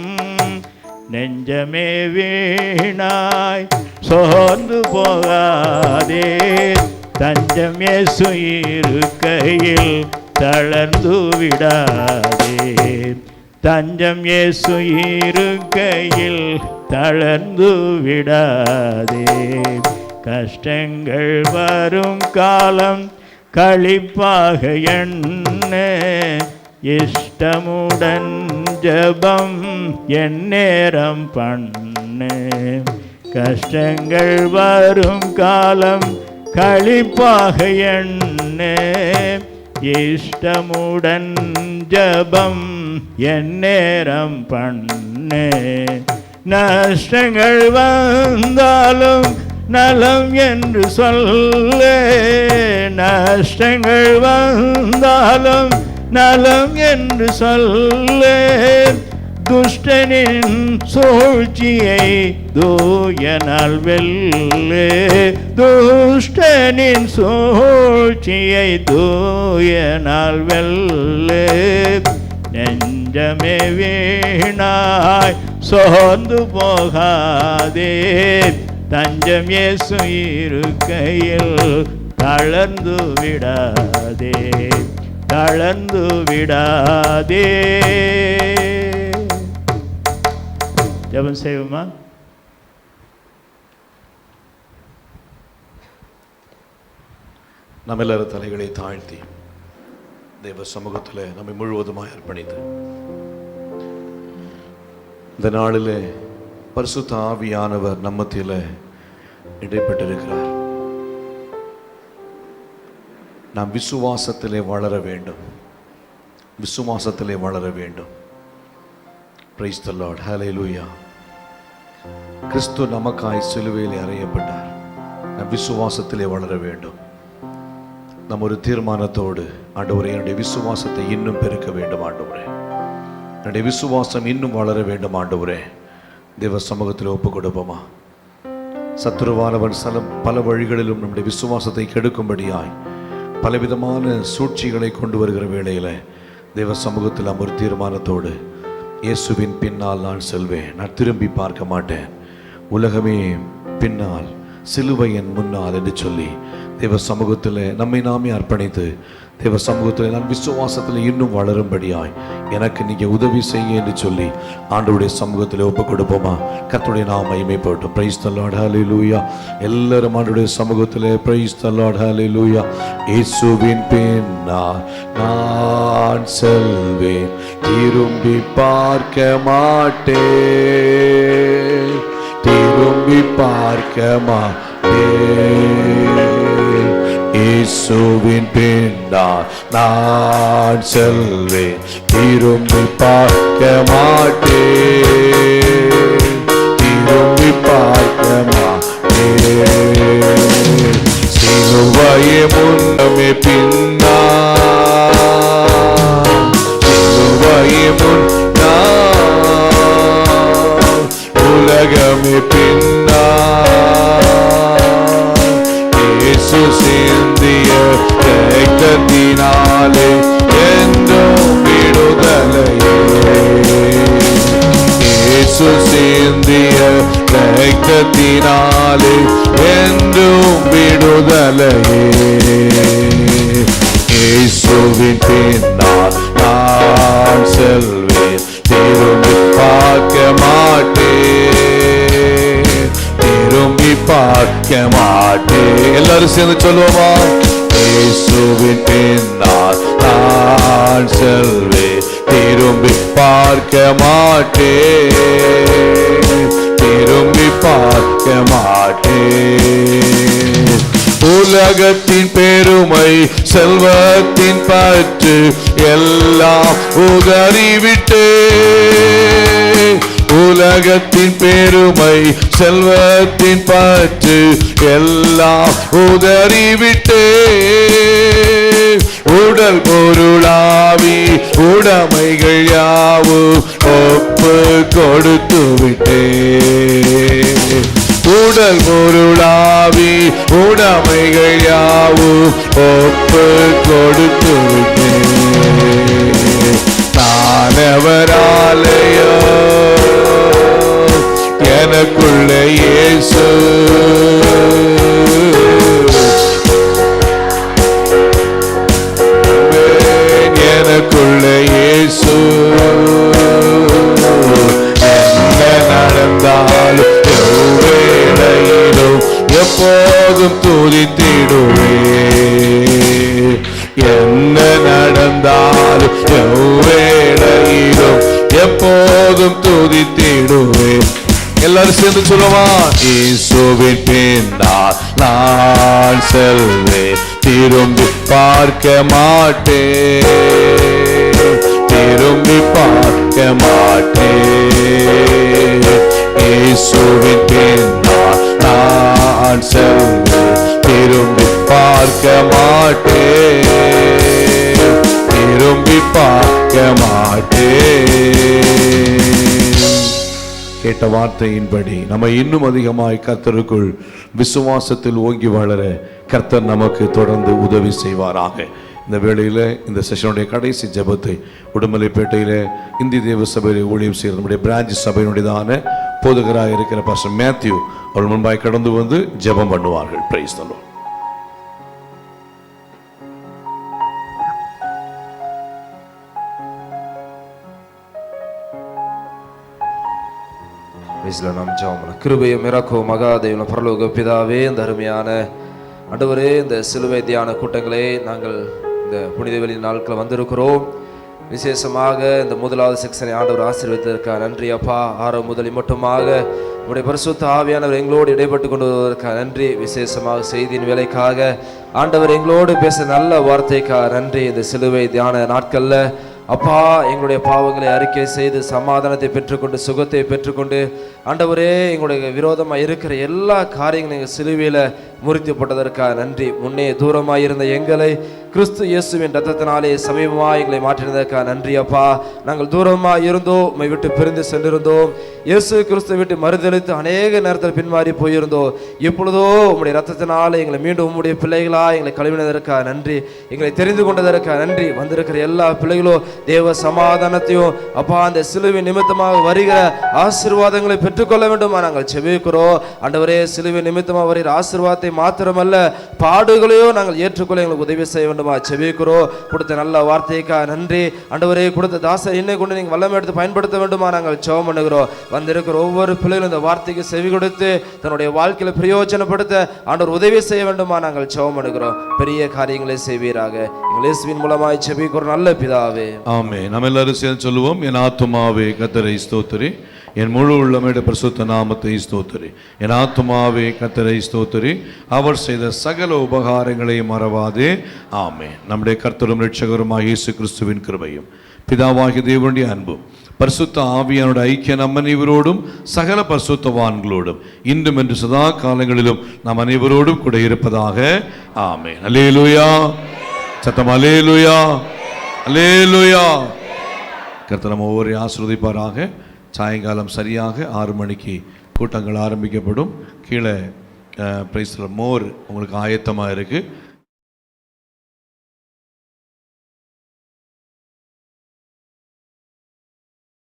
நெஞ்சமே வீணாய் சோர்ந்து போகாதே, தஞ்சம் இயேசு இருக்கையில் தளர்ந்து விடாதே. தஞ்சம் இயேசு இருக்கையில் தளர்ந்து விடாதே. கஷ்டங்கள் வரும் காலம் களிப்பாக எண்ண இஷ்டமுடன் ஜபம் எந்நேரம் பண்ணு. கஷ்டங்கள் வரும் காலம் களிப்பாக எண்ண இஷ்டமுடன் ஜபம் எந்நேரம் பண்ணு. நஷ்டங்கள் வந்தாலும் நலம் என்று சொல்ல, நஷ்டங்கள் வந்தாலும் நலம் என்று சொல்ல. துஷ்டனின் சூழ்ச்சியை தூயனால் வெல்லே, துஷ்டனின் சூழ்ச்சியை தூயனால் வெல்லே. நெஞ்சமே வீணாய் சோர்ந்து போகாதே, தஞ்சம் இயேசு இருக்கையில் தளர்ந்து விடாதே, தளர்ந்து விடாதே. ஜெபம் செய்வோமா? நம்ம எல்லாரும் தலைகளை தாழ்த்தி தேவ சமூகத்தில் நம்மை முழுவதுமாய் அர்ப்பணித்து இந்த நாளிலே பரிசுத்த ஆவியானவர் நம்ம மத்தியில் இடைப்பட்டிருக்கிறார். நாம் விசுவாசத்திலே வளர வேண்டும், விசுவாசத்திலே வளர வேண்டும். Praise the Lord. Hallelujah. கிறிஸ்து நமக்காய் சிலுவையில் அறையப்பட்டார். நாம் விசுவாசத்திலே வளர வேண்டும். நம்ம ஒரு தீர்மானத்தோடு, ஆண்டவரே என்னுடைய விசுவாசத்தை இன்னும் பெருக்க வேண்டும் ஆண்டவரே, என்னுடைய விசுவாசம் இன்னும் வளர வேண்டும் ஆண்டவரே, தேவ சமூகத்தில் ஒப்பு கொடுப்போமா? சத்துருவானவன் பல வழிகளிலும் நம்முடைய விசுவாசத்தை கெடுக்கும்படியாய் பலவிதமான சூழ்ச்சிகளை கொண்டு வருகிற வேளையில் தேவ சமூகத்தில் நாம் ஒரு தீர்மானத்தோடு இயேசுவின் பின்னால் நான் செல்வேன், நான் திரும்பி பார்க்க மாட்டேன், உலகமே பின்னால் சிலுவையின் முன்னால் என்று சொல்லி தேவ சமூகத்தில் நம்மை நாமே அர்ப்பணித்து தேவ சமூகத்தில் நான் விசுவாசத்தில் இன்னும் வளரும்படியாய் எனக்கு நீங்கள் உதவி செய்ய என்று சொல்லி ஆண்டவருடைய சமூகத்தில் ஒப்புக் கொடுப்போமா? கர்த்தருடைய நாமம் மகிமைப்படட்டும். பிரைஸ் தி லார்ட், ஹல்லேலூயா. எல்லாரும் ஆண்டவருடைய சமூகத்தில் பிரைஸ் தி லார்ட், ஹல்லேலூயா. இயேசுவின் பின்னால் நான் செல்வேன், திரும்பி பார்க்க மாட்டேன், திரும்பி பார்க்க மாட்டேன். இயேசுவின் பின்னால் நான் செல்வேன், திரும்பி பார்க்க மாட்டேன், திரும்பி பார்க்க மாட்டேன். சிலுவையே முன்னமே பின்னால், சிலுவையே முன்னால், உலகமே பின்னால், இயேசு சிந்திய இரத்தத்தினாலே என்றும் விடுதலையே, இயேசு சிந்திய இரத்தத்தினாலே என்றும் விடுதலையே. இயேசுவின் பின்னால் நான் செல்வேன், திரும்பி பார்க்க மாட்டேன், திரும்பி பார்க்க மாட்டேன். எல்லாரும் சேர்ந்து சொல்லுவோமா? இயேசுவின் பின்னால் நான் செல்வேன், திரும்பி பார்க்க மாட்டேன், திரும்பி பார்க்க மாட்டேன். உலகத்தின் பெருமை செல்வத்தின் பற்று எல்லாம் உதறிவிட்டேன், உலகத்தின் பெருமை செல்வத்தின் பற்று எல்லாம் உதறிவிட்டேன். உடல் பொருளாவி உடைமைகள் யாவும் ஒப்பு கொடுத்து விட்டேன், உடல் பொருளாவி உடைமைகள் யாவும் ஒப்பு கொடுத்து விட்டேன். தானவராலயோ எனக்குள்ள இயேசு, எனக்குள்ள இயேசு. என்ன நடந்தாலும் எவ்வேளையிலும் எப்போதும் துதித்திடுவே, என்ன நடந்தாலும் எவ்வேளையிலும் எப்போதும் துதித்திடுவே. எல்லாரும் சேர்ந்து சொல்லுவா? இயேசுவின் பின்னால் நான் செல்வேன், திரும்பி பார்க்க மாட்டேன், திரும்பி பார்க்க மாட்டேன். இயேசுவின் பின்னால் நான் செல்வேன், திரும்பி பார்க்க மாட்டேன், திரும்பி பார்க்க மாட்டேன். கேட்ட வார்த்தையின்படி நம்ம இன்னும் அதிகமாய் கர்த்தருக்குள் விசுவாசத்தில் ஓங்கி வளர கர்த்தர் நமக்கு தொடர்ந்து உதவி செய்வாராக. இந்த வேளையில் இந்த செஷனுடைய கடைசி ஜெபத்தை உடுமலைப்பேட்டையில் இந்திய தேவ சபையில் ஊழியம் செய்கிற நம்முடைய பிரான்ச் சபையினுடையதான போதகராக இருக்கிற பாஸ்டர் மேத்யூ அவள் முன்பாய் கடந்து வந்து ஜெபம் பண்ணுவார்கள். Praise the Lord. நாம் ஜெபம். கிருபையும் இரக்கமும் மகாதேவனும் பரலோக பிதாவே, இந்த அருமையான ஆண்டவரே, இந்த சிலுவை தியான கூட்டங்களே நாங்கள் இந்த புனித வெளி நாட்கள் வந்திருக்கிறோம். விசேஷமாக இந்த முதலாவது செக்ஷனை ஆண்டவர் ஆசீர்வதித்ததற்காக நன்றி அப்பா. ஆரம்ப முதலி மட்டுமாக உடைய பரிசுத்த ஆவியானவர் எங்களோடு இடைப்பட்டு கொண்டு வருவதற்காக நன்றி. விசேஷமாக செய்தியின் வேலைக்காக ஆண்டவர் எங்களோடு பேச நல்ல வார்த்தைக்காக நன்றி. இந்த சிலுவை தியான நாட்களில் அப்பா எங்களுடைய பாவங்களை அறிக்கை செய்து சமாதானத்தை பெற்றுக்கொண்டு சுகத்தை பெற்றுக்கொண்டு ஆண்டவரே எங்களுடைய விரோதமாக இருக்கிற எல்லா காரியங்களும் எங்கள் சிலுவையில் முறித்து போட்டதற்காக நன்றி. முன்னே தூரமாக இருந்த எங்களை கிறிஸ்து இயேசுவின் ரத்தத்தினாலே சமீபமாக எங்களை மாற்றினதற்காக நன்றி அப்பா. நாங்கள் தூரமாக இருந்தோம், உம்மை விட்டு பிரிந்து சென்றிருந்தோம். இயேசு கிறிஸ்துவை விட்டு மறுதலித்து அநேக நேரத்தில் பின்மாறி போயிருந்தோம். இப்பொழுதோ உம்முடைய ரத்தத்தினாலே எங்களை மீண்டும் உம்முடைய பிள்ளைகளாக எங்களை கழுவினதற்காக நன்றி, எங்களை தெரிந்து கொண்டதற்காக நன்றி. வந்திருக்கிற எல்லா பிள்ளைகளும் தேவ சமாதானத்தையும் அப்பா அந்த சிலுவை நிமித்தமாக வருகிற ஆசீர்வாதங்களை பெற்றுக்கொள்ள வேண்டுமா நாங்கள் செபிக்கிறோம். ஆண்டவரே, சிலுவை நிமித்தமாக வருகிற ஆசீர்வாதத்தை மாத்திரமல்ல பாடுகளையோ நாங்கள் ஏற்றுக்கொள்ள எங்களுக்கு உதவி செய்ய வேண்டுமா செபிக்கிறோம். கொடுத்த நல்ல வார்த்தைக்காக நன்றி ஆண்டவரே. கொடுத்த தாசை இன்னை கொண்டு நீங்கள் வல்லமை எடுத்து பயன்படுத்த வேண்டுமா நாங்கள் ஜெபம் பண்ணுகிறோம். வந்திருக்கிற ஒவ்வொரு பிள்ளைகளும் இந்த வார்த்தைக்கு செவி கொடுத்து தன்னுடைய வாழ்க்கையில பிரயோஜனப்படுத்த ஆண்டவர் உதவி செய்ய வேண்டுமா நாங்கள் ஜெபம் பண்ணுகிறோம். பெரிய காரியங்களை செய்வீராக. எங்கள் இயேசுவின் மூலமாய் செபிக்கிறோம் நல்ல பிதாவே, ஆமென். நம்ம எல்லாரும் சேர்ந்து சொல்லுவோம். என் ஆத்துமாவே கர்த்தரை ஸ்தோத்திரி, என் முழு உள்ளமையுடைய பரிசுத்த நாமத்தை ஸ்தோத்திரி. என் ஆத்துமாவே கர்த்தரை ஸ்தோத்திரி, அவர் செய்த சகல உபகாரங்களை மறவாதே. ஆமென். நம்முடைய கர்த்தரும் இரட்சகருமாகிய இயேசு கிறிஸ்துவின் கிருபையும் பிதாவாகிய தேவனுடைய அன்பும் பரிசுத்த ஆவியானுடைய ஐக்கிய நம்ம அனைவரோடும் சகல பரிசுத்தவான்களோடும் இன்றும் என்று சதா காலங்களிலும் நாம் அனைவரோடும் கூட இருப்பதாக. ஆமென். அல்லேலூயா. சத்தம் அல்லேலூயா, அல்லேலூயா. கர்த்தர் நம்ம ஒவ்வொரு ஆசீர்வதிப்பாராக. சாயங்காலம் சரியாக 6 மணிக்கு கூட்டங்கள் ஆரம்பிக்கப்படும். கீழே பிரைஸ்ல மோர் உங்களுக்கு ஆயத்தமாக இருக்குது.